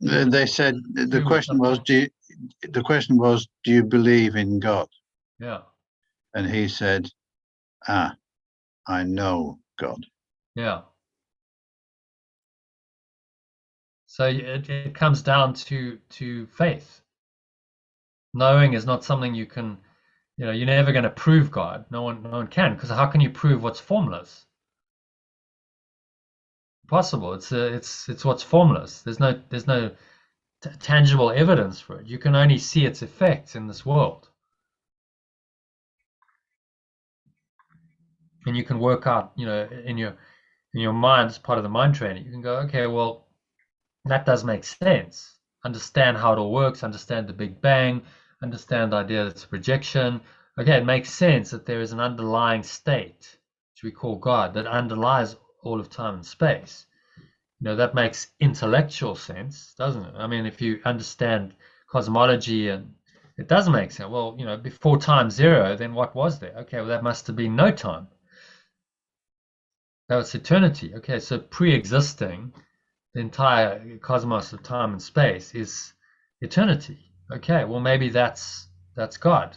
They said the question was, do you believe in God? Yeah. And he said, I know God. Yeah. So it comes down to faith. Knowing is not something you can, you're never going to prove God. No one can, because how can you prove what's formless? Impossible. It's what's formless. There's no tangible evidence for it. You can only see its effects in this world. And you can work out, in your mind, as part of the mind training, you can go, okay, well, that does make sense. Understand how it all works, understand the Big Bang, understand the idea that it's a projection. Okay, it makes sense that there is an underlying state, which we call God, that underlies all of time and space. That makes intellectual sense, doesn't it? I mean, if you understand cosmology, and it does make sense. Well, before time zero, then what was there? Okay, well, that must have been no time. No, it's eternity. Okay, so pre-existing the entire cosmos of time and space is eternity. Okay, well maybe that's God.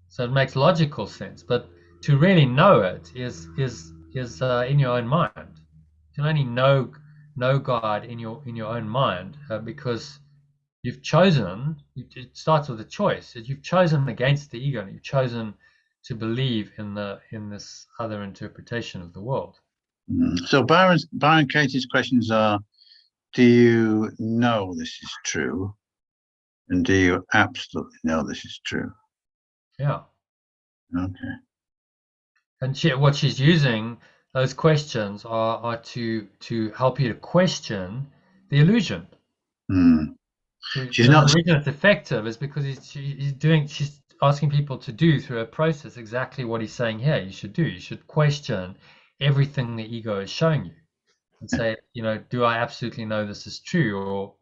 So it makes logical sense. But to really know it is in your own mind. You can only know God in your own mind because you've chosen. It starts with a choice. You've chosen against the ego. And you've chosen to believe in this other interpretation of the world. So Byron Katie's questions are: do you know this is true? And do you absolutely know this is true? Yeah. Okay. And what she's using, those questions are to help you to question the illusion. The reason it's effective is because she's asking people to do through a process exactly what he's saying here. You should do. You should question everything the ego is showing you and say, do I absolutely know this is true, or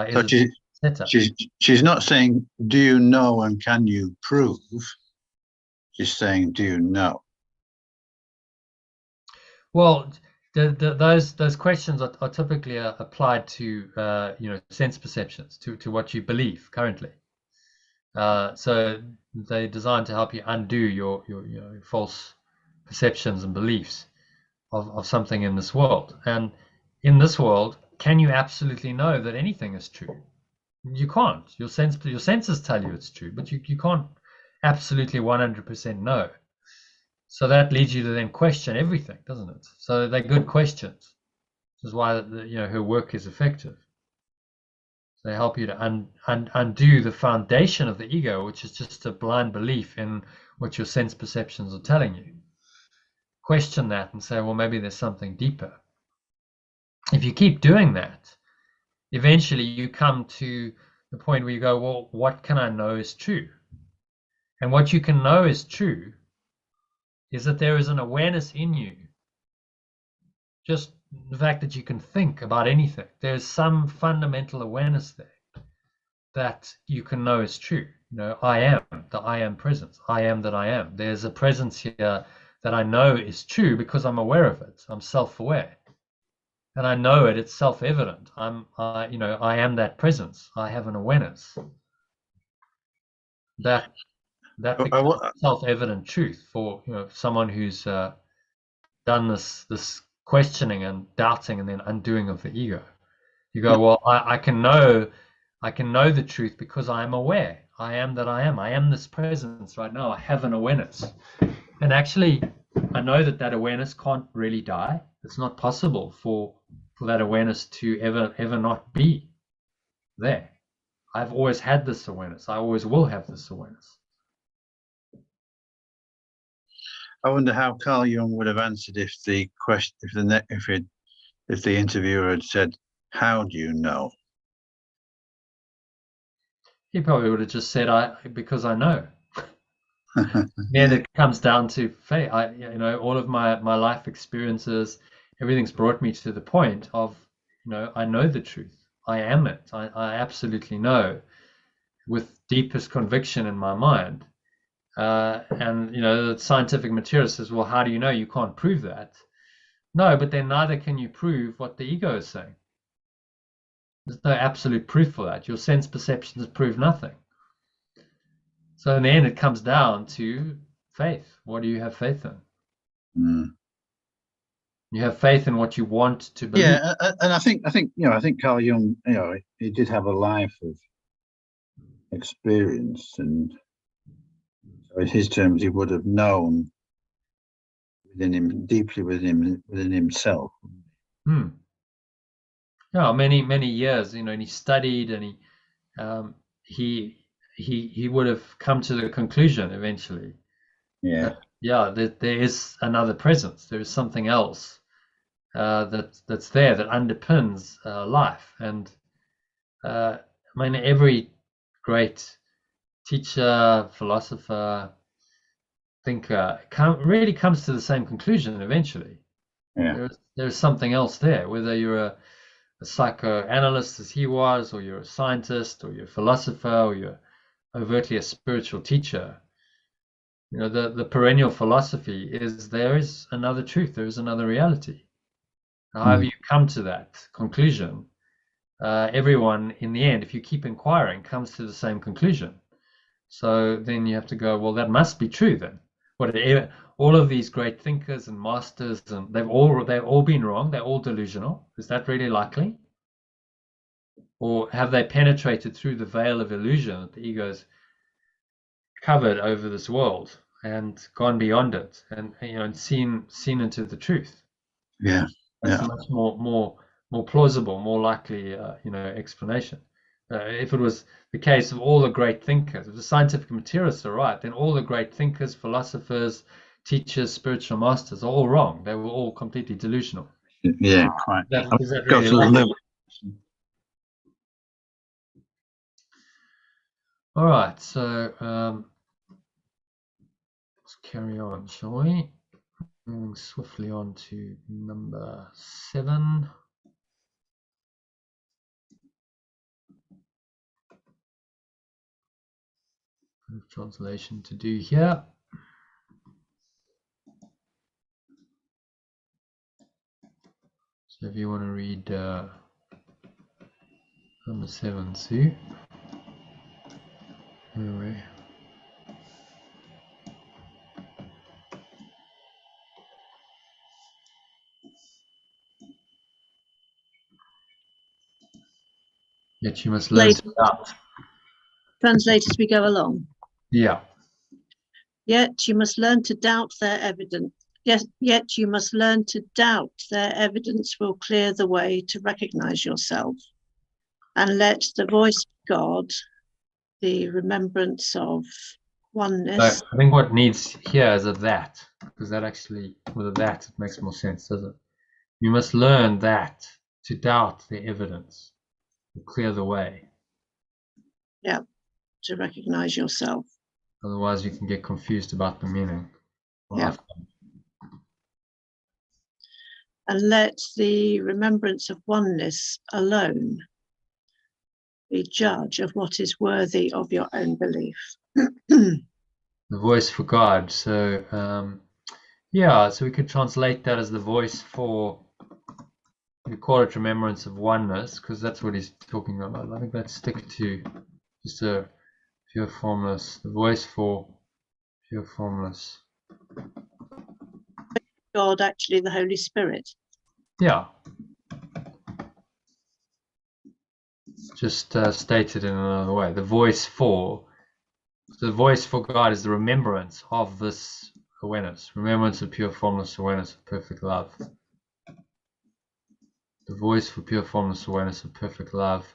is it set up? She's not saying, do you know and can you prove? She's saying, do you know? Well, those questions are typically applied to sense perceptions, to what you believe currently. So they're designed to help you undo your false perceptions and beliefs of something in this world. And in this world, can you absolutely know that anything is true? You can't. Your senses tell you it's true, but you can't absolutely 100% know. So that leads you to then question everything, doesn't it? So they're good questions. This is why her work is effective. They help you to undo the foundation of the ego, which is just a blind belief in what your sense perceptions are telling you. Question that and say, well, maybe there's something deeper. If you keep doing that, eventually you come to the point where you go, well, what can I know is true? And what you can know is true is that there is an awareness in you. Just the fact that you can think about anything, there's some fundamental awareness there that you can know is true. I am, the I am presence. I am that I am. There's a presence here that I know is true because I'm aware of it. I'm self-aware. And I know it, it's self-evident. I am that presence. I have an awareness. That becomes self-evident truth for someone who's done this questioning and doubting and then undoing of the ego. You go, well, I can know the truth because I am aware. I am that I am. I am this presence right now. I have an awareness. And actually, I know that awareness can't really die. It's not possible for that awareness to ever not be there. I've always had this awareness. I always will have this awareness. I wonder how Carl Jung would have answered if the interviewer had said, "How do you know?" He probably would have just said, because I know. Then it comes down to faith. All of my life experiences, everything's brought me to the point of, I know the truth. I am it. I absolutely know with deepest conviction in my mind. And the scientific material says, well, how do you know? You can't prove that. No, but then neither can you prove what the ego is saying. There's no absolute proof for that. Your sense perceptions prove nothing. So in the end, it comes down to faith. What do you have faith in? You have faith in what you want to believe. Yeah, and I think Carl Jung, he did have a life of experience, and so in his terms, he would have known deeply within himself. Yeah, many years, and he studied, and he would have come to the conclusion eventually. Yeah. That there is another presence. There is something else that's there that underpins life. And every great teacher, philosopher, thinker really comes to the same conclusion eventually. Yeah. There's something else there, whether you're a psychoanalyst as he was, or you're a scientist, or you're a philosopher, or you're overtly a spiritual teacher. You know, the perennial philosophy is there is another truth, there is another reality. However you come to that conclusion, everyone in the end, if you keep inquiring, comes to the same conclusion. So then you have to go, well, that must be true then. Whatever, all of these great thinkers and masters, and they've all been wrong, they're all delusional. Is that really likely? Or have they penetrated through the veil of illusion that the ego's covered over this world and gone beyond it, and and seen into the truth? Yeah. That's a much more plausible, more likely explanation. If it was the case of all the great thinkers, if the scientific materialists are right, then all the great thinkers, philosophers, teachers, spiritual masters are all wrong. They were all completely delusional. Yeah, quite. Is that really likely? All right, so let's carry on, shall we? Moving swiftly on to number 7. Translation to do here. So if you want to read number 7, Sue. Anyway. Yet you must learn to doubt. Translate as we go along. Yeah. Yet you must learn to doubt their evidence. Yes, yet you must learn to doubt their evidence will clear the way to recognize yourself, and let the voice of God, the remembrance of oneness. So I think what needs here is a that, because that actually, with a that, it makes more sense, doesn't it? You must learn that to doubt the evidence, to clear the way. Yeah, to recognize yourself. Otherwise, you can get confused about the meaning. Yeah. And let the remembrance of oneness alone be judge of what is worthy of your own belief. The voice for God. So, so we could translate that as the voice for, we call it remembrance of oneness, because that's what he's talking about. I think let's stick to just a pure formless, the voice for pure formless. God, actually the Holy Spirit. Yeah. Just stated in another way. The voice for God is the remembrance of this awareness, remembrance of pure formless awareness of perfect love. The voice for pure formless awareness of perfect love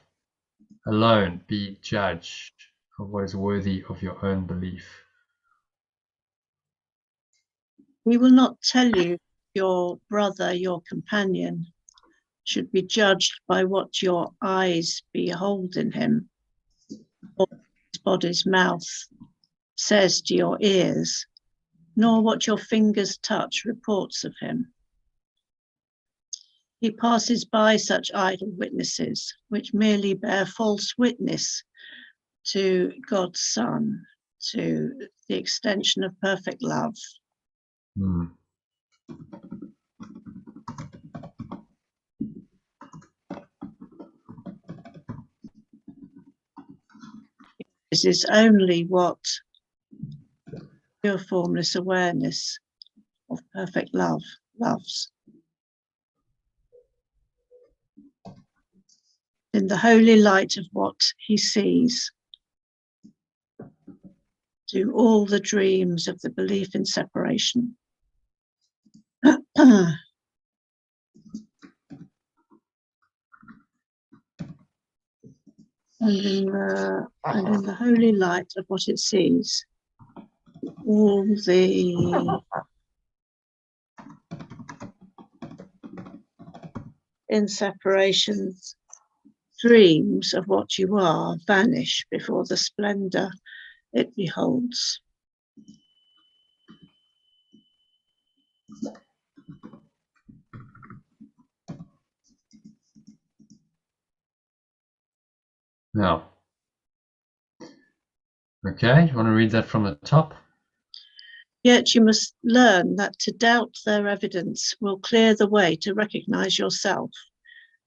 alone be judge of what is worthy of your own belief. He will not tell you your brother, your companion, should be judged by what your eyes behold in him, or his body's mouth says to your ears, nor what your fingers touch reports of him. He passes by such idle witnesses, which merely bear false witness to God's Son, to the extension of perfect love. This is only what pure formless awareness of perfect love loves. In the holy light of what he sees, do all the dreams of the belief in separation. And in the holy light of what it sees, all the in separation dreams of what you are vanish before the splendor it beholds. Now, okay, you want to read that from the top? Yet you must learn that to doubt their evidence will clear the way to recognize yourself,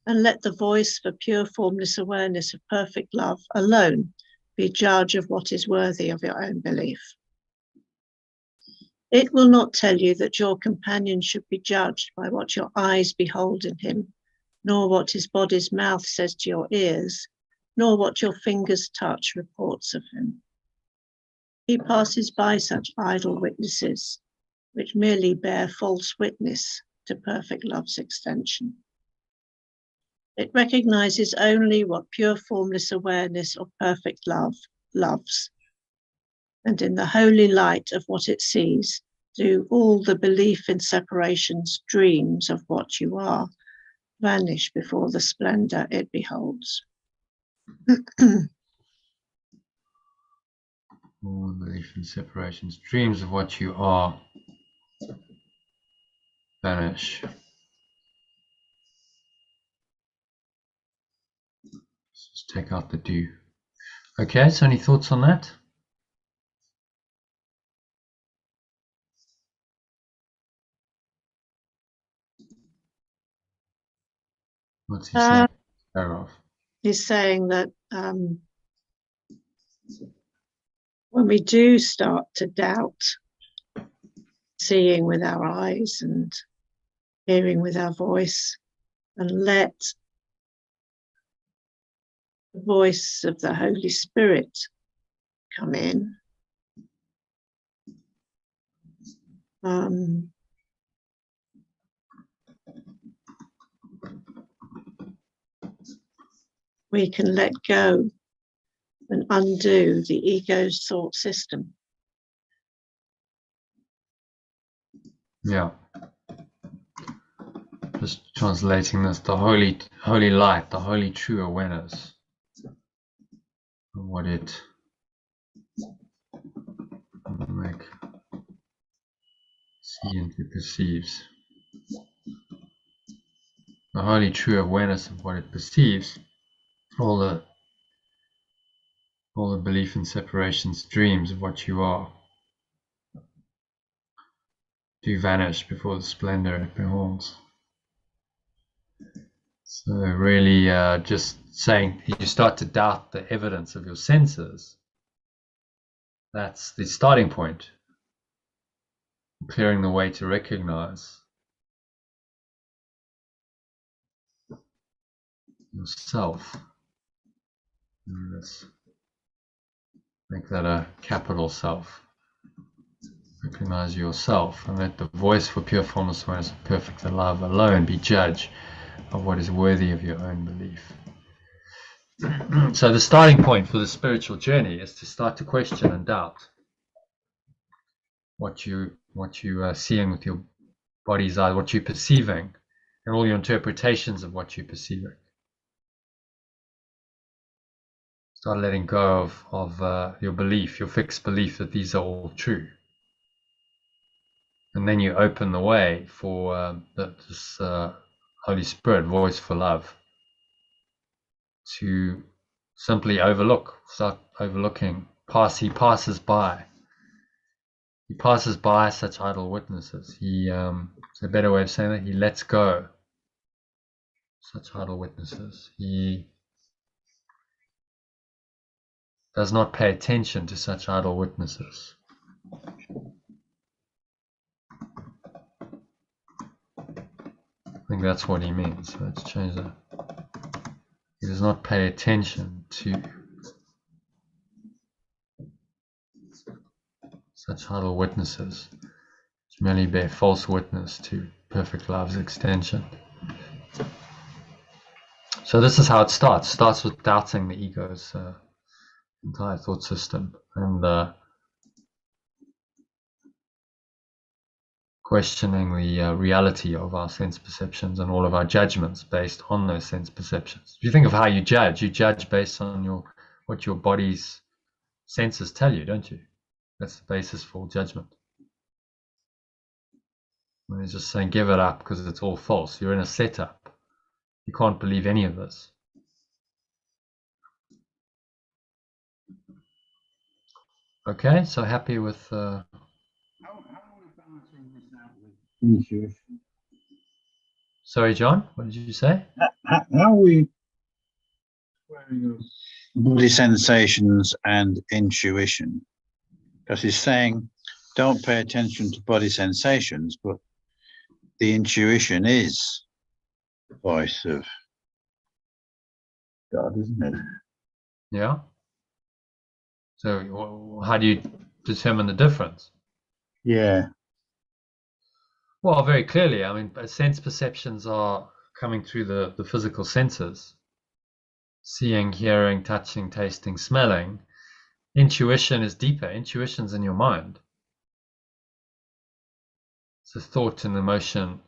and let the voice for pure formless awareness of perfect love alone be judge of what is worthy of your own belief. It will not tell you that your companion should be judged by what your eyes behold in him, nor what his body's mouth says to your ears, nor what your fingers touch reports of him. He passes by such idle witnesses, which merely bear false witness to perfect love's extension. It recognizes only what pure formless awareness of perfect love loves. And in the holy light of what it sees, do all the belief in separation's dreams of what you are vanish before the splendor it beholds. All belief in separations, dreams of what you are, vanish. Let's just take out the do. Okay, so any thoughts on that? What's he saying? Paragraph. He's saying that when we do start to doubt, seeing with our eyes and hearing with our voice, and let the voice of the Holy Spirit come in, we can let go and undo the ego's thought system. Yeah. Just translating this, the holy light, the holy true awareness of what it like see and perceives. The holy true awareness of what it perceives, all the belief in separations, dreams of what you are, do vanish before the splendor it beholds. So really just saying you start to doubt the evidence of your senses. That's the starting point. Clearing the way to recognize yourself. Let's make that a capital self. Recognize yourself and let the voice for pure formless awareness of perfect love alone be judge of what is worthy of your own belief. So the starting point for the spiritual journey is to start to question and doubt what you are seeing with your body's eyes, what you're perceiving, and all your interpretations of what you're perceiving. Start letting go of your belief, your fixed belief that these are all true. And then you open the way for this Holy Spirit, voice for love, to simply start overlooking. He passes by. He passes by such idle witnesses. It's a better way of saying that, he lets go such idle witnesses. He does not pay attention to such idle witnesses. I think that's what he means. So let's change that. He does not pay attention to such idle witnesses, which merely bear false witness to perfect love's extension. So this is how it starts. It starts with doubting the ego's entire thought system and questioning the reality of our sense perceptions and all of our judgments based on those sense perceptions. If you think of how you judge based on what your body's senses tell you, don't you? That's the basis for judgment. When he's just saying give it up because it's all false. You're in a setup. You can't believe any of this. Okay, so happy with intuition. Sorry, John, what did you say? How are we squaring body sensations and intuition? Because he's saying, don't pay attention to body sensations, but the intuition is the voice of God, isn't it? Yeah. So how do you determine the difference? Yeah. Well, very clearly. I mean, sense perceptions are coming through the physical senses. Seeing, hearing, touching, tasting, smelling. Intuition is deeper. Intuition's in your mind. It's a thought and emotion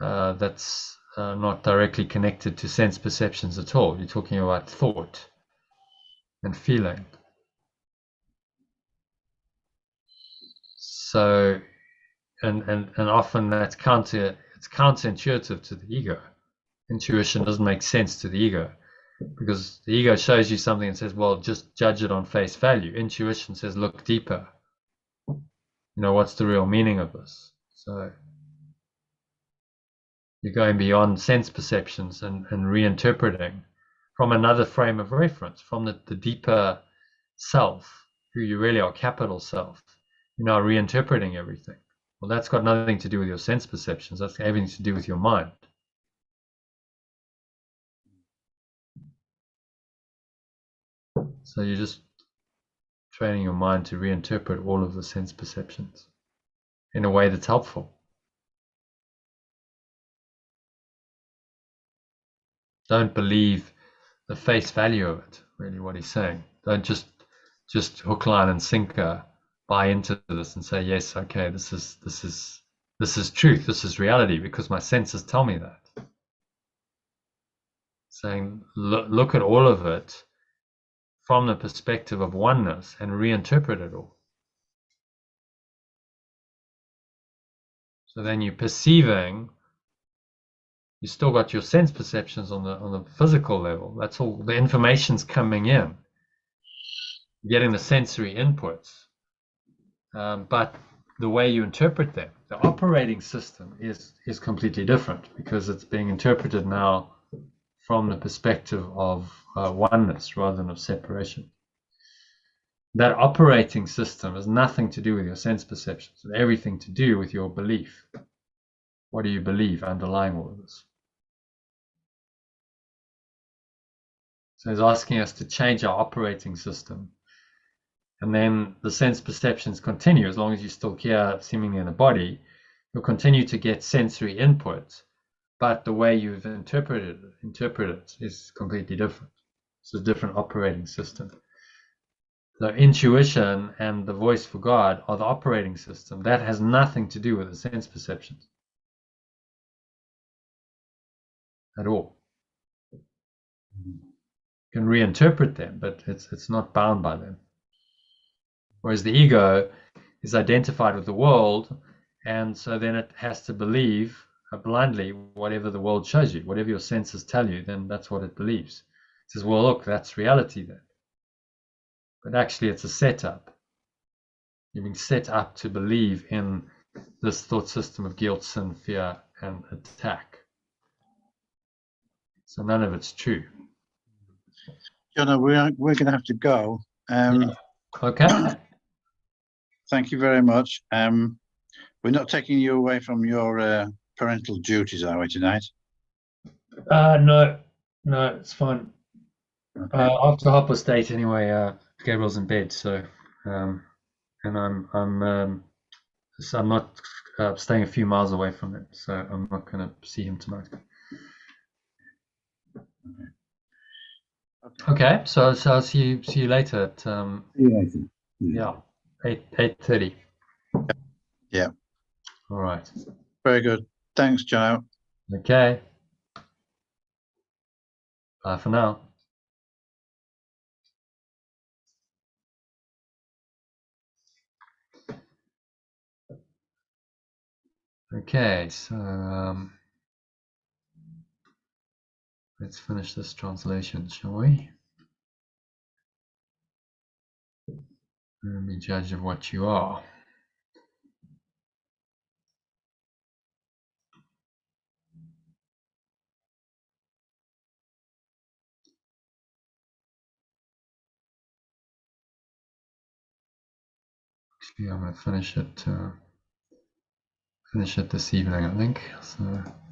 that's not directly connected to sense perceptions at all. You're talking about thought and feeling. So, and often it's counterintuitive to the ego. Intuition doesn't make sense to the ego because the ego shows you something and says, well, just judge it on face value. Intuition says, look deeper. What's the real meaning of this? So you're going beyond sense perceptions and reinterpreting from another frame of reference, from the deeper self, who you really are, capital self. You're now reinterpreting everything. Well, that's got nothing to do with your sense perceptions. That's everything to do with your mind. So you're just training your mind to reinterpret all of the sense perceptions in a way that's helpful. Don't believe the face value of it, really what he's saying. Don't just hook, line and sinker buy into this and say, yes, okay, this is truth, this is reality, because my senses tell me that. Saying, look at all of it from the perspective of oneness and reinterpret it all. So then you're perceiving, you still got your sense perceptions on the physical level. That's all, the information's coming in. You're getting the sensory inputs. But the way you interpret them, the operating system is completely different because it's being interpreted now from the perspective of oneness rather than of separation. That operating system has nothing to do with your sense perceptions, and everything to do with your belief. What do you believe underlying all of this? So he's asking us to change our operating system. And then the sense perceptions continue. As long as you're still here, seemingly in a body, you'll continue to get sensory input, but the way you've interpreted it is completely different. It's a different operating system. So intuition and the voice for God are the operating system. That has nothing to do with the sense perceptions at all. You can reinterpret them, but it's not bound by them. Whereas the ego is identified with the world, and so then it has to believe blindly whatever the world shows you. Whatever your senses tell you, then that's what it believes. It says, well, look, that's reality then. But actually it's a setup. You've been set up to believe in this thought system of guilt, sin, fear, and attack. So none of it's true. John, we're going to have to go. Okay. Thank you very much. We're not taking you away from your parental duties, are we, tonight? No, it's fine. Okay. After 8:30 anyway, Gabriel's in bed, so and I'm not staying a few miles away from him, so I'm not going to see him tonight. Okay, so I'll see you later at See you later. yeah, 8:30. Yeah. All right. Very good. Thanks, Jono. Okay. Bye for now. Okay, so let's finish this translation, shall we? Be judge of what you are. Yeah, I'm gonna finish it this evening, I think. So.